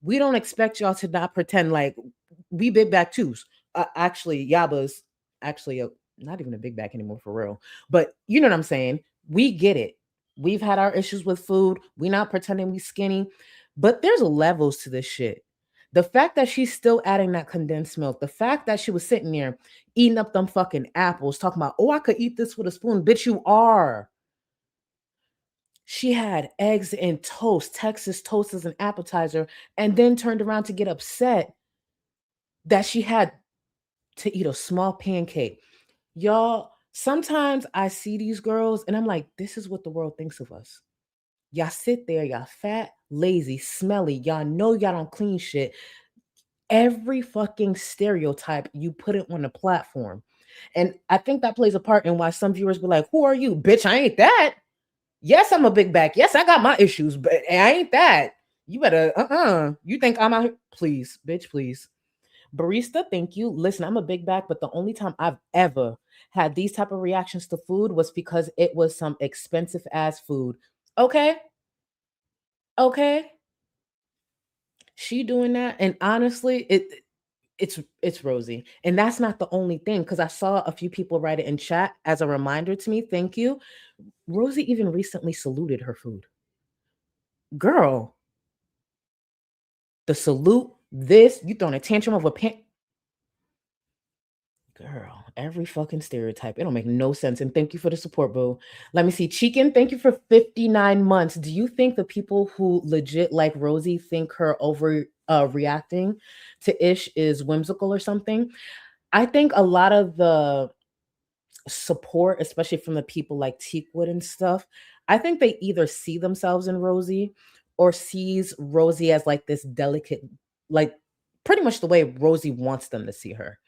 We don't expect y'all to not pretend like we big back twos. Actually, Yaba's actually not even a big back anymore for real. But you know what I'm saying? We get it. We've had our issues with food. We not pretending we skinny, but there's levels to this shit. The fact that she's still adding that condensed milk, the fact that she was sitting there eating up them fucking apples, talking about, oh, I could eat this with a spoon. Bitch, you are. She had eggs and toast, Texas toast as an appetizer, and then turned around to get upset that she had to eat a small pancake. Y'all, sometimes I see these girls and I'm like, this is what the world thinks of us. Y'all sit there, y'all fat, lazy, smelly. Y'all know y'all don't clean shit. Every fucking stereotype you put it on a platform. And I think that plays a part in why some viewers be like, who are you? Bitch, I ain't that. Yes, I'm a big back. Yes, I got my issues, but I ain't that. You better, You think I'm out here? Please, bitch, please. Barista, thank you. Listen, I'm a big back, but the only time I've ever had these type of reactions to food was because it was some expensive ass food. Okay. She doing that. And honestly, it's Rosie. And that's not the only thing, because I saw a few people write it in chat as a reminder to me. Thank you. Rosie even recently saluted her food. Girl, the salute, this, you throwing a tantrum of a pan. Girl, every fucking stereotype. It don't make no sense. And thank you for the support, boo. Let me see. Chicken, thank you for 59 months. Do you think the people who legit like Rosie think her over reacting to Ish is whimsical or something? I think a lot of the support, especially from the people like Teakwood and stuff, I think they either see themselves in Rosie or sees Rosie as like this delicate, like pretty much the way Rosie wants them to see her.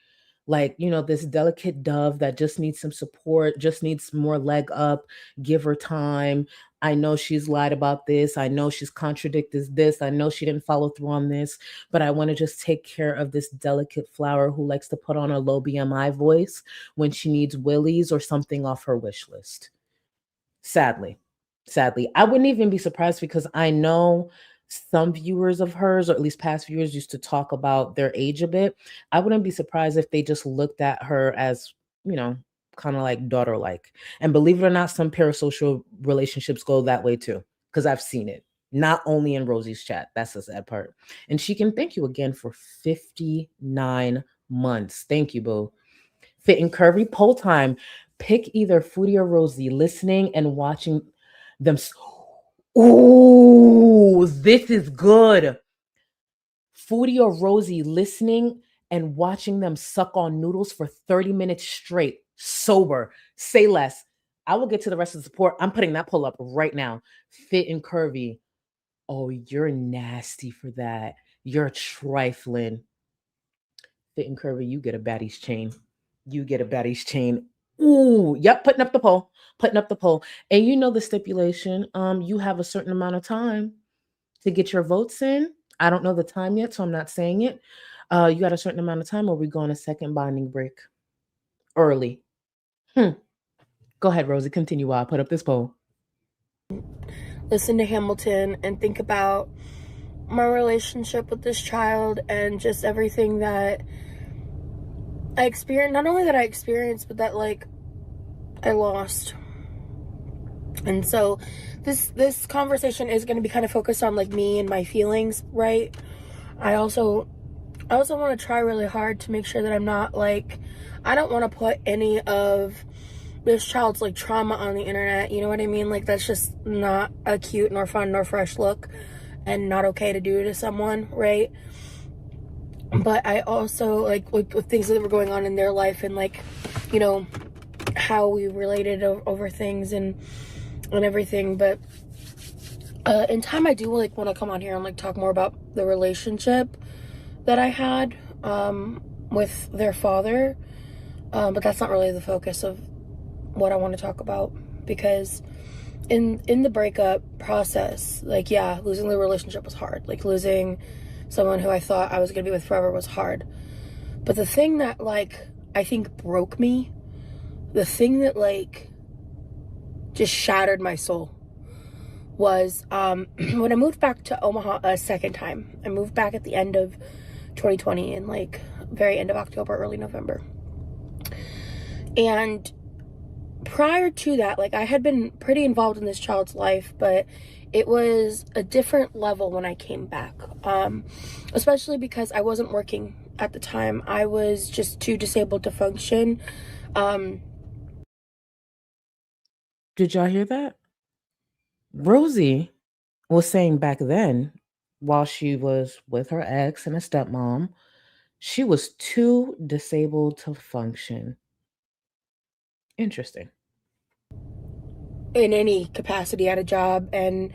Like, you know, this delicate dove that just needs some support, just needs more leg up, give her time. I know she's lied about this. I know she's contradicted this. I know she didn't follow through on this, but I want to just take care of this delicate flower who likes to put on a low BMI voice when she needs willies or something off her wish list. Sadly, I wouldn't even be surprised, because I know some viewers of hers, or at least past viewers, used to talk about their age a bit. I wouldn't be surprised if they just looked at her as, you know, kind of like daughter-like. And believe it or not, some parasocial relationships go that way too, because I've seen it. Not only in Rosie's chat. That's the sad part. And she can thank you again for 59 months. Thank you, boo. Fit and Curvy, poll time. Pick either Foodie or Rosie. Listening and watching them. Ooh, this is good. Foodie or Rosie, listening and watching them suck on noodles for 30 minutes straight, sober. Say less. I will get to the rest of the support. I'm putting that poll up right now. Fit and Curvy. Oh, you're nasty for that. You're trifling. Fit and Curvy, you get a baddie's chain. You get a baddie's chain. Ooh, yep, putting up the poll. And you know the stipulation. You have a certain amount of time to get your votes in. I don't know the time yet, so I'm not saying it. You got a certain amount of time, or we go on a second bonding break early. Go ahead, Rosie, continue while I put up this poll. Listen to Hamilton and think about my relationship with this child and just everything that I experienced. Not only that I experienced, but that like I lost. And so this conversation is going to be kind of focused on like me and my feelings, right? I also want to try really hard to make sure that I'm not like, I don't want to put any of this child's like trauma on the internet, you know what I mean? Like that's just not a cute nor fun nor fresh look, and not okay to do to someone, right? But I also like with things that were going on in their life, and like, you know, how we related over things and everything. But in time I do like want to come on here and like talk more about the relationship that I had with their father, but that's not really the focus of what I want to talk about, because in the breakup process, like, yeah, losing the relationship was hard. Like, losing someone who I thought I was gonna be with forever was hard. But the thing that, like, I think broke me, the thing that, like, just shattered my soul was when I moved back to Omaha a second time. I moved back at the end of 2020, in like very end of October, early November. And prior to that, like, I had been pretty involved in this child's life, but it was a different level when I came back, especially because I wasn't working at the time. I was just too disabled to function. Did y'all hear that? Rosie was saying back then, while she was with her ex and a stepmom, she was too disabled to function. Interesting. In any capacity at a job, and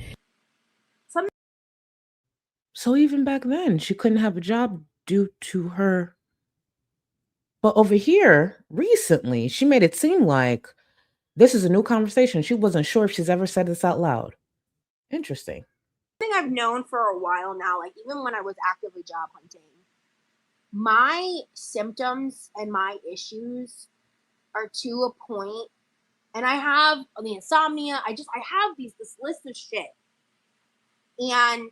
so even back then, she couldn't have a job due to her. But over here, recently, she made it seem like this is a new conversation. She wasn't sure if she's ever said this out loud. Interesting. Something I've known for a while now, like even when I was actively job hunting, my symptoms and my issues are to a point, and I have the insomnia. I have this list of shit. And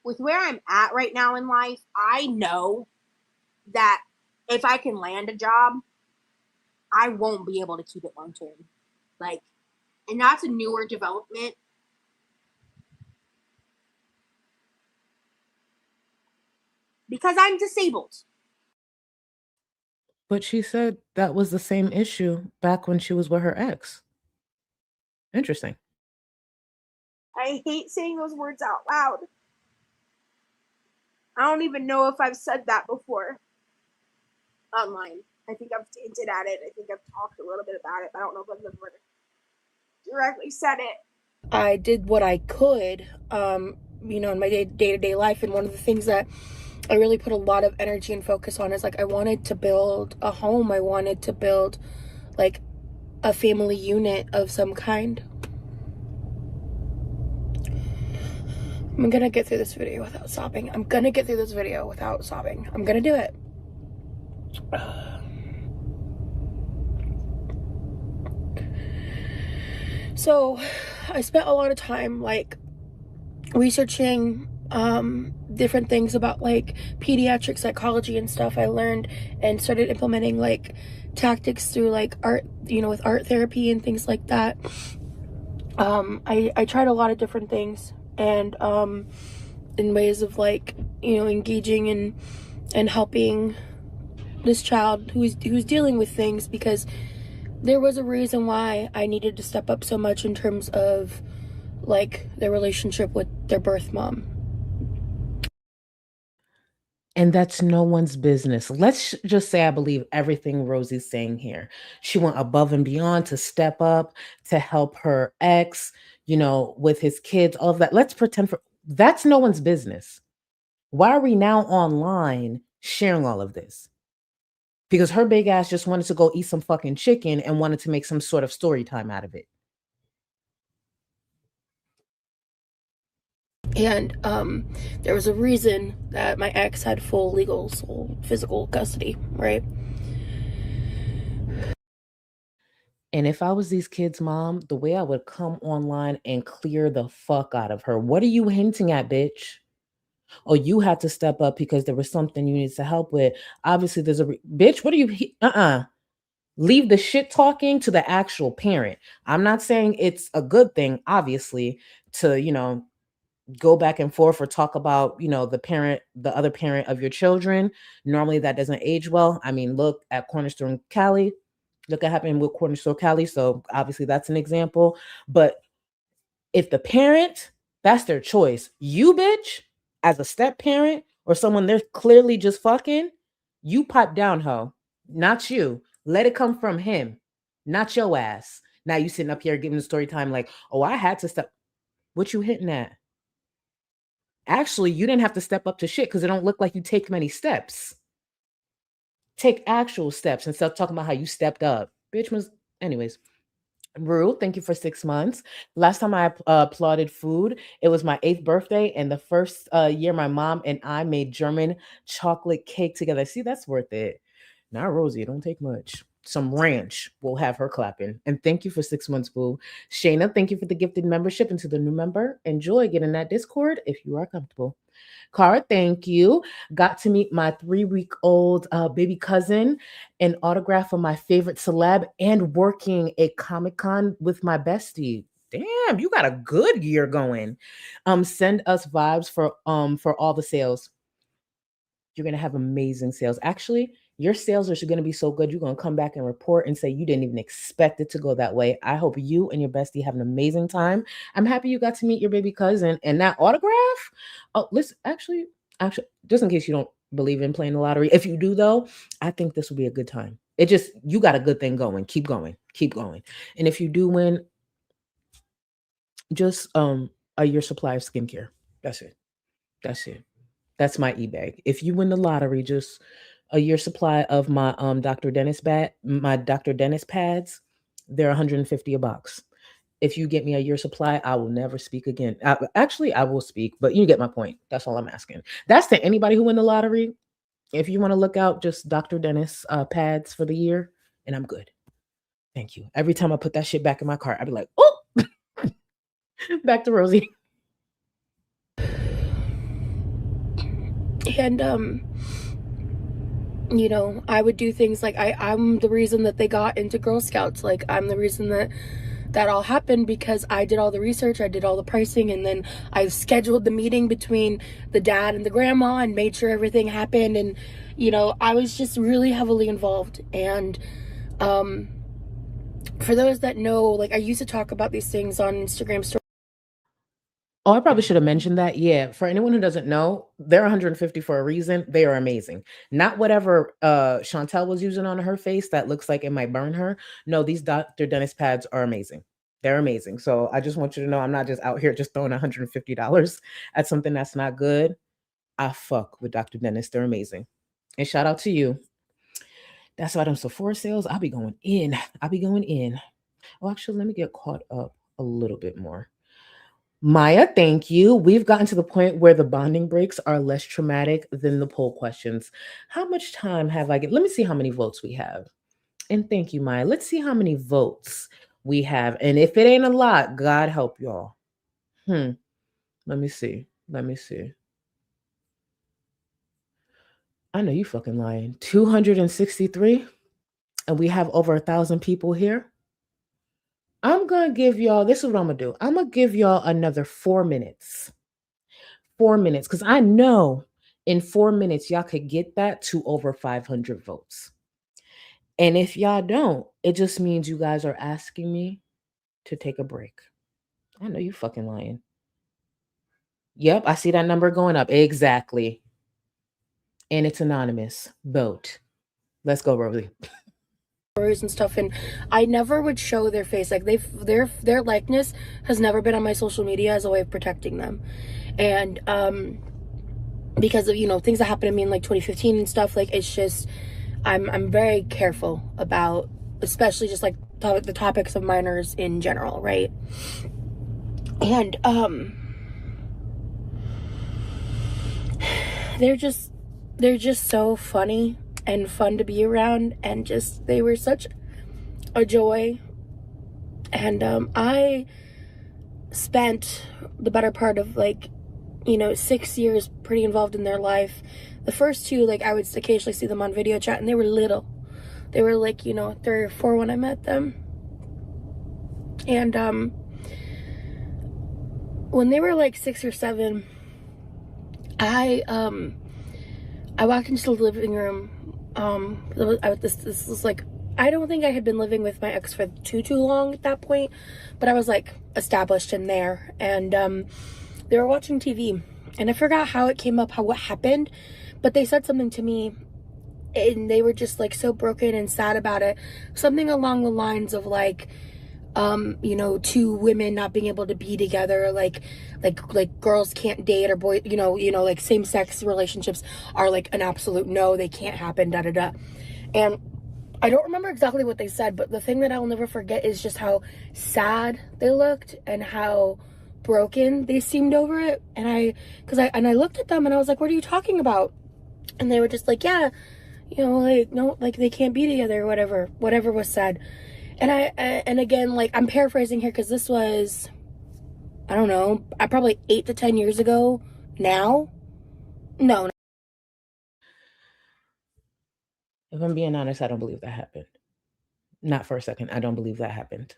with where I'm at right now in life, I know that if I can land a job, I won't be able to keep it long term. Like, and that's a newer development. Because I'm disabled. But she said that was the same issue back when she was with her ex. Interesting. I hate saying those words out loud. I don't even know if I've said that before online. I think I've hinted at it. I think I've talked a little bit about it, but I don't know if I've ever directly said it. I did what I could, in my day-to-day life. And one of the things that I really put a lot of energy and focus on is, like, I wanted to build a home. I wanted to build, like, a family unit of some kind. I'm gonna get through this video without sobbing. I'm gonna do it. So I spent a lot of time, like, researching different things about, like, pediatric psychology and stuff. I learned and started implementing, like, tactics through, like, art, with art therapy and things like that. I tried a lot of different things, and in ways of, like, engaging and helping this child who's dealing with things, because there was a reason why I needed to step up so much in terms of, like, their relationship with their birth mom. And that's no one's business. Let's just say I believe everything Rosie's saying here. She went above and beyond to step up, to help her ex, with his kids, all of that. Let's pretend that's no one's business. Why are we now online sharing all of this? Because her big ass just wanted to go eat some fucking chicken and wanted to make some sort of story time out of it. And there was a reason that my ex had full legal, physical custody, right? And if I was these kids' mom, the way I would come online and clear the fuck out of her. What are you hinting at, bitch? Oh, you had to step up because there was something you needed to help with. Obviously, there's bitch, what are you? Leave the shit talking to the actual parent. I'm not saying it's a good thing, obviously, to, go back and forth or talk about, the other parent of your children. Normally that doesn't age well. I mean, look at Cornerstone Cali. Look what happened with Cornerstone Cali. So obviously that's an example. But if the parent, that's their choice. You, bitch, as a step parent or someone they're clearly just fucking, you pipe down, ho. Not you. Let it come from him, not your ass. Now you sitting up here giving the story time like, oh, I had to step. What you hitting at? Actually, you didn't have to step up to shit because it don't look like you take many steps. Take actual steps instead of talking about how you stepped up. Bitch was, anyways. Rue, thank you for 6 months. Last time I applauded food, it was my 8th birthday, and the first year my mom and I made German chocolate cake together. See, that's worth it. Now, Rosie, it don't take much. Some ranch will have her clapping. And thank you for 6 months, boo. Shayna, thank you for the gifted membership. And to the new member, enjoy getting that Discord if you are comfortable. Cara, thank you. Got to meet my 3-week-old baby cousin, an autograph from my favorite celeb, and working a Comic-Con with my bestie. Damn, you got a good year going. Send us vibes for all the sales. You're gonna have amazing sales. Actually, your sales are gonna be so good, you're gonna come back and report and say you didn't even expect it to go that way. I hope you and your bestie have an amazing time. I'm happy you got to meet your baby cousin and that autograph. Oh, listen, actually, just in case you don't believe in playing the lottery, if you do though, I think this will be a good time. You got a good thing going. Keep going, keep going. And if you do win, just a year supply of skincare. That's it. That's it. That's my e-bag. If you win the lottery, just a year supply of my Dr. Dennis pads. They're $150 a box. If you get me a year supply, I will never speak again. Actually, I will speak, but you get my point. That's all I'm asking. That's to anybody who win the lottery. If you want to look out, just Dr. Dennis pads for the year, and I'm good. Thank you. Every time I put that shit back in my cart, I'd be like, oh, back to Rosie. And you know, I would do things like I'm the reason that they got into Girl Scouts. Like, I'm the reason that all happened, because I did all the research, I did all the pricing, and then I scheduled the meeting between the dad and the grandma and made sure everything happened. And you know, I was just really heavily involved. And for those that know, like, I used to talk about these things on Instagram stories. Oh, I probably should have mentioned that. Yeah, for anyone who doesn't know, they're 150 for a reason. They are amazing. Not whatever Chantel was using on her face that looks like it might burn her. No, these Dr. Dennis pads are amazing. They're amazing. So I just want you to know I'm not just out here just throwing $150 at something that's not good. I fuck with Dr. Dennis. They're amazing. And shout out to you. That's why them Sephora sales, I'll be going in. Oh, actually, let me get caught up a little bit more. Maya, thank you. We've gotten to the point where the bonding breaks are less traumatic than the poll questions. How much time have I get? Let me see how many votes we have. And thank you, Maya. Let's see how many votes we have. And if it ain't a lot, God help y'all. Let me see. I know you fucking lying. 263. And we have over 1,000 people here. I'm going to give y'all, this is what I'm going to do. I'm going to give y'all another 4 minutes. 4 minutes, because I know in 4 minutes, y'all could get that to over 500 votes. And if y'all don't, it just means you guys are asking me to take a break. I know you fucking lying. Yep, I see that number going up. Exactly. And it's anonymous. Vote. Let's go, Rosie. And stuff, and I never would show their face. Like, their likeness has never been on my social media as a way of protecting them. And because of, you know, things that happened to me in like 2015 and stuff, like, it's just I'm very careful about, especially just like the topics of minors in general, right? And they're just so funny and fun to be around, and just, they were such a joy. And I spent the better part of, like, you know, 6 years pretty involved in their life. The first 2, like, I would occasionally see them on video chat, and they were little. They were like, you know, 3 or 4 when I met them. And when they were like 6 or 7, I walked into the living room. This was like, I don't think I had been living with my ex for too long at that point, but I was like established in there. And they were watching TV, and I forgot how it came up, what happened, but they said something to me, and they were just like so broken and sad about it. Something along the lines of like, you know, 2 women not being able to be together, like girls can't date, or boys, you know, like same-sex relationships are like an absolute no, they can't happen, da da da. And I don't remember exactly what they said, but the thing that I'll never forget is just how sad they looked and how broken they seemed over it. And I looked at them and I was like, what are you talking about? And they were just like, yeah, you know, like, no, like they can't be together or whatever was said. And again, like, I'm paraphrasing here because this was, I don't know, probably 8 to 10 years ago now. No. If I'm being honest, I don't believe that happened. Not for a second. I don't believe that happened.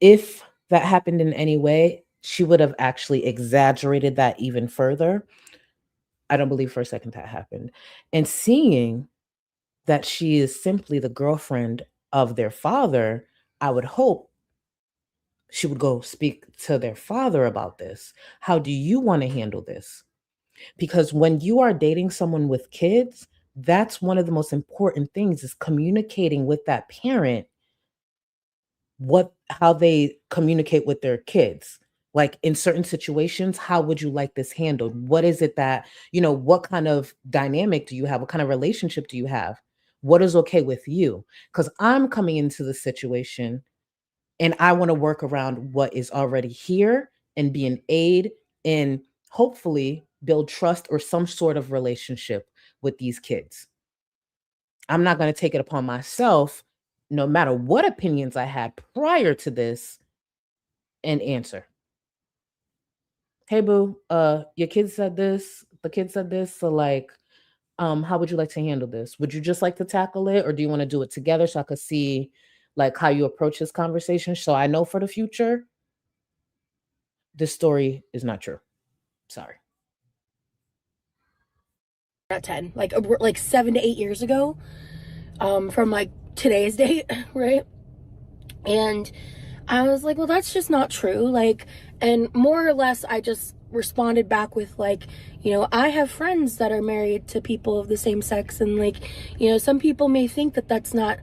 If that happened in any way, she would have actually exaggerated that even further. I don't believe for a second that happened. And seeing that she is simply the girlfriend of their father, I would hope she would go speak to their father about this. How do you want to handle this? Because when you are dating someone with kids, that's one of the most important things is communicating with that parent how they communicate with their kids. Like in certain situations, how would you like this handled? What is it that, what kind of dynamic do you have? What kind of relationship do you have? What is okay with you? Because I'm coming into the situation and I want to work around what is already here and be an aid and hopefully build trust or some sort of relationship with these kids. I'm not going to take it upon myself, no matter what opinions I had prior to this, and answer. Hey, boo, your kid said this, the kid said this. So like, how would you like to handle this? Would you just like to tackle it, or do you want to do it together so I could see like how you approach this conversation? So I know for the future, this story is not true. Sorry. At 10, like 7 to 8 years ago, from like today's date, right? And I was like, well, that's just not true. Like, and more or less, I just responded back with like, I have friends that are married to people of the same sex. And like, some people may think that that's not.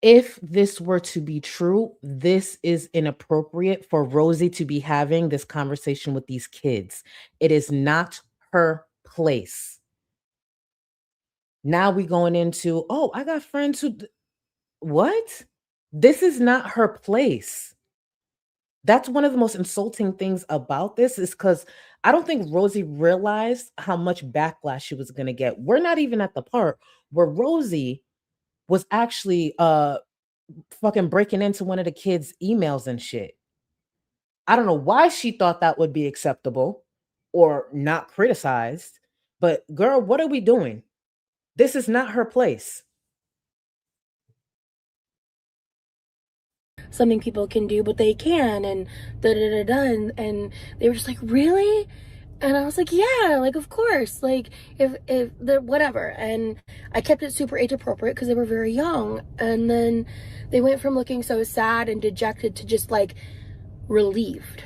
If this were to be true, this is inappropriate for Rosie to be having this conversation with these kids. It is not her place. Now we going into, oh, I got friends who, what? This is not her place. That's one of the most insulting things about this is because I don't think Rosie realized how much backlash she was going to get. We're not even at the part where Rosie was actually fucking breaking into one of the kids' emails and shit. I don't know why she thought that would be acceptable or not criticized, but girl, what are we doing? This is not her place. Something people can do, but they can, and and they were just like, really? And I was like, yeah, like, of course, like, if the whatever. And I kept it super age appropriate because they were very young. And then they went from looking so sad and dejected to just like relieved.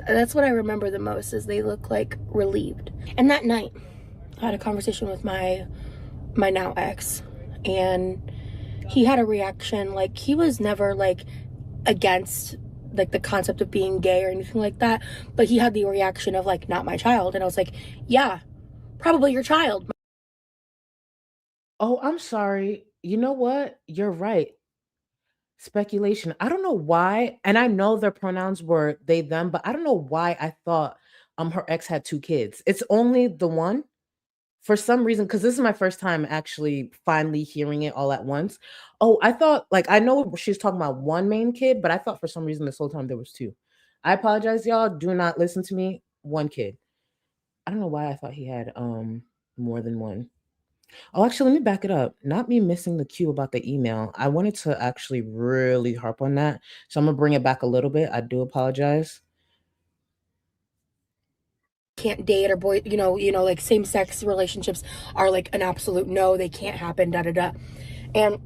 That's what I remember the most, is they look like relieved. And that night I had a conversation with my now ex, and he had a reaction. Like, he was never like against like the concept of being gay or anything like that, but he had the reaction of like, not my child. And I was like, yeah, probably your child. Oh, I'm sorry. You know what? You're right. Speculation. I don't know why, and I know their pronouns were they, them, but I don't know why I thought her ex had 2 kids. It's only the one. For some reason, because this is my first time actually finally hearing it all at once. Oh, I thought, like, I know she's talking about one main kid, but I thought for some reason this whole time there was 2. I apologize, y'all. Do not listen to me. 1 kid. I don't know why I thought he had more than one. Oh, actually, let me back it up. Not me missing the cue about the email. I wanted to actually really harp on that. So I'm gonna bring it back a little bit. I do apologize. Can't date, or boy, like same-sex relationships are like an absolute no, they can't happen, and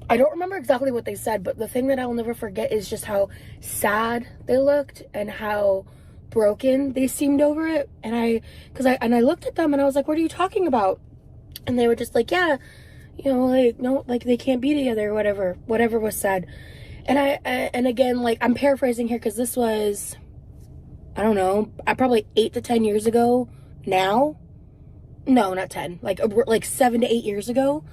I don't remember exactly what they said, but the thing that I'll never forget is just how sad they looked and how broken they seemed over it. And I looked at them and I was like, what are you talking about? And they were just like, yeah, like, no, like they can't be together or whatever was said. And again, like, I'm paraphrasing here because this was, I don't know, probably 8 to 10 years ago now. no, not 10, like 7 to 8 years ago,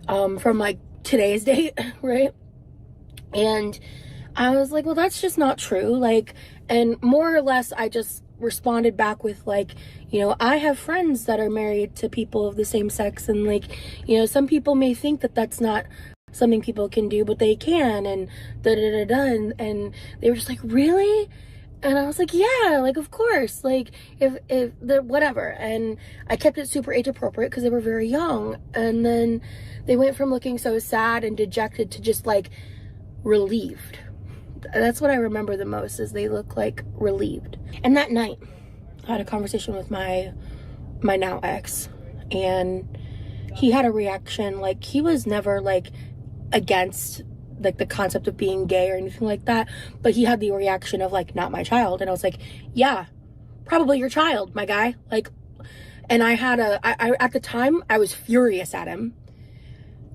from like today's date, right? And I was like, well, that's just not true. Like, and more or less, I just responded back with like, you know, I have friends that are married to people of the same sex, and like, you know, some people may think that that's not something people can do, but they can, and and they were just like, really? And I was like, yeah, like, of course, like, if the whatever. And I kept it super age appropriate because they were very young. And then they went from looking so sad and dejected to just like relieved. That's what I remember the most, is they look like relieved. And that night I had a conversation with my now ex, and he had a reaction. Like, he was never like against like the concept of being gay or anything like that, but he had the reaction of like, not my child. And I was like, yeah, probably your child, my guy. Like, and I at the time I was furious at him.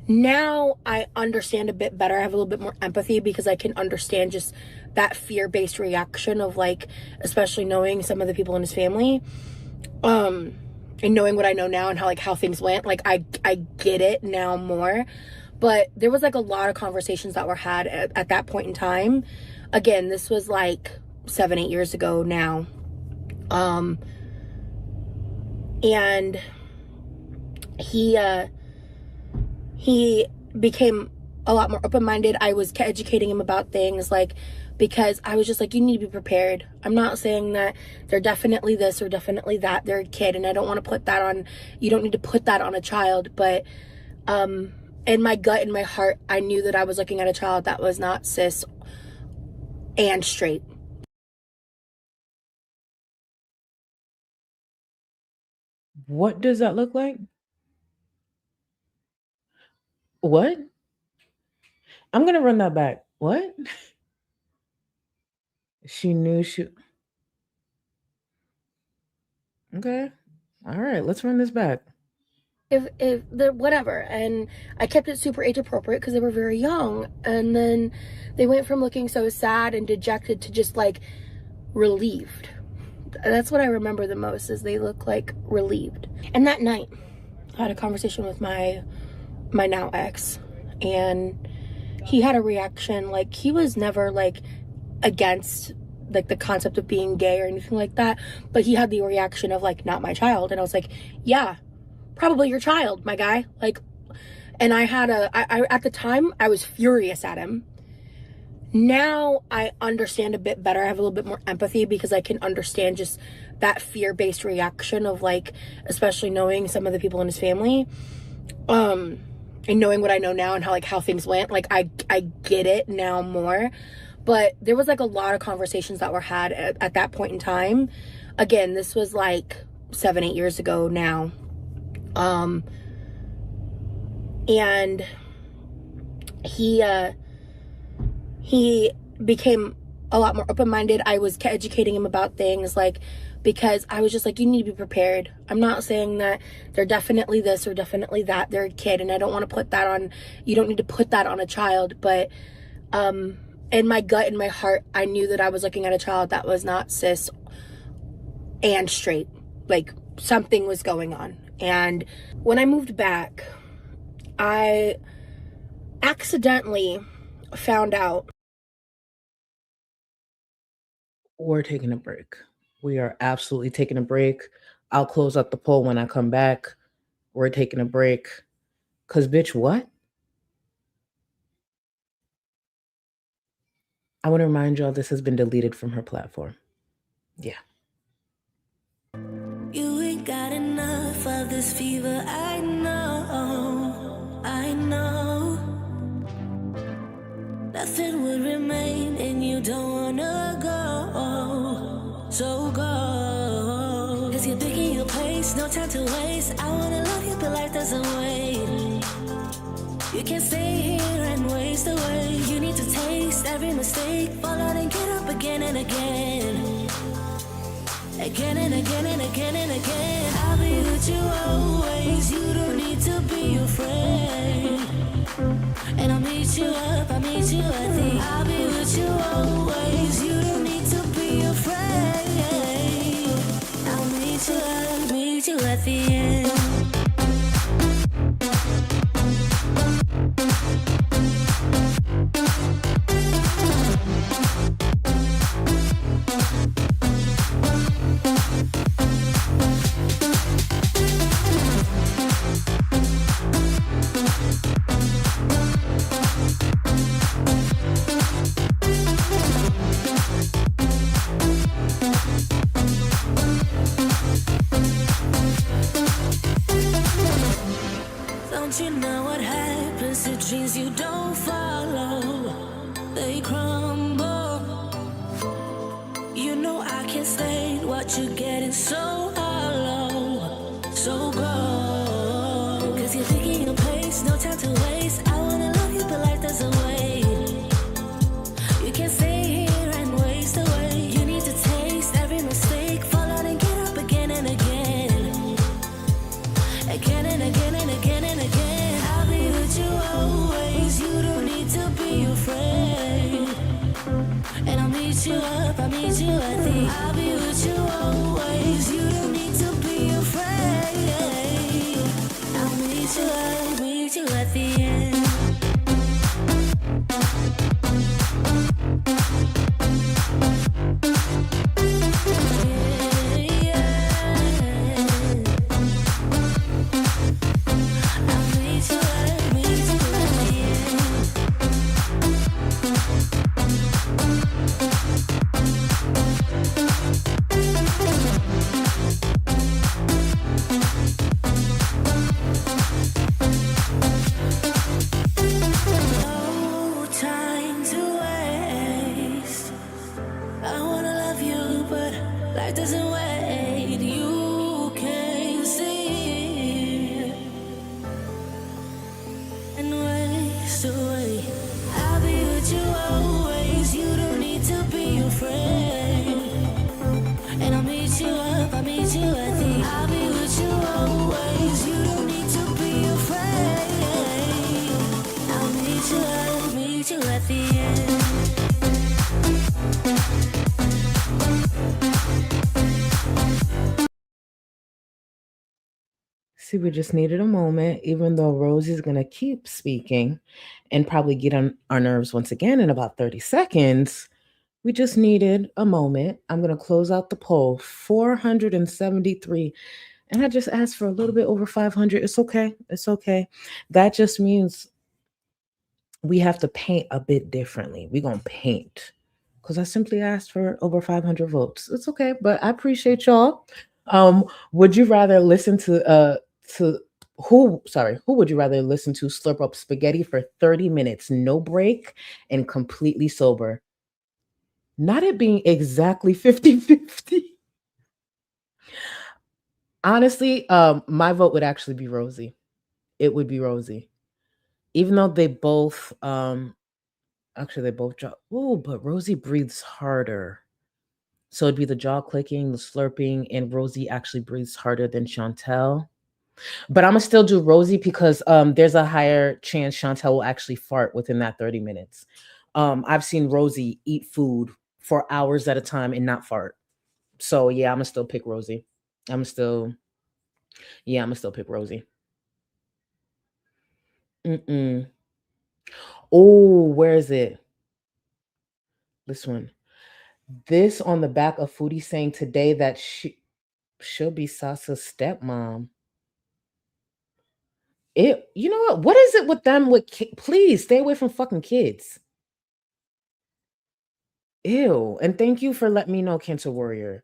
Now I understand a bit better. I have a little bit more empathy because I can understand just that fear-based reaction of like, especially knowing some of the people in his family, and knowing what I know now and how things went. Like, I get it now more. But there was like a lot of conversations that were had at that point in time. Again, this was like 7, 8 years ago now. And he became a lot more open-minded. I was educating him about things, like, because I was just like, you need to be prepared. I'm not saying that they're definitely this or definitely that. They're a kid, and I don't want to put that on, you don't need to put that on a child. But in my gut, in my heart, I knew that I was looking at a child that was not cis and straight. What does that look like? What? I'm gonna run that back. What? She knew she... Okay. All right, let's run this back. If the whatever. And I kept it super age appropriate because they were very young. And then they went from looking so sad and dejected to just like relieved. That's what I remember the most, is they look like relieved. And that night I had a conversation with my now ex, and he had a reaction. Like, he was never like against like the concept of being gay or anything like that, but he had the reaction of like, not my child. And I was like, yeah, probably your child, my guy. Like, and I at the time I was furious at him. Now I understand a bit better. I have a little bit more empathy because I can understand just that fear-based reaction of like, especially knowing some of the people in his family, and knowing what I know now and how things went. Like, I get it now more. But there was like a lot of conversations that were had at that point in time. Again, this was like 7, 8 years ago now. And he became a lot more open-minded. I was educating him about things, like, because I was just like, you need to be prepared. I'm not saying that they're definitely this or definitely that. They're a kid, and I don't want to put that on, you don't need to put that on a child. But in my gut, in my heart, I knew that I was looking at a child that was not cis and straight. Like, something was going on. And when I moved back, I accidentally found out. We're taking a break. We are absolutely taking a break. I'll close out the poll when I come back. We're taking a break. Because, bitch, what? I want to remind y'all this has been deleted from her platform. Yeah. You ain't got enough of this fever, I know, I know. Nothing would remain and you don't wanna go, so go. Cause you're picking your pace, no time to waste. I wanna love you but life doesn't wait. You can't stay here and waste away. You need to taste every mistake, fall out and get up again and again. Again and again and again and again. I'll be with you always. You don't need to be afraid. And I'll meet you up, I'll meet you at the. I'll be with you always. You don't need to be afraid. I'll meet you up, meet meet you at the end. Don't you know what happens to dreams you don't follow? They crumble. You know I can't stand what you're getting so hollow. So go. Cause you're thinking your pace, no time to waste. I wanna love you, but life doesn't wait. You can't stay here and waste away. You need to taste every mistake. Fall out and get up again and again. Again and again and again and again. I'll be with you always. You don't need to be afraid. And I'll meet you up, I'll meet you at the. I'll be with you always. You don't need to be afraid. I'll meet you at the end. No time to waste. I wanna love you, but life doesn't wait. You can't see and waste away. I'll be with you always. You don't need to be afraid. And I'll meet you up, I'll meet you at the. I'll be with you always. You don't need to be afraid. I'll meet you at the end. See, we just needed a moment, even though Rosie's going to keep speaking and probably get on our nerves once again in about 30 seconds. We just needed a moment. I'm going to close out the poll. 473. And I just asked for a little bit over 500. It's okay. It's okay. That just means we have to paint a bit differently. We're going to paint because I simply asked for over 500 votes. It's okay, but I appreciate y'all. Would you rather listen to who would you rather listen to slurp up spaghetti for 30 minutes, no break, and completely sober? Not it being exactly 50-50. Honestly, my vote would actually be Rosie. It would be Rosie. Even though they both actually they both jaw. Oh, but Rosie breathes harder. So it'd be the jaw clicking, the slurping, and Rosie actually breathes harder than Chantel. But I'm gonna still do Rosie because there's a higher chance Chantel will actually fart within that 30 minutes. I've seen Rosie eat food for hours at a time and not fart. So yeah, I'm gonna still pick Rosie. I'm gonna still pick Rosie. Oh, where is it? This one. This on the back of Foodie saying today that she'll be Sasa's stepmom. You know what? What is it with them with please stay away from fucking kids. Ew. And thank you for letting me know, Cancer Warrior.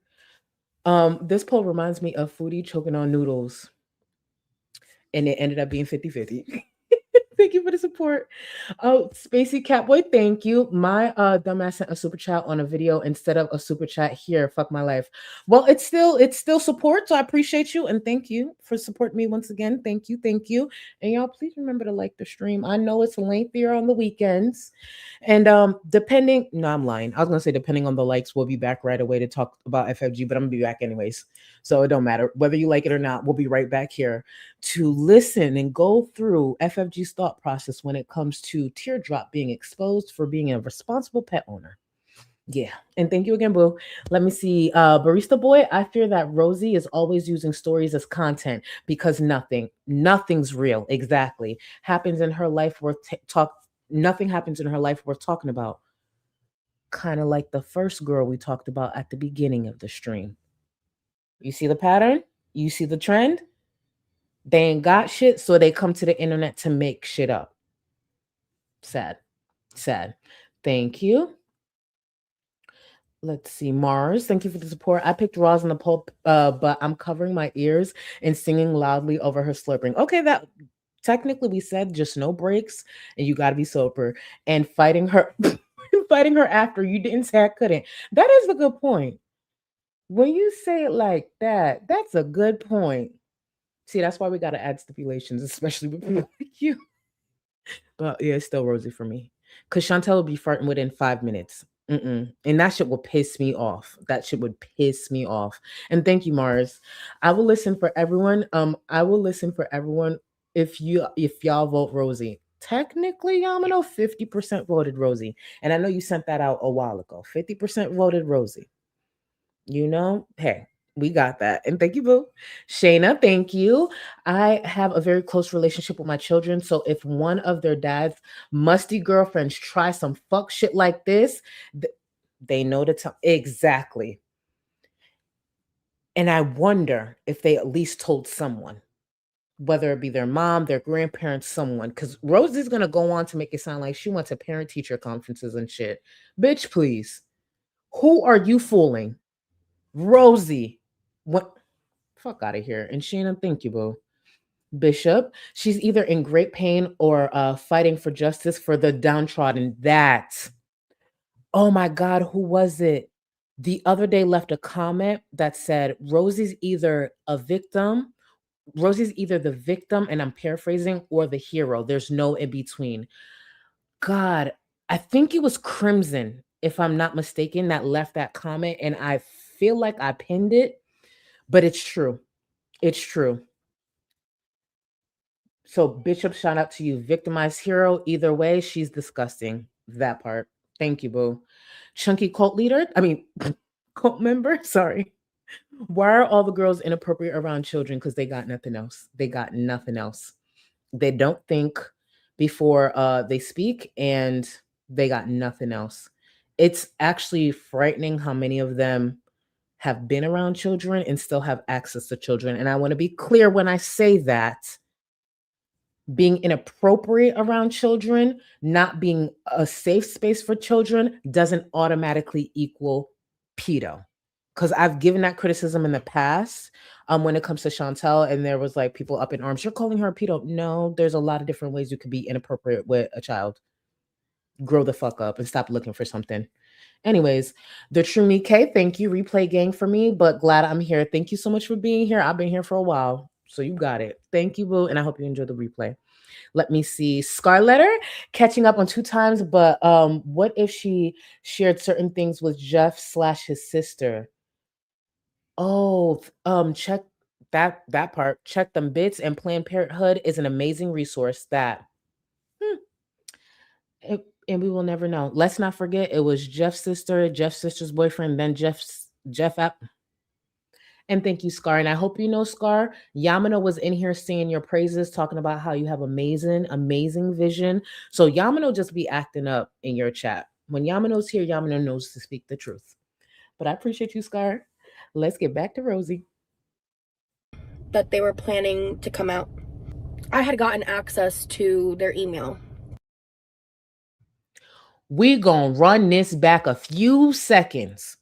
This poll reminds me of Foodie choking on noodles. And it ended up being 50-50. Thank you for the support. Oh, Spacey Catboy, thank you. My dumbass sent a super chat on a video instead of a super chat here. Fuck my life. Well, it's still support, so I appreciate you and thank you for supporting me once again. Thank you. And y'all, please remember to like the stream. I know it's lengthier on the weekends, and depending on the likes, we'll be back right away to talk about FFG, but I'm gonna be back anyways, so it don't matter whether you like it or not. We'll be right back here to listen and go through FFG's thought process when it comes to Teardrop being exposed for being a responsible pet owner. Yeah. And thank you again, boo. Let me see. Barista Boy, I fear that Rosie is always using stories as content because nothing's real. Exactly. Happens in her life worth nothing happens in her life worth talking about. Kind of like the first girl we talked about at the beginning of the stream. You see the pattern? You see the trend? They ain't got shit, so they come to the internet to make shit up. Sad. Sad. Thank you. Let's see, Mars. Thank you for the support. I picked Roz in the poll, but I'm covering my ears and singing loudly over her slurping. Okay, that technically we said just no breaks, and you got to be sober. And fighting her, fighting her after you didn't say I couldn't. That is a good point. When you say it like that, that's a good point. See, that's why we got to add stipulations, especially with people like you. But yeah, it's still Rosie for me. Because Chantel will be farting within 5 minutes. And that shit will piss me off. That shit would piss me off. And thank you, Mars. I will listen for everyone. I will listen for everyone if y'all vote Rosie. Technically, y'all know 50% voted Rosie. And I know you sent that out a while ago. 50% voted Rosie. You know, hey, we got that. And thank you, boo. Shayna, thank you. I have a very close relationship with my children. So if one of their dad's musty girlfriends try some fuck shit like this, they know to tell. Exactly. And I wonder if they at least told someone, whether it be their mom, their grandparents, someone. Because Rosie's going to go on to make it sound like she went to parent-teacher conferences and shit. Bitch, please. Who are you fooling? Rosie. What? Fuck out of here. And Shannon, thank you, boo. Bishop, she's either in great pain or fighting for justice for the downtrodden. That. Oh my God, who was it? The other day left a comment that said Rosie's either the victim, and I'm paraphrasing, or the hero. There's no in between. God, I think it was Crimson, if I'm not mistaken, that left that comment, and I feel like I pinned it, but it's true. It's true. So Bishop, shout out to you. Victimized hero. Either way, she's disgusting. That part. Thank you, boo. Chunky cult member. Sorry. Why are all the girls inappropriate around children? Because they got nothing else. They got nothing else. They don't think before they speak, and they got nothing else. It's actually frightening how many of them have been around children and still have access to children. And I want to be clear when I say that. Being inappropriate around children, not being a safe space for children, doesn't automatically equal pedo. Because I've given that criticism in the past when it comes to Chantel, and there was like people up in arms. You're calling her a pedo. No, there's a lot of different ways you could be inappropriate with a child. Grow the fuck up and stop looking for something. Anyways, the True Me K, thank you. Replay gang for me, but glad I'm here. Thank you so much for being here. I've been here for a while, so you got it. Thank you, boo, and I hope you enjoy the replay. Let me see. Scarletter, catching up on 2 times, but what if she shared certain things with Jeff / his sister? Oh, check that part. Check them bits, and Planned Parenthood is an amazing resource that and we will never know. Let's not forget it was Jeff's sister's boyfriend, then Jeff app. And thank you, Scar. And I hope you know, Scar, Yamano was in here singing your praises, talking about how you have amazing vision. So Yamano just be acting up in your chat. When Yamano's here, Yamano knows to speak the truth. But I appreciate you, Scar. Let's get back to Rosie. That they were planning to come out. I had gotten access to their email. We gonna run this back a few seconds.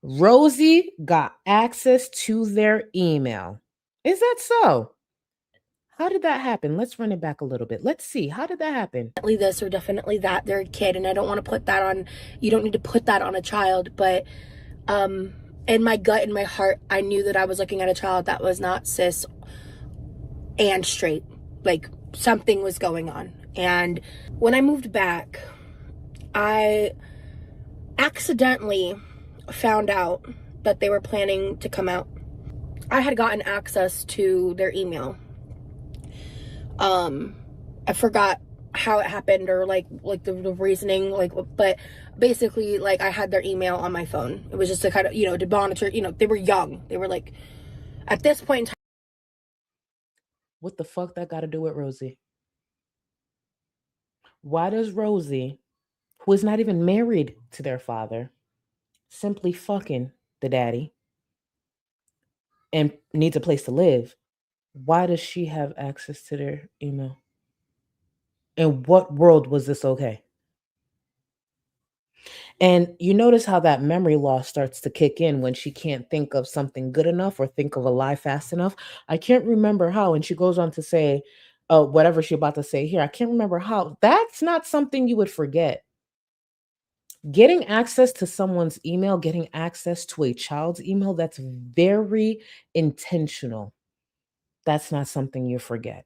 Rosie got access to their email. Is that so? How did that happen? Let's run it back a little bit. Let's see. How did that happen? Definitely this or definitely that. They're a kid, and I don't want to put that on. You don't need to put that on a child. But in my gut, in my heart, I knew that I was looking at a child that was not cis and straight. Like something was going on. And when I moved back, I accidentally found out that they were planning to come out. I had gotten access to their email. I forgot how it happened or like the reasoning, like, but basically like I had their email on my phone. It was just to kind of, to monitor, they were young. They were like, at this point in time. What the fuck that got to do with Rosie? Why does Rosie, who is not even married to their father, simply fucking the daddy and needs a place to live, why does she have access to their email? In what world was this okay? And you notice how that memory loss starts to kick in when she can't think of something good enough or think of a lie fast enough. I can't remember how. And she goes on to say, whatever she's about to say here, I can't remember how. That's not something you would forget. Getting access to someone's email, getting access to a child's email, that's very intentional. That's not something you forget.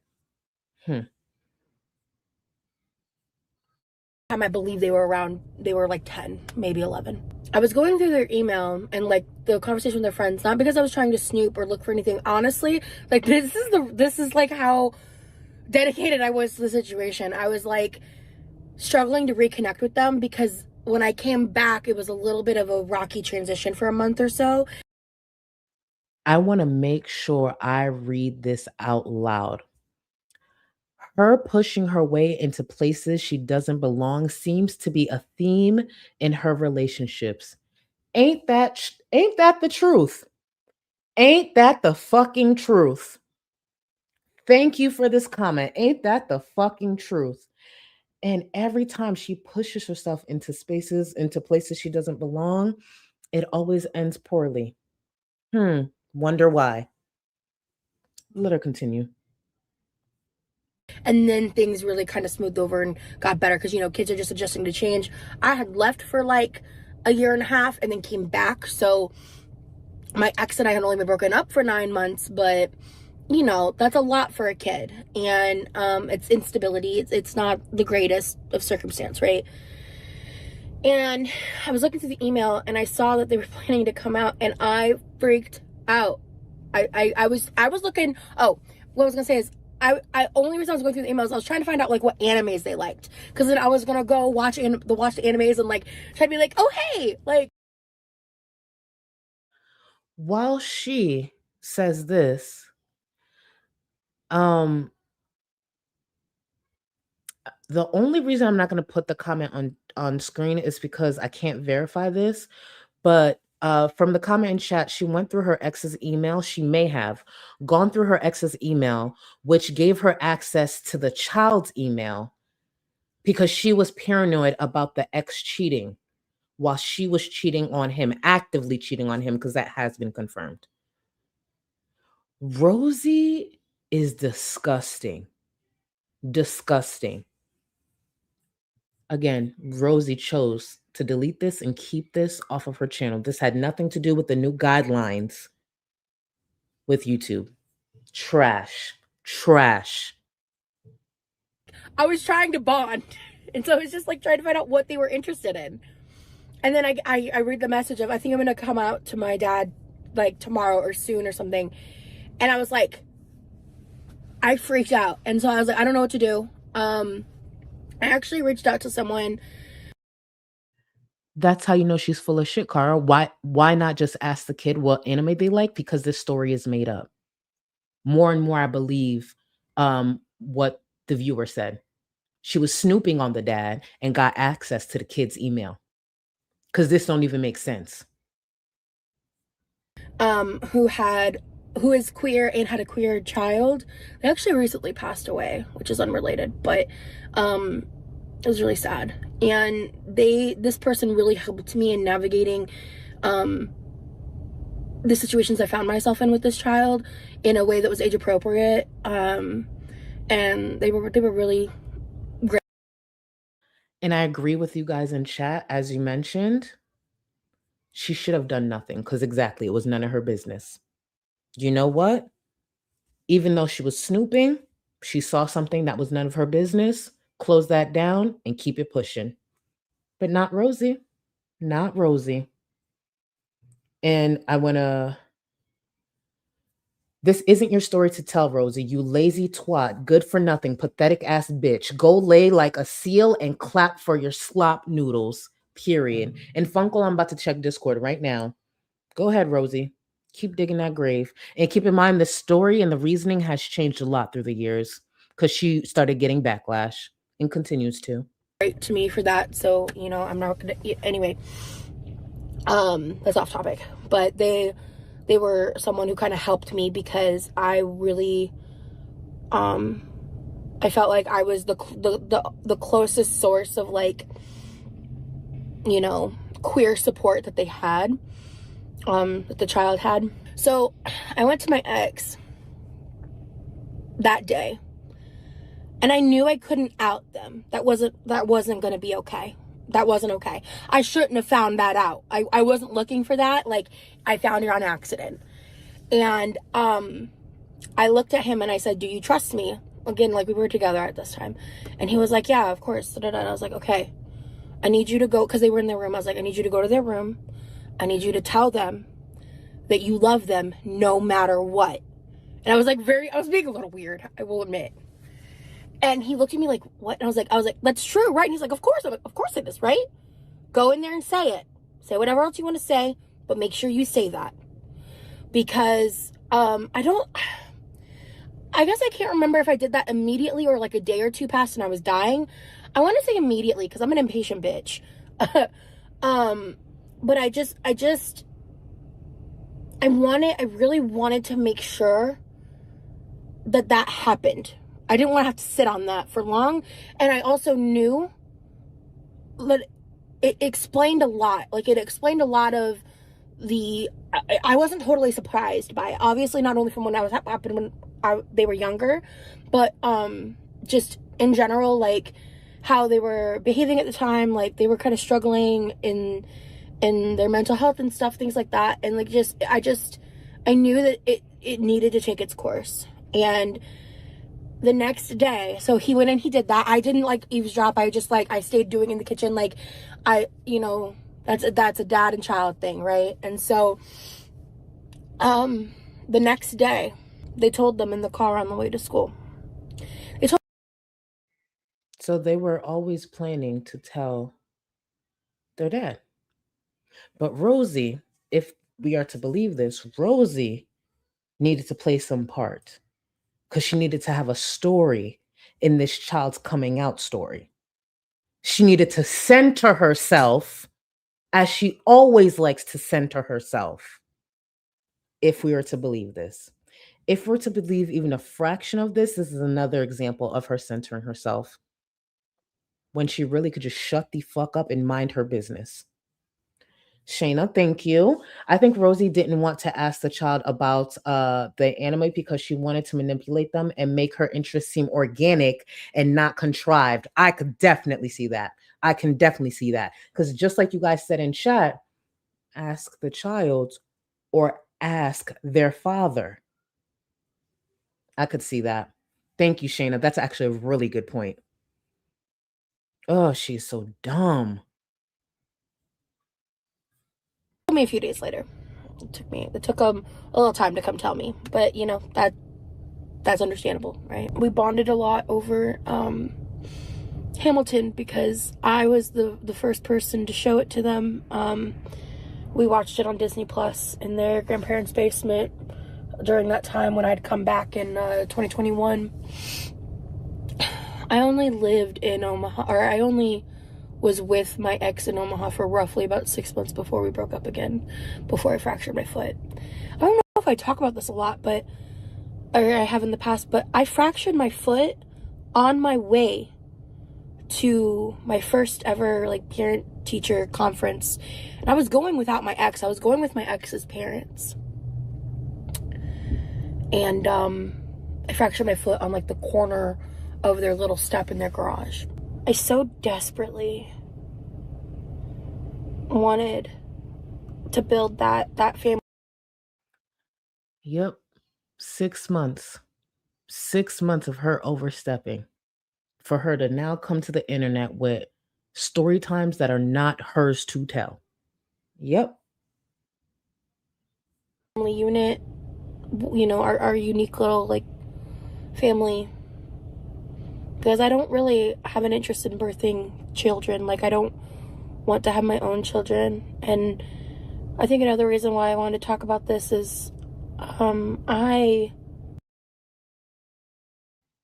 I believe they were like 10, maybe 11. I was going through their email and like the conversation with their friends, not because I was trying to snoop or look for anything. Honestly, like this is like how dedicated I was to the situation. I was like struggling to reconnect with them because when I came back, it was a little bit of a rocky transition for a month or so. I want to make sure I read this out loud. Her pushing her way into places she doesn't belong seems to be a theme in her relationships. Ain't that the truth? Ain't that the fucking truth? Thank you for this comment. Ain't that the fucking truth? And every time she pushes herself into places she doesn't belong, it always ends poorly. Wonder why. Let her continue. And then things really kind of smoothed over and got better because, kids are just adjusting to change. I had left for like a year and a half and then came back. So my ex and I had only been broken up for 9 months, but that's a lot for a kid. And it's instability. It's not the greatest of circumstance, right? And I was looking through the email and I saw that they were planning to come out and I freaked out. I was looking, what I was gonna say is I only reason I was going through the emails, I was trying to find out like what animes they liked. Cause then I was gonna go watch the animes and like try to be like, oh hey, like. While she says this, the only reason I'm not going to put the comment on screen is because I can't verify this, but from the comment in chat, she went through her ex's email. She may have gone through her ex's email, which gave her access to the child's email because she was paranoid about the ex cheating while she was cheating on him, actively cheating on him, because that has been confirmed. Rosie is disgusting. Disgusting. Again, Rosie chose to delete this and keep this off of her channel. This had nothing to do with the new guidelines with YouTube. Trash. Trash. I was trying to bond. And so I was just like trying to find out what they were interested in. And then I read the message of, I think I'm going to come out to my dad like tomorrow or soon or something. And I was like, I freaked out. And so I was like, I don't know what to do. I actually reached out to someone. That's how you know she's full of shit, Cara. Why not just ask the kid what anime they like? Because this story is made up. More and more, I believe what the viewer said. She was snooping on the dad and got access to the kid's email. Because this don't even make sense. Who is queer and had a queer child. They actually recently passed away, which is unrelated, but it was really sad. And this person really helped me in navigating the situations I found myself in with this child in a way that was age appropriate. And they were really great. And I agree with you guys in chat. As you mentioned, she should have done nothing because exactly, it was none of her business. You know what? Even though she was snooping, she saw something that was none of her business, close that down and keep it pushing. But not Rosie. Not Rosie. And I want to This isn't your story to tell, Rosie. You lazy twat, good for nothing, pathetic ass bitch. Go lay like a seal and clap for your slop noodles. Period. And Funkle, I'm about to check Discord right now. Go ahead, Rosie. Keep digging that grave. And keep in mind the story and the reasoning has changed a lot through the years because she started getting backlash and continues to. Right to me for that. So, you know, I'm not gonna anyway. That's off topic. But they were someone who kind of helped me because I really I felt like I was the closest source of, like, you know, queer support that they had, that the child had. So I went to my ex that day and I knew I couldn't out them. That wasn't going to be okay. That wasn't okay. I shouldn't have found that out. I wasn't looking for that. Like, I found it on accident. And I looked at him and I said, do you trust me? Again, like, we were together at this time. And he was like, yeah, of course. And I was like, okay, I need you to go, because they were in their room. I was like, I need you to go to their room. I need you to tell them that you love them no matter what. And I was like, I was being a little weird, I will admit. And he looked at me like, what? And I was like, that's true, right? And he's like, of course. I'm like, of course it is, right? Go in there and say it. Say whatever else you want to say, but make sure you say that. Because I guess I can't remember if I did that immediately or like a day or two passed and I was dying. I want to say immediately because I'm an impatient bitch. But I really wanted to make sure that happened. I didn't want to have to sit on that for long. And I also knew that it explained a lot. Like, it explained a lot of I wasn't totally surprised by it. Obviously, not only from when I was happened when they were younger, but just in general, like, how they were behaving at the time. Like, they were kind of struggling in their mental health and stuff, things like that. And like, I knew that it needed to take its course. And the next day, so he went and he did that. I didn't like eavesdrop. I just like, I stayed doing in the kitchen. Like, you know, that's a dad and child thing, right? And so, the next day, they told them in the car on the way to school. So they were always planning to tell their dad. But Rosie, if we are to believe this, Rosie needed to play some part because she needed to have a story in this child's coming out story. She needed to center herself as she always likes to center herself. If we are to believe this, if we're to believe even a fraction of this, this is another example of her centering herself when she really could just shut the fuck up and mind her business. Shayna, thank you. I think Rosie didn't want to ask the child about the anime because she wanted to manipulate them and make her interest seem organic and not contrived. I could definitely see that. I can definitely see that. Because just like you guys said in chat, ask the child or ask their father. I could see that. Thank you, Shayna. That's actually a really good point. Oh, she's so dumb. Me a few days later. It took a little time to come tell me, but you know, that's understandable, right? We bonded a lot over Hamilton because I was the first person to show it to them. We watched it on Disney Plus in their grandparents' basement during that time when I'd come back in 2021. I only lived in Omaha, or I only was with my ex in Omaha for roughly about 6 months before we broke up again, before I fractured my foot. I don't know if I talk about this a lot, or I have in the past, but I fractured my foot on my way to my first ever like parent-teacher conference. And I was going without my ex. I was going with my ex's parents. And I fractured my foot on like the corner of their little step in their garage. I so desperately wanted to build that family. Yep. 6 months. 6 months of her overstepping for her to now come to the internet with story times that are not hers to tell. Yep. Family unit you know, our unique little like family, because I don't really have an interest in birthing children. Like, I don't want to have my own children. And I think another reason why I wanted to talk about this is I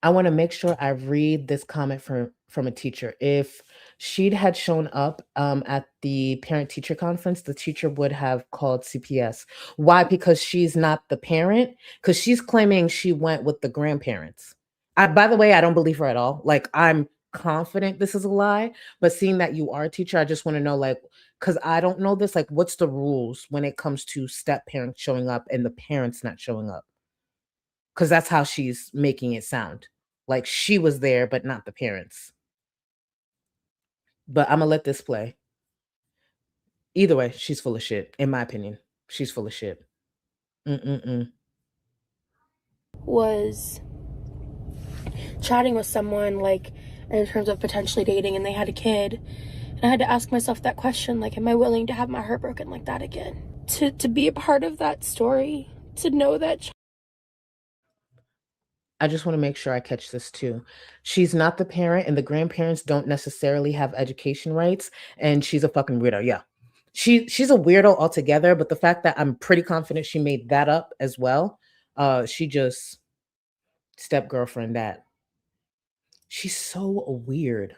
want to make sure I read this comment from a teacher. If she'd had shown up at the parent-teacher conference, the teacher would have called CPS. Why? Because she's not the parent. Because she's claiming she went with the grandparents. By the way, I don't believe her at all. Like, I'm confident this is a lie. But seeing that you are a teacher, I just want to know, like, because I don't know this, like, what's the rules when it comes to step parents showing up and the parents not showing up? Because that's how she's making it sound. Like she was there, but not the parents. But I'm going to let this play. Either way, she's full of shit, in my opinion. She's full of shit. Was chatting with someone, like, in terms of potentially dating, and they had a kid. And I had to ask myself that question, like, am I willing to have my heart broken like that again? To be a part of that story, to know that I just want to make sure I catch this too. She's not the parent, and the grandparents don't necessarily have education rights, and she's a fucking weirdo. Yeah. She's a weirdo altogether, but the fact that I'm pretty confident she made that up as well, she just step girlfriend that. She's so weird.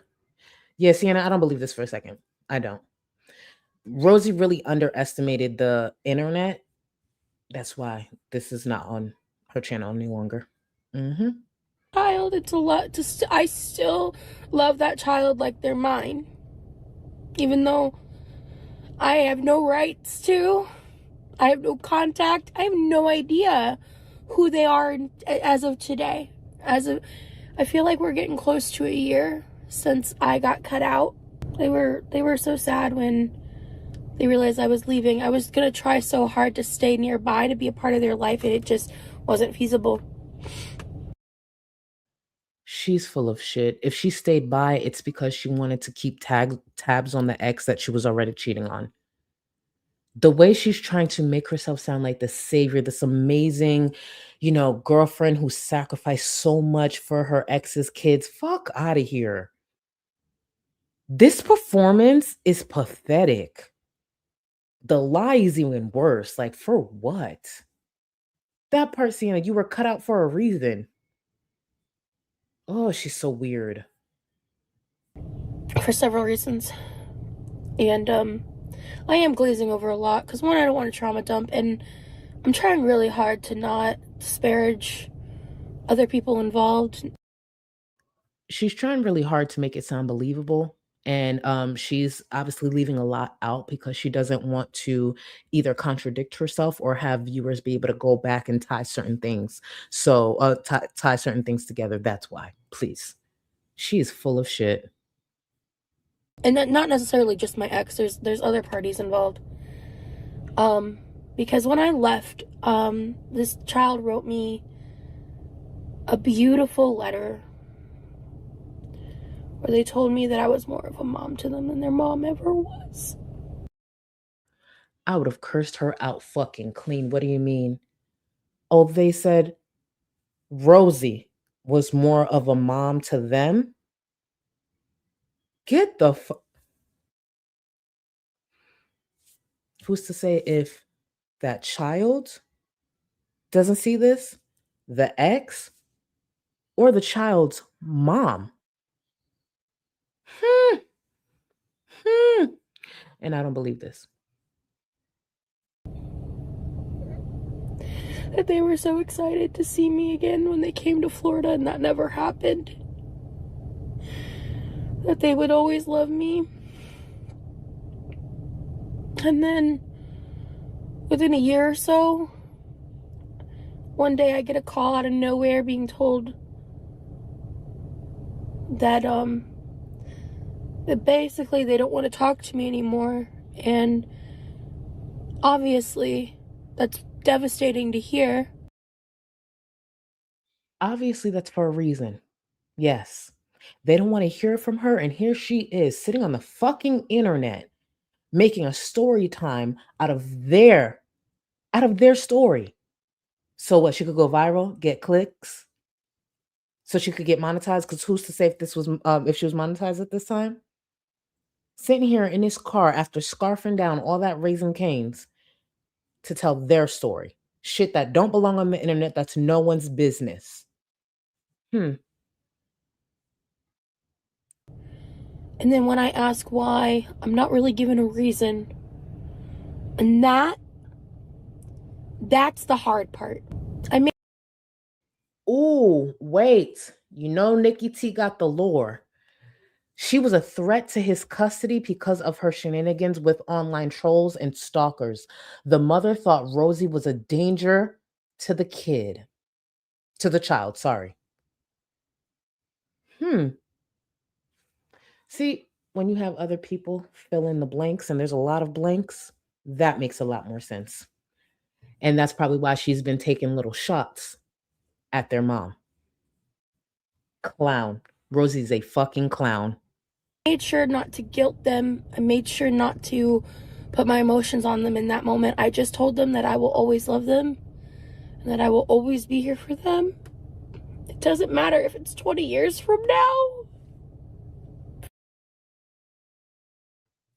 Yeah, Sienna, I don't believe this for a second. I don't. Rosie really underestimated the internet. That's why this is not on her channel any longer. child, it's a lot to I still love that child like they're mine, even though I have no rights to, I have no contact, I have no idea who they are as of today. I feel like we're getting close to a year since I got cut out. They were so sad when they realized I was leaving. I was gonna try so hard to stay nearby, to be a part of their life, and it just wasn't feasible. She's full of shit. If she stayed by, it's because she wanted to keep tabs on the ex that she was already cheating on. The way she's trying to make herself sound like the savior, this amazing, girlfriend who sacrificed so much for her ex's kids. Fuck out of here. This performance is pathetic. The lie is even worse. Like, for what? That part, Sienna, you were cut out for a reason. Oh, she's so weird. For several reasons. And I am glazing over a lot because, one, I don't want to trauma dump, and I'm trying really hard to not disparage other people involved. She's trying really hard to make it sound believable, and she's obviously leaving a lot out because she doesn't want to either contradict herself or have viewers be able to go back and tie certain things. So tie certain things together. That's why. Please. She is full of shit. And not necessarily just my ex. There's other parties involved. Because when I left, this child wrote me a beautiful letter where they told me that I was more of a mom to them than their mom ever was. I would have cursed her out fucking clean. What do you mean? Oh, they said Rosie was more of a mom to them? Get the fuck. Who's to say if that child doesn't see this, the ex, or the child's mom? And I don't believe this. That they were so excited to see me again when they came to Florida, and that never happened. That they would always love me. And then, within a year or so, one day I get a call out of nowhere being told that, that basically they don't want to talk to me anymore. And obviously, that's devastating to hear. Obviously, that's for a reason. Yes. They don't want to hear from her, and here she is sitting on the fucking internet making a story time out of their story. So what? She could go viral, get clicks, so she could get monetized. Because who's to say if this was if she was monetized at this time? Sitting here in this car after scarfing down all that Raising Cane's to tell their story, shit that don't belong on the internet. That's no one's business. And then when I ask why, I'm not really given a reason. And that's the hard part. I mean, ooh, wait. You know Nikki T got the lore. She was a threat to his custody because of her shenanigans with online trolls and stalkers. The mother thought Rosie was a danger to the child, sorry. See, when you have other people fill in the blanks, and there's a lot of blanks, that makes a lot more sense. And that's probably why she's been taking little shots at their mom. Clown. Rosie's a fucking clown. I made sure not to guilt them. I made sure not to put my emotions on them in that moment. I just told them that I will always love them and that I will always be here for them. It doesn't matter if it's 20 years from now.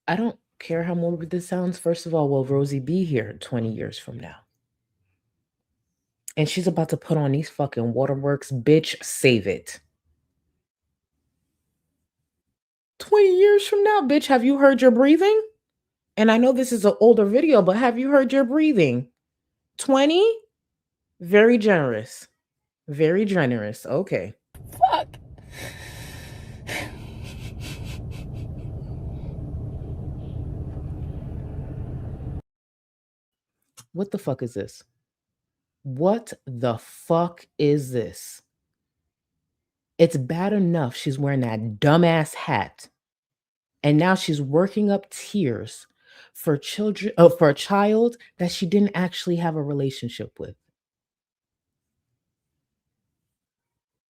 I don't care how morbid this sounds. First of all, will Rosie be here 20 years from now? And she's about to put on these fucking waterworks. Bitch, save it. 20 years from now, bitch, have you heard your breathing? And I know this is an older video, but have you heard your breathing? 20? Very generous. Very generous. Okay. Fuck. What the fuck is this? What the fuck is this? It's bad enough she's wearing that dumbass hat. And now she's working up tears for for a child that she didn't actually have a relationship with.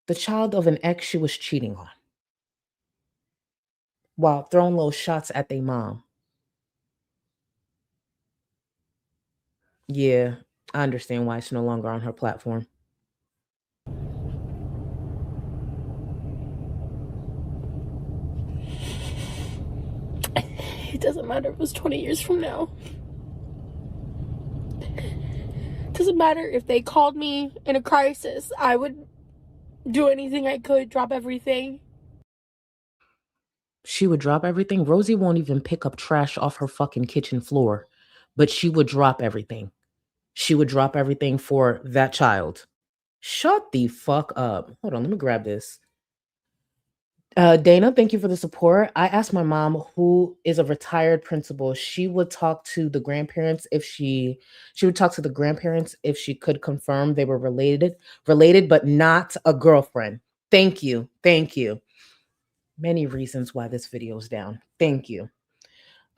The child of an ex she was cheating on, while throwing little shots at their mom. Yeah, I understand why it's no longer on her platform. It doesn't matter if it was 20 years from now. It doesn't matter if they called me in a crisis. I would do anything I could, drop everything. She would drop everything. Rosie won't even pick up trash off her fucking kitchen floor, but she would drop everything. She would drop everything for that child. Shut the fuck up. Hold on, let me grab this. Dana, thank you for the support. I asked my mom, who is a retired principal, she would talk to the grandparents if she would talk to the grandparents if she could confirm they were related, but not a girlfriend. Thank you. Thank you. Many reasons why this video is down. Thank you.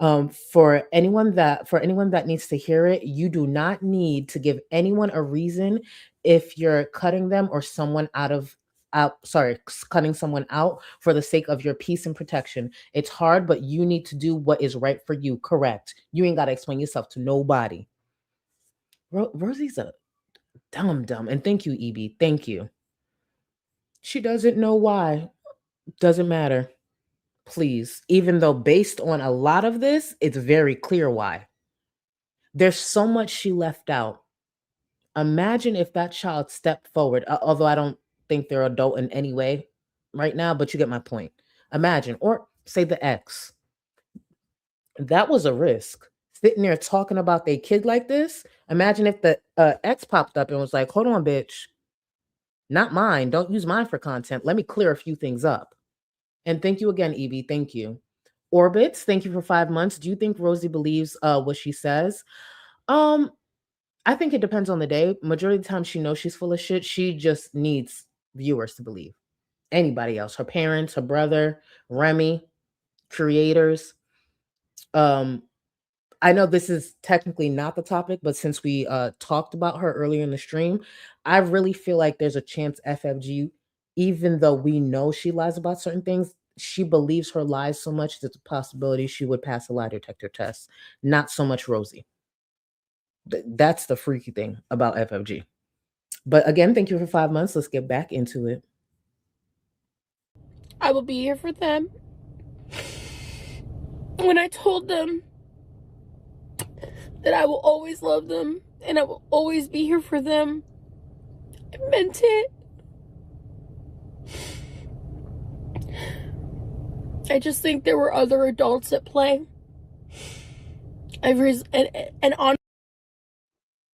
For anyone that needs to hear it, you do not need to give anyone a reason if you're cutting them or cutting someone out for the sake of your peace and protection. It's hard, but you need to do what is right for you. Correct. You ain't got to explain yourself to nobody. Rosie's a dumb. And thank you, EB. Thank you. She doesn't know why. Doesn't matter. Please. Even though based on a lot of this, it's very clear why. There's so much she left out. Imagine if that child stepped forward, although I don't think they're adult in any way right now, but you get my point. Imagine, or say the ex. That was a risk. Sitting there talking about their kid like this. Imagine if the ex popped up and was like, hold on, bitch. Not mine. Don't use mine for content. Let me clear a few things up. And thank you again, EB. Thank you. Orbits, thank you for 5 months. Do you think Rosie believes what she says? I think it depends on the day. Majority of the time, she knows she's full of shit. She just needs viewers to believe. Anybody else, her parents, her brother, Remy, creators. I know this is technically not the topic, but since we talked about her earlier in the stream, I really feel like there's a chance FFG, even though we know she lies about certain things, she believes her lies so much that the possibility she would pass a lie detector test. Not so much Rosie. That's the freaky thing about FFG. But again, thank you for 5 months. Let's get back into it. I will be here for them. When I told them that I will always love them and I will always be here for them, I meant it. I just think there were other adults at play. And on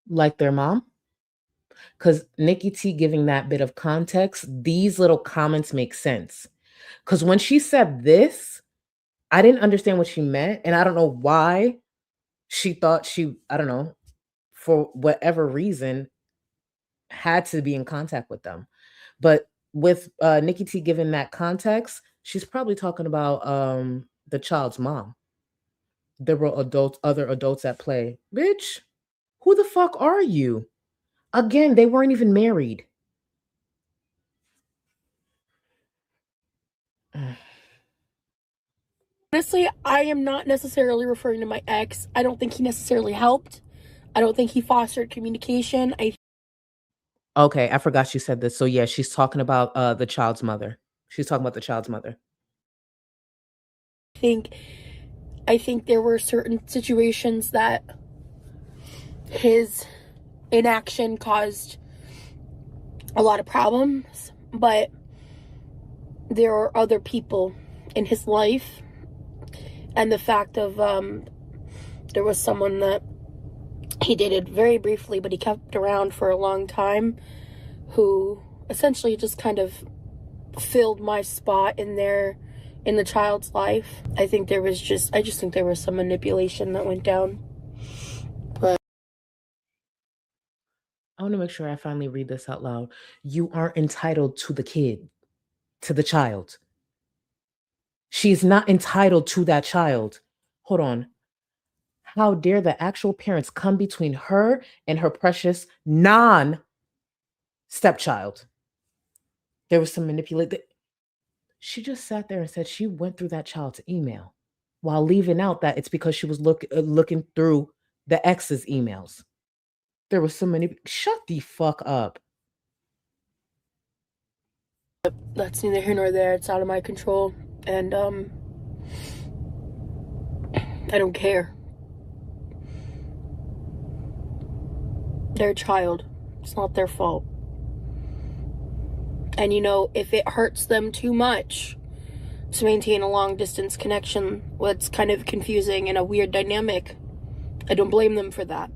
Like their mom? Because Nikki T giving that bit of context, these little comments make sense. Because when she said this, I didn't understand what she meant. And I don't know why she thought she, I don't know, for whatever reason, had to be in contact with them. But with Nikki T giving that context, she's probably talking about the child's mom. There were other adults at play. Bitch, who the fuck are you? Again, they weren't even married. Honestly, I am not necessarily referring to my ex. I don't think he necessarily helped. I don't think he fostered communication. Okay, I forgot she said this. So yeah, she's talking about the child's mother. She's talking about the child's mother. I think there were certain situations that his inaction caused a lot of problems, but there are other people in his life, and the fact of there was someone that he dated very briefly, but he kept around for a long time, who essentially just kind of filled my spot in the child's life. I just think there was some manipulation that went down. But I want to make sure I finally read this out loud. You aren't entitled to the kid, to the child. She's not entitled to that child. Hold on. How dare the actual parents come between her and her precious non-stepchild? There was some manipulation. She just sat there and said she went through that child's email while leaving out that it's because she was looking through the ex's emails. There was some manipulation. Shut the fuck up. That's neither here nor there. It's out of my control. And I don't care. Their child. It's not their fault. And if it hurts them too much to maintain a long distance connection, what's kind of confusing and a weird dynamic, I don't blame them for that.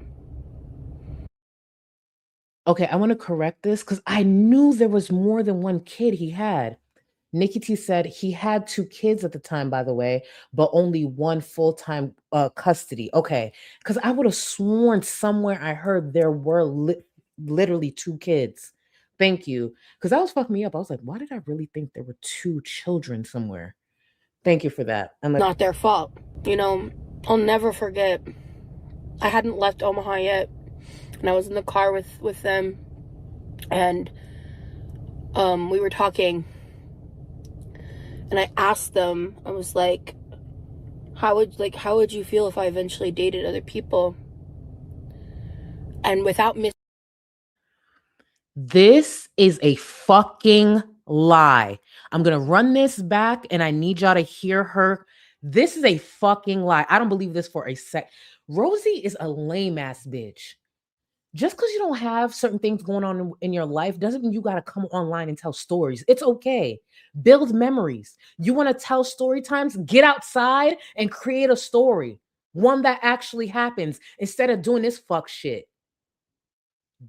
Okay, I want to correct this because I knew there was more than one kid he had. Nikki T said he had 2 kids at the time, by the way, but only one full-time custody. Okay, because I would have sworn somewhere I heard there were literally 2 kids. Thank you. Because that was fucking me up. I was like, why did I really think there were 2 children somewhere? Thank you for that. Not their fault. I'll never forget. I hadn't left Omaha yet. And I was in the car with them. And we were talking. And I asked them, I was like, how would you feel if I eventually dated other people? And without This is a fucking lie. I'm going to run this back and I need y'all to hear her. This is a fucking lie. I don't believe this for a sec. Rosie is a lame ass bitch. Just because you don't have certain things going on in your life doesn't mean you got to come online and tell stories. It's okay. Build memories. You want to tell story times? Get outside and create a story. One that actually happens instead of doing this fuck shit.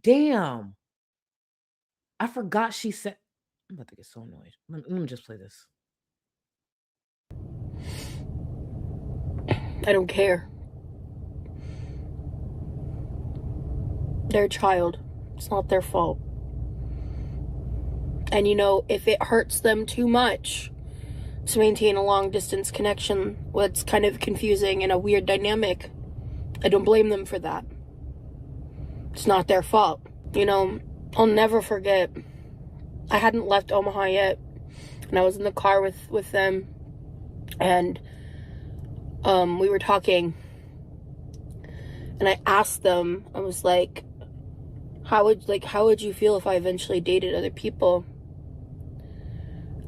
Damn. I forgot she said, I'm about to get so annoyed. Let me just play this. I don't care. Their child. It's not their fault. And if it hurts them too much to maintain a long distance connection, what's kind of confusing and a weird dynamic, I don't blame them for that. It's not their fault. I'll never forget. I hadn't left Omaha yet. And I was in the car with them. And we were talking. And I asked them, I was like, how would you feel if I eventually dated other people?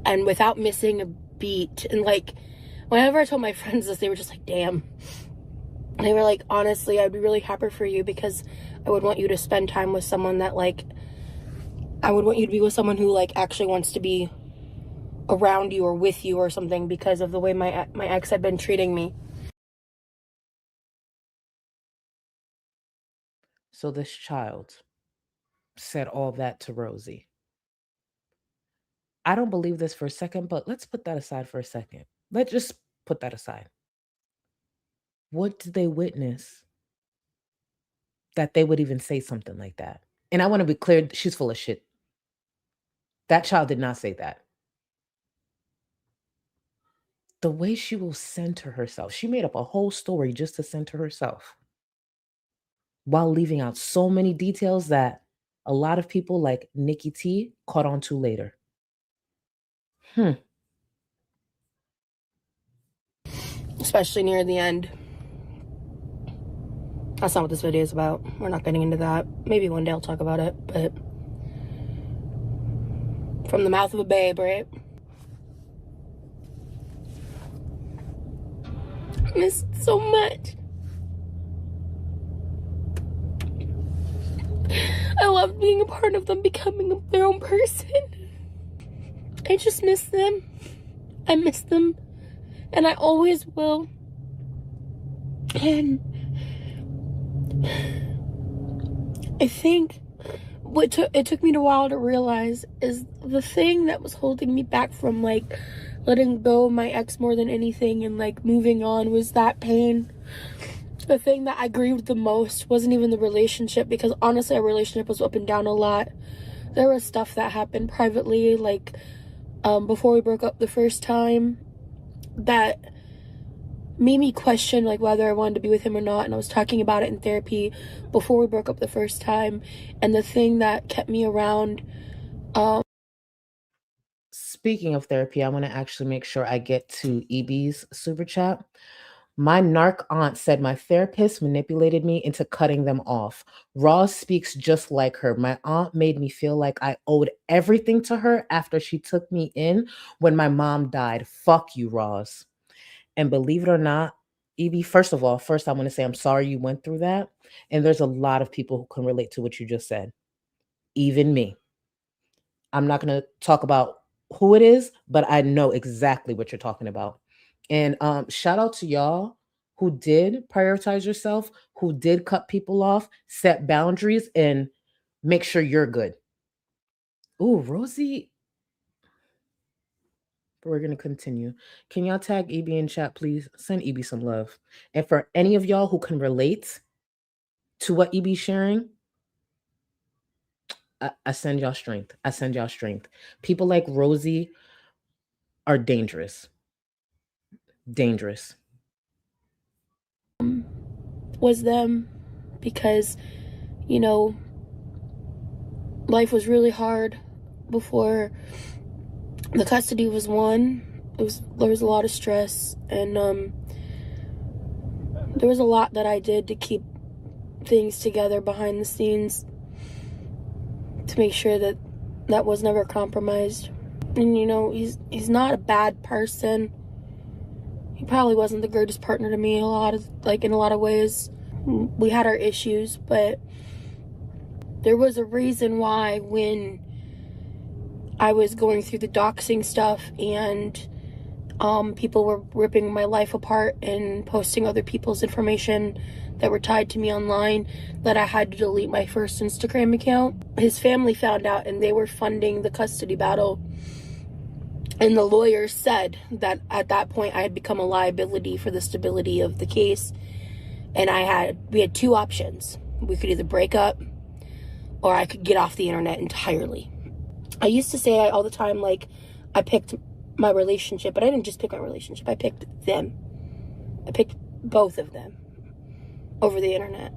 And without missing a beat. And like, whenever I told my friends this, they were just like, damn. They were like, honestly, I'd be really happy for you, because I would want you to spend time with someone that, like, I would want you to be with someone who, like, actually wants to be around you or with you or something, because of the way my ex had been treating me. So this child said all that to Rosie. I don't believe this for a second, but let's put that aside for a second. Let's just put that aside. What did they witness that they would even say something like that? And I want to be clear, she's full of shit. That child did not say that. The way she will center herself, she made up a whole story just to center herself, while leaving out so many details that a lot of people like Nikki T caught on to later. Especially near the end. That's not what this video is about. We're not getting into that. Maybe one day I'll talk about it, but from the mouth of a babe, right? I miss it so much. I love being a part of them becoming their own person. I just miss them. I miss them. And I always will. And I think what it took me a while to realize is the thing that was holding me back from, like, letting go of my ex more than anything and, like, moving on was that pain. The thing that I grieved the most wasn't even the relationship, because honestly, our relationship was up and down a lot. There was stuff that happened privately, like, before we broke up the first time, that made me question, like, whether I wanted to be with him or not. And I was talking about it in therapy before we broke up the first time. And the thing that kept me around, Speaking of therapy, I want to actually make sure I get to EB's super chat. My narc aunt said my therapist manipulated me into cutting them off. Roz speaks just like her. My aunt made me feel like I owed everything to her after she took me in when my mom died. Fuck you, Roz. And believe it or not, EB, first I want to say I'm sorry you went through that. And there's a lot of people who can relate to what you just said. Even me. I'm not going to talk about who it is, but I know exactly what you're talking about. And shout out to y'all who did prioritize yourself, who did cut people off, set boundaries, and make sure you're good. Ooh, Rosie. We're going to continue. Can y'all tag EB in chat, please? Send EB some love. And for any of y'all who can relate to what EB's sharing, I send y'all strength. I send y'all strength. People like Rosie are dangerous. Dangerous. was them, because, you know, life was really hard before the custody was won. There was a lot of stress, and there was a lot that I did to keep things together behind the scenes to make sure that that was never compromised. And, you know, he's not a bad person. He probably wasn't the greatest partner to me in a lot of ways. We had our issues, but there was a reason why when I was going through the doxing stuff and people were ripping my life apart and posting other people's information that were tied to me online, that I had to delete my first Instagram account. His family found out, and they were funding the custody battle. And the lawyers said that at that point I had become a liability for the stability of the case. And we had two options. We could either break up or I could get off the internet entirely. I used to say all the time, like, I picked my relationship, but I didn't just pick my relationship. I picked them. I picked both of them over the internet.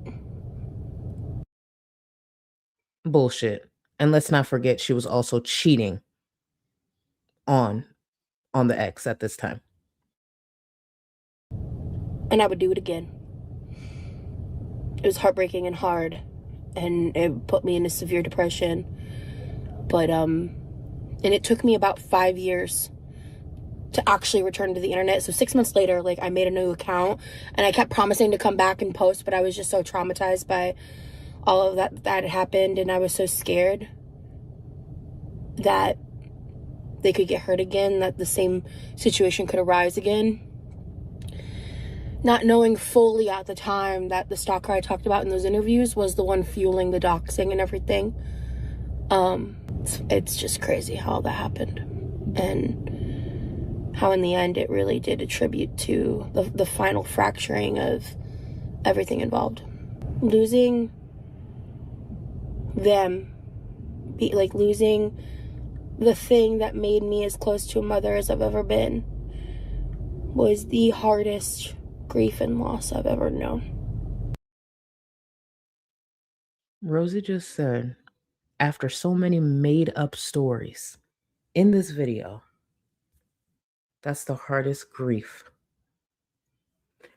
Bullshit. And let's not forget, she was also cheating on the ex at this time. And I would do it again. It was heartbreaking and hard. and it put me in a severe depression. But and it took me about 5 years to actually return to the internet. So 6 months later, like, I made a new account, and I kept promising to come back and post, but I was just so traumatized by all of that happened, and I was so scared that they could get hurt again, that the same situation could arise again. Not knowing fully at the time that the stalker I talked about in those interviews was the one fueling the doxing and everything. It's just crazy how that happened, and how in the end it really did attribute to the final fracturing of everything involved. Losing them, losing the thing that made me as close to a mother as I've ever been, was the hardest grief and loss I've ever known. Rosie just said, after so many made up stories in this video, that's the hardest grief.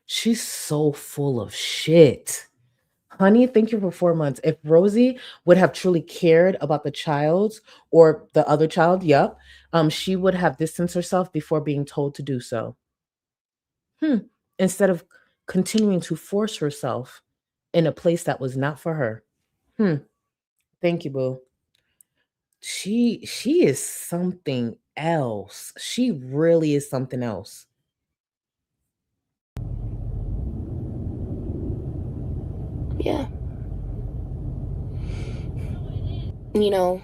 She's so full of shit. Honey, thank you for 4 months. If Rosie would have truly cared about the child or the other child, she would have distanced herself before being told to do so. Instead of continuing to force herself in a place that was not for her. Thank you, boo. She is something else. She really is something else. Yeah. You know,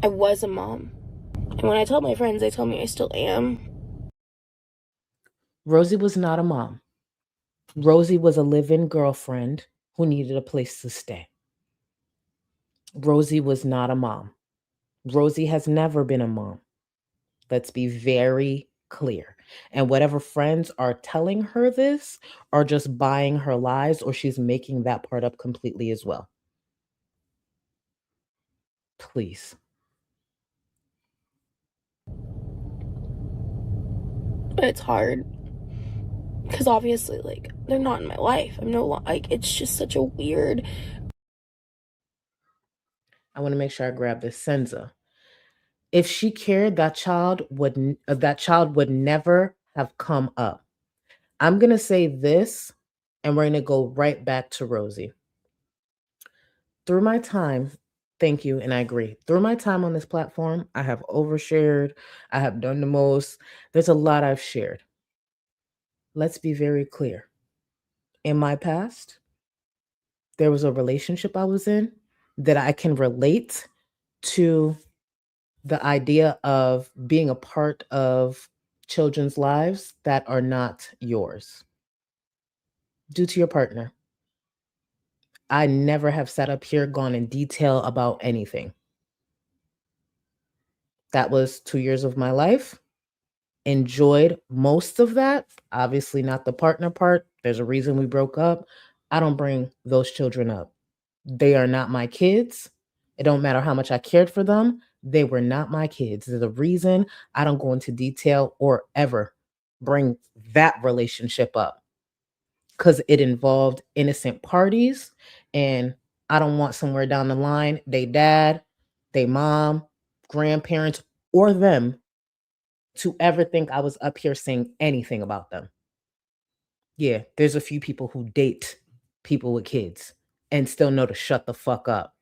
I was a mom. And when I told my friends, they told me I still am. Rosie was not a mom. Rosie was a live-in girlfriend who needed a place to stay. Rosie was not a mom. Rosie has never been a mom. Let's be very clear. And whatever friends are telling her this are just buying her lies, or she's making that part up completely as well. Please. But it's hard. Because obviously, like, they're not in my life. It's just such a weird. I want to make sure I grab this. Senza. If she cared, that child would never have come up. I'm going to say this, and we're going to go right back to Rosie. Through my time, thank you, and I agree. Through my time on this platform, I have overshared. I have done the most. There's a lot I've shared. Let's be very clear. In my past, there was a relationship I was in that I can relate to the idea of being a part of children's lives that are not yours due to your partner. I never have sat up here, gone in detail about anything. That was 2 years of my life. Enjoyed most of that. Obviously not the partner part. There's a reason we broke up. I don't bring those children up. They are not my kids. It don't matter how much I cared for them. They were not my kids. There's a reason I don't go into detail or ever bring that relationship up, because it involved innocent parties, and I don't want somewhere down the line, they dad, they mom, grandparents, or them to ever think I was up here saying anything about them. Yeah, there's a few people who date people with kids and still know to shut the fuck up.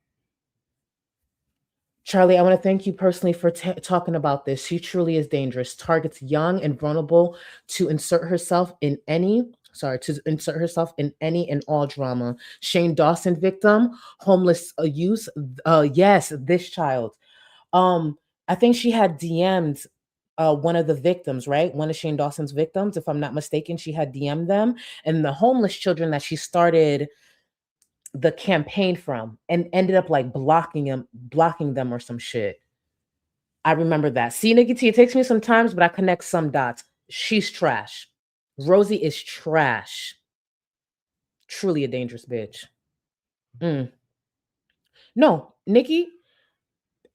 Charlie, I want to thank you personally for talking about this. She truly is dangerous. Targets young and vulnerable to insert herself in any and all drama. Shane Dawson victim, homeless youth. Yes, this child. I think she had DM'd one of the victims, right? One of Shane Dawson's victims, if I'm not mistaken. She had DM'd them, and the homeless children that she started the campaign from and ended up like blocking them or some shit. I remember that. See, Nikki T, it takes me some time, but I connect some dots. She's trash. Rosie is trash. Truly a dangerous bitch. No, Nikki,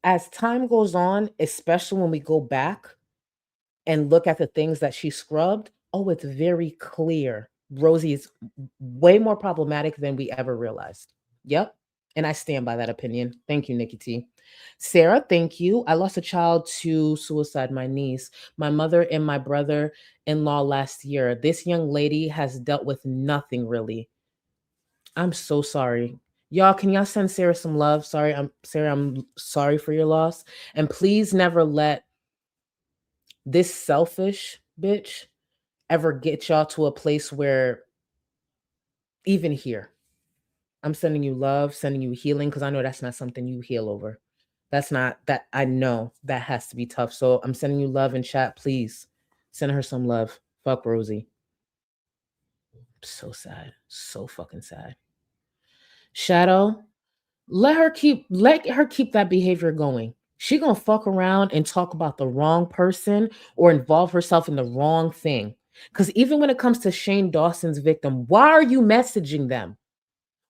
as time goes on, especially when we go back and look at the things that she scrubbed, it's very clear Rosie is way more problematic than we ever realized. Yep. And I stand by that opinion. Thank you, Nikki T. Sarah, thank you. I lost a child to suicide, my niece, my mother, and my brother in law last year. This young lady has dealt with nothing really. I'm so sorry. Y'all, can y'all send Sarah some love? Sarah, I'm sorry for your loss. And please never let this selfish bitch ever get y'all to a place where even here, I'm sending you love, sending you healing, because I know that's not something you heal over. That's not that I know that has to be tough. So I'm sending you love in chat. Please send her some love. Fuck Rosie. So sad. So fucking sad. Shadow, let her keep that behavior going. She gonna fuck around and talk about the wrong person or involve herself in the wrong thing. Because even when it comes to Shane Dawson's victim, why are you messaging them?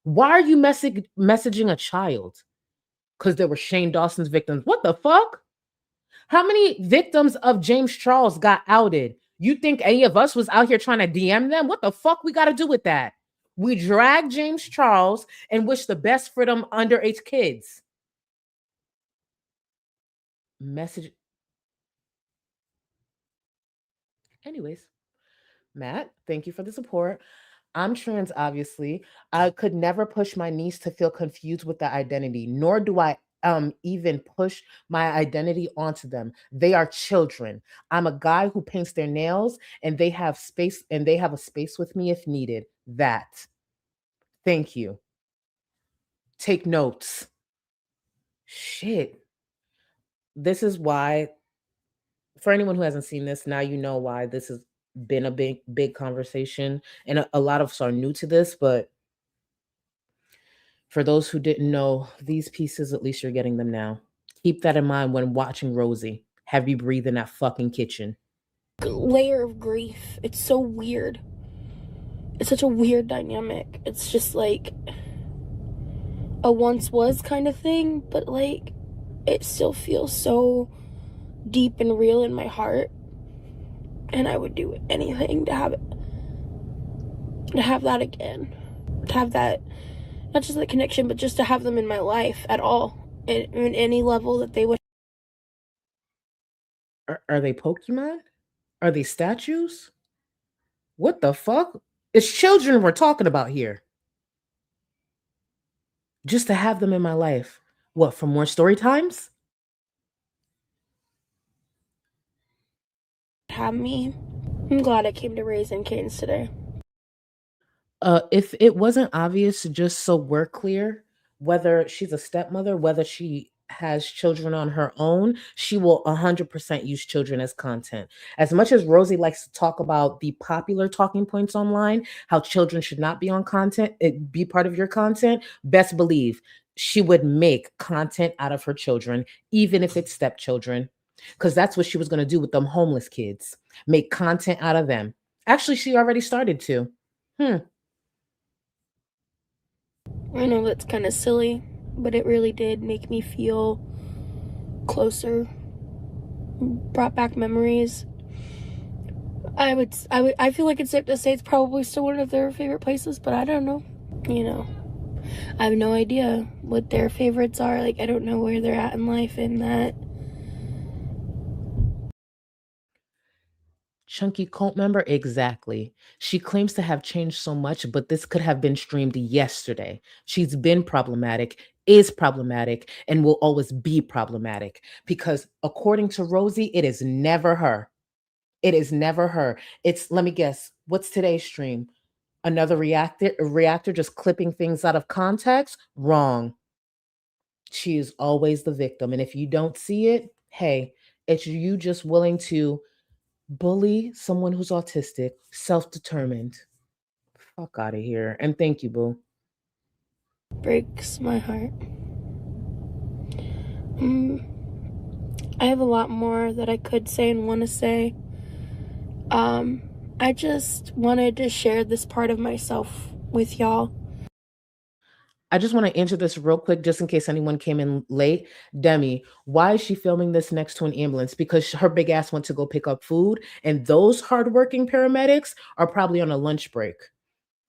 Why are you messaging a child? Because they were Shane Dawson's victims. What the fuck? How many victims of James Charles got outed? You think any of us was out here trying to DM them? What the fuck we got to do with that? We drag James Charles and wish the best for them underage kids. Message. Anyways, Matt, thank you for the support. I'm trans, obviously. I could never push my niece to feel confused with the identity, nor do I even push my identity onto them. They are children. I'm a guy who paints their nails and they have space and they have a space with me if needed. That. Thank you. Take notes. Shit. This is why, for anyone who hasn't seen this, now you know why this has been a big conversation. And a lot of us are new to this, but for those who didn't know these pieces, at least you're getting them now. Keep that in mind when watching Rosie. Heavy breathe in that fucking kitchen. Layer of grief. It's so weird. It's such a weird dynamic. It's just like a once was kind of thing, but like it still feels so deep and real in my heart. And I would do anything to have that again. To have that, not just the connection, but just to have them in my life at all. In any level that they would. Are they Pokemon? Are they statues? What the fuck? It's children we're talking about here. Just to have them in my life. What, for more story times? Have me. I'm glad I came to Raising Canes today. If it wasn't obvious, just so we're clear, whether she's a stepmother, whether she has children on her own, she will 100% use children as content. As much as Rosie likes to talk about the popular talking points online, how children should not be on content, be part of your content, best believe she would make content out of her children, even if it's stepchildren, because that's what she was going to do with them homeless kids, make content out of them. Actually, she already started to. I know that's kind of silly, but it really did make me feel closer, brought back memories. I feel like it's safe to say it's probably still one of their favorite places, but I don't know. You know, I have no idea what their favorites are. Like, I don't know where they're at in life in that. Chunky cult member? Exactly. She claims to have changed so much, but this could have been streamed yesterday. She's been problematic, is problematic, and will always be problematic because according to Rosie, it is never her. It is never her. It's, let me guess, what's today's stream? Another reactor just clipping things out of context? Wrong. She is always the victim. And if you don't see it, hey, it's you just willing to bully someone who's autistic, self-determined. Fuck out of here. And thank you, boo. Breaks my heart. I have a lot more that I could say and want to say. I just wanted to share this part of myself with y'all. I just want to answer this real quick, just in case anyone came in late. Demi, why is she filming this next to an ambulance? Because her big ass went to go pick up food, and those hardworking paramedics are probably on a lunch break.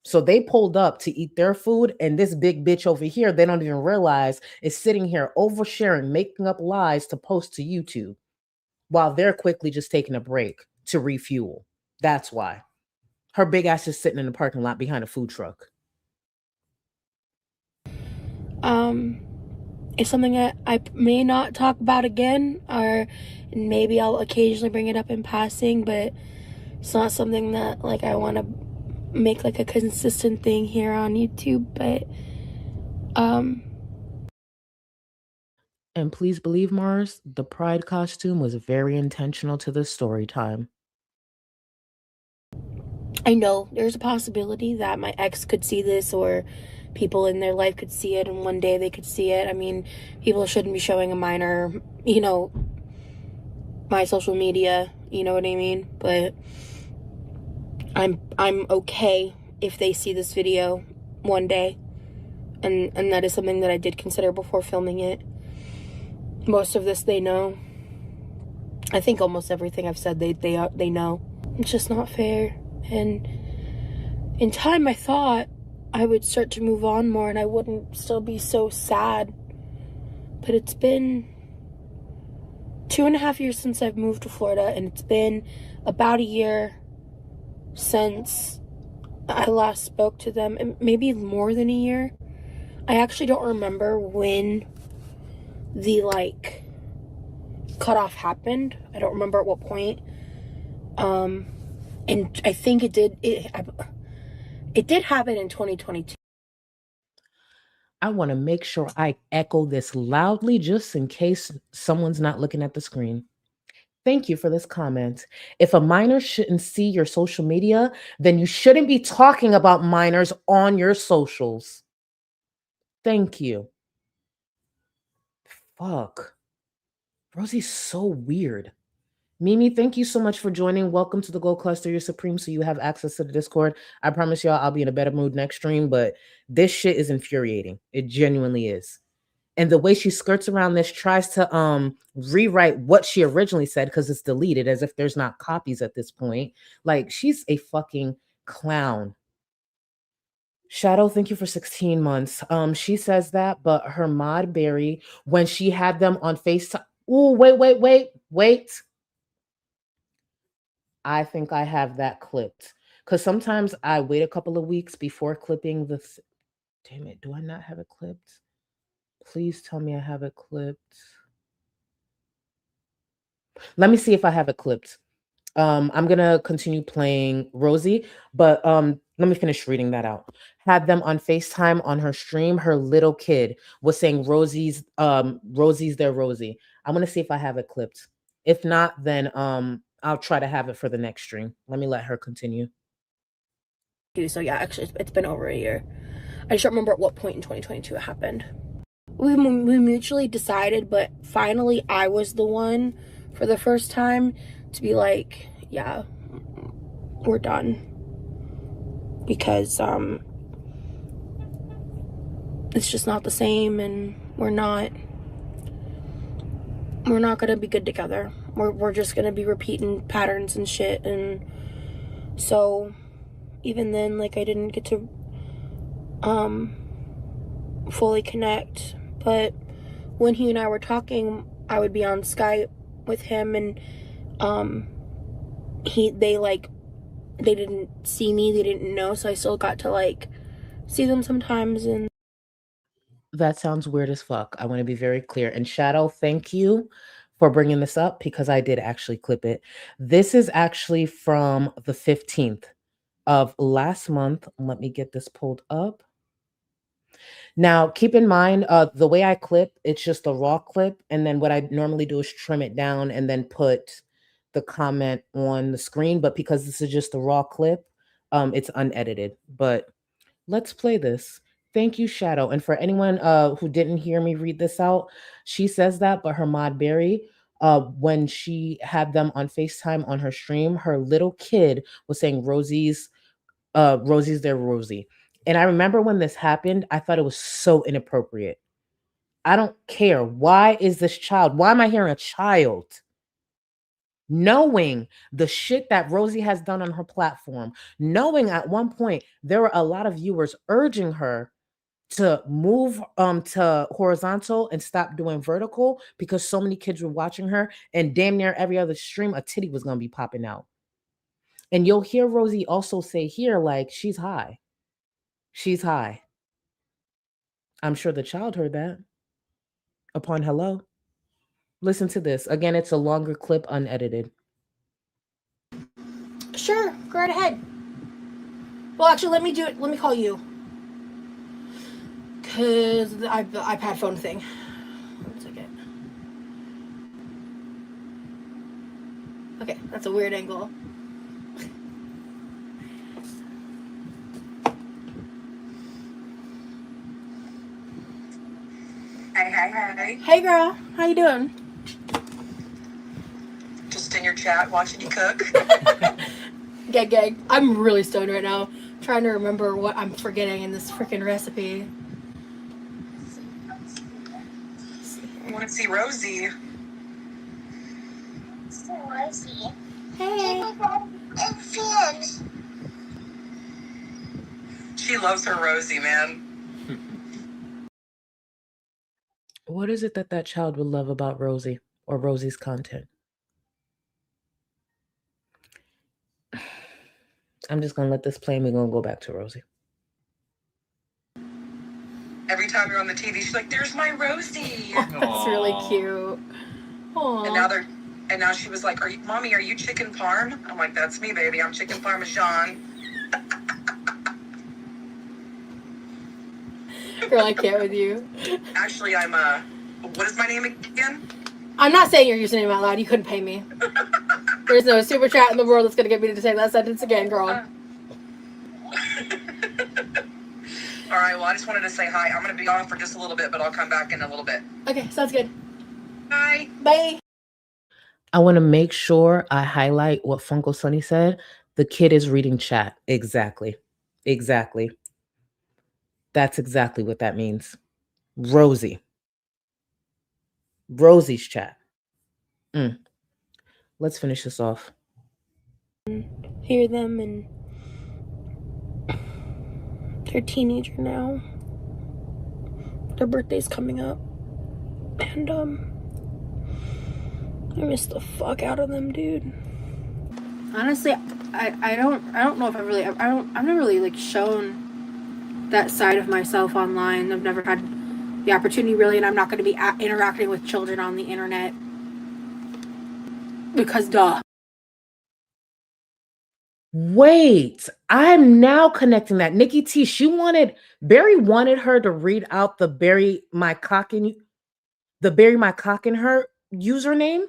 So they pulled up to eat their food, and this big bitch over here, they don't even realize, is sitting here oversharing, making up lies to post to YouTube while they're quickly just taking a break to refuel. That's why. Her big ass is sitting in the parking lot behind a food truck. It's something that I may not talk about again, or maybe I'll occasionally bring it up in passing, but it's not something that like I want to make like a consistent thing here on YouTube. But and please believe, Mars, the pride costume was very intentional to the story time. I know there's a possibility that my ex could see this, or people in their life could see it, and one day they could see it. I mean, people shouldn't be showing a minor, you know, my social media, you know what I mean? But I'm okay if they see this video one day, and that is something that I did consider before filming it. Most of this they know. I think almost everything I've said they know. It's just not fair. And in time I thought I would start to move on more and I wouldn't still be so sad. But it's been 2.5 years since I've moved to Florida, and it's been about a year since I last spoke to them, and maybe more than a year. I actually don't remember when the like cutoff happened. I don't remember at what point. And I think it did happen in 2022. I want to make sure I echo this loudly just in case someone's not looking at the screen. Thank you for this comment. If a minor shouldn't see your social media, then you shouldn't be talking about minors on your socials. Thank you. Fuck. Rosie's so weird. Mimi, thank you so much for joining. Welcome to the Gold Cluster. You're supreme, so you have access to the Discord. I promise y'all I'll be in a better mood next stream, but this shit is infuriating. It genuinely is. And the way she skirts around this, tries to rewrite what she originally said because it's deleted, as if there's not copies at this point. Like, she's a fucking clown. Shadow, thank you for 16 months. She says that, but her mod Barry, when she had them on FaceTime. Oh, wait. I think I have that clipped. Because sometimes I wait a couple of weeks before clipping the... Damn it, do I not have it clipped? Please tell me I have it clipped. Let me see if I have it clipped. I'm going to continue playing Rosie, but let me finish reading that out. Had them on FaceTime on her stream. Her little kid was saying Rosie's their Rosie. I'm going to see if I have it clipped. If not, then I'll try to have it for the next stream. Let me let her continue. So yeah, actually it's been over a year. I just don't remember at what point in 2022 it happened. We mutually decided, but finally I was the one for the first time to be like, yeah, we're done. Because it's just not the same, and we're not gonna be good together. We're just gonna be repeating patterns and shit. And so even then, like, I didn't get to fully connect. But when he and I were talking, I would be on Skype with him, and they didn't see me, they didn't know, so I still got to like see them sometimes. And that sounds weird as fuck. I want to be very clear. And Shadow, thank you for bringing this up, because I did actually clip it. This is actually from the 15th of last month. Let me get this pulled up. Now, keep in mind, the way I clip, it's just a raw clip. And then what I normally do is trim it down and then put the comment on the screen. But because this is just a raw clip, it's unedited. But let's play this. Thank you, Shadow. And for anyone who didn't hear me read this out, she says that, but her mod Barry, when she had them on FaceTime on her stream, her little kid was saying Rosie's their Rosie. And I remember when this happened, I thought it was so inappropriate. I don't care. Why is this child? Why am I hearing a child knowing the shit that Rosie has done on her platform, knowing at one point there were a lot of viewers urging her to move to horizontal and stop doing vertical because so many kids were watching her, and damn near every other stream a titty was going to be popping out. And you'll hear Rosie also say here, like, she's high. She's high. I'm sure the child heard that upon hello. Listen to this. Again, it's a longer clip, unedited. Sure, go right ahead. Well, actually, let me do it. Let me call you. Because the iPad phone thing. 1 second. Okay, that's a weird angle. Hey. Hey, girl. How you doing? Just in your chat watching you cook. Gag. I'm really stoned right now. Trying to remember what I'm forgetting in this freaking recipe. I want to see Rosie. Rosie. Hey. She loves her Rosie, man. What is it that that child would love about Rosie or Rosie's content? I'm just going to let this play and we're going to go back to Rosie. Every time you're on the TV, she's like, "There's my Rosie." That's really cute. Aww. And now she was like, "Mommy, are you chicken parm?" I'm like, "That's me, baby. I'm chicken parmesan." Girl, I can't with you. Actually, I'm what is my name again? I'm not saying your username out loud. You couldn't pay me. There's no super chat in the world that's going to get me to say that sentence again, girl. All right, well, I just wanted to say hi. I'm going to be on for just a little bit, but I'll come back in a little bit. Okay, sounds good. Bye. Bye. I want to make sure I highlight what Funko Sunny said. The kid is reading chat. Exactly. That's exactly what that means. Rosie's chat. Let's finish this off. Hear them, and they're a teenager now. Their birthday's coming up, and I miss the fuck out of them, dude. Honestly, I don't know if I've never really like shown that side of myself online. I've never had the opportunity really, and I'm not going to be interacting with children on the internet because duh. Wait, I'm now connecting that. Nikki T, Barry wanted her to read out the bury my cock in her username.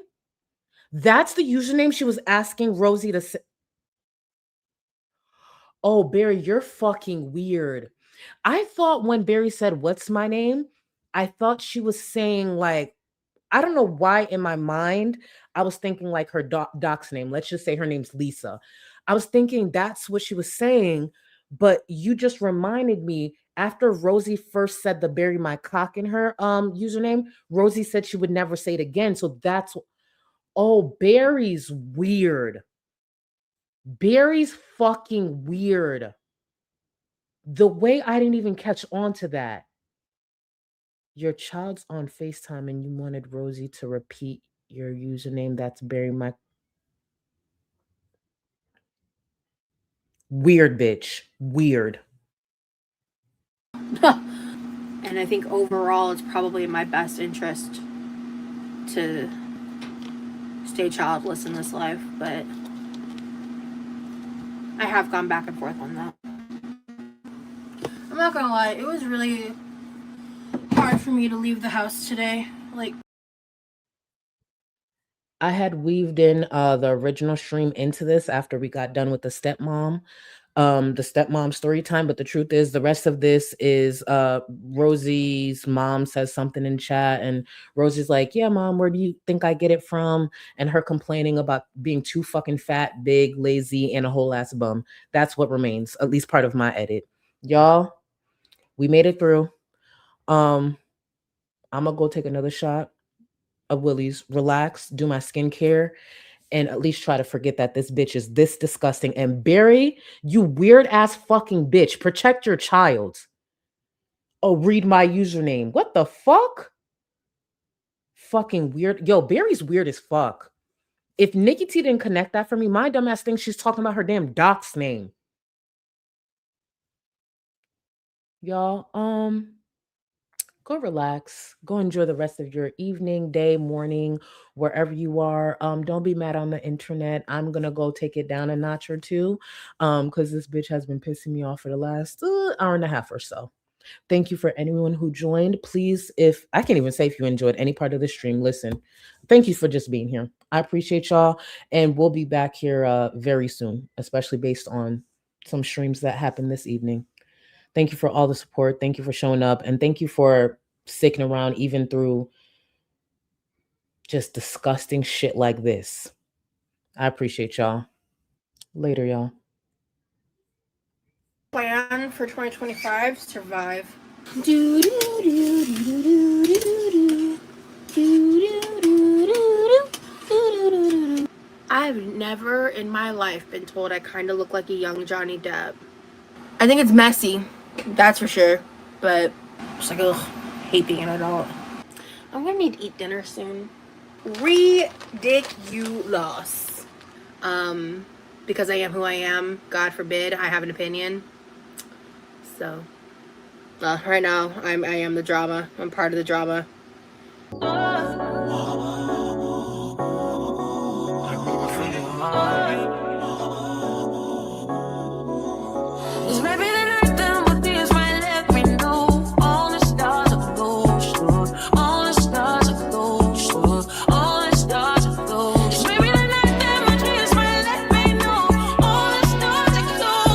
That's the username she was asking Rosie to say. Oh, Barry, you're fucking weird. I thought when Barry said, "What's my name?" I thought she was saying, like, I don't know why in my mind I was thinking like her doc's name. Let's just say her name's Lisa. I was thinking that's what she was saying, but you just reminded me after Rosie first said the bury my cock in her username, Rosie said she would never say it again. So that's, oh, Barry's weird. Barry's fucking weird. The way I didn't even catch on to that. Your child's on FaceTime and you wanted Rosie to repeat your username. That's Barry my... Weird, bitch. Weird. And I think overall it's probably in my best interest to stay childless in this life, but I have gone back and forth on that. I'm not gonna lie, it was really hard for me to leave the house today. Like, I had weaved in the original stream into this after we got done with the stepmom story time. But the truth is, the rest of this is Rosie's mom says something in chat, and Rosie's like, "Yeah, mom, where do you think I get it from?" And her complaining about being too fucking fat, big, lazy, and a whole ass bum. That's what remains, at least part of my edit. Y'all, we made it through. I'm gonna go take another shot of Willie's, relax, do my skincare, and at least try to forget that this bitch is this disgusting. And Barry, you weird ass fucking bitch, protect your child. Oh, read my username. What the fuck? Fucking weird. Yo, Barry's weird as fuck. If Nikki T didn't connect that for me, my dumbass thinks she's talking about her damn doc's name. Y'all, go relax. Go enjoy the rest of your evening, day, morning, wherever you are. Don't be mad on the internet. I'm gonna go take it down a notch or two, because this bitch has been pissing me off for the last hour and a half or so. Thank you for anyone who joined. Please, if I can't even say if you enjoyed any part of the stream, listen. Thank you for just being here. I appreciate y'all, and we'll be back here very soon, especially based on some streams that happened this evening. Thank you for all the support. Thank you for showing up, and thank you for sticking around even through just disgusting shit like this. I appreciate y'all. Later, y'all. Plan for 2025, survive. I've never in my life been told I kind of look like a young Johnny Depp. I think it's messy, that's for sure, but just like, ugh, hate being an adult. I'm gonna need to eat dinner soon. Ridiculous. Because I am who I am, God forbid I have an opinion. So, right now, I am the drama. I'm part of the drama.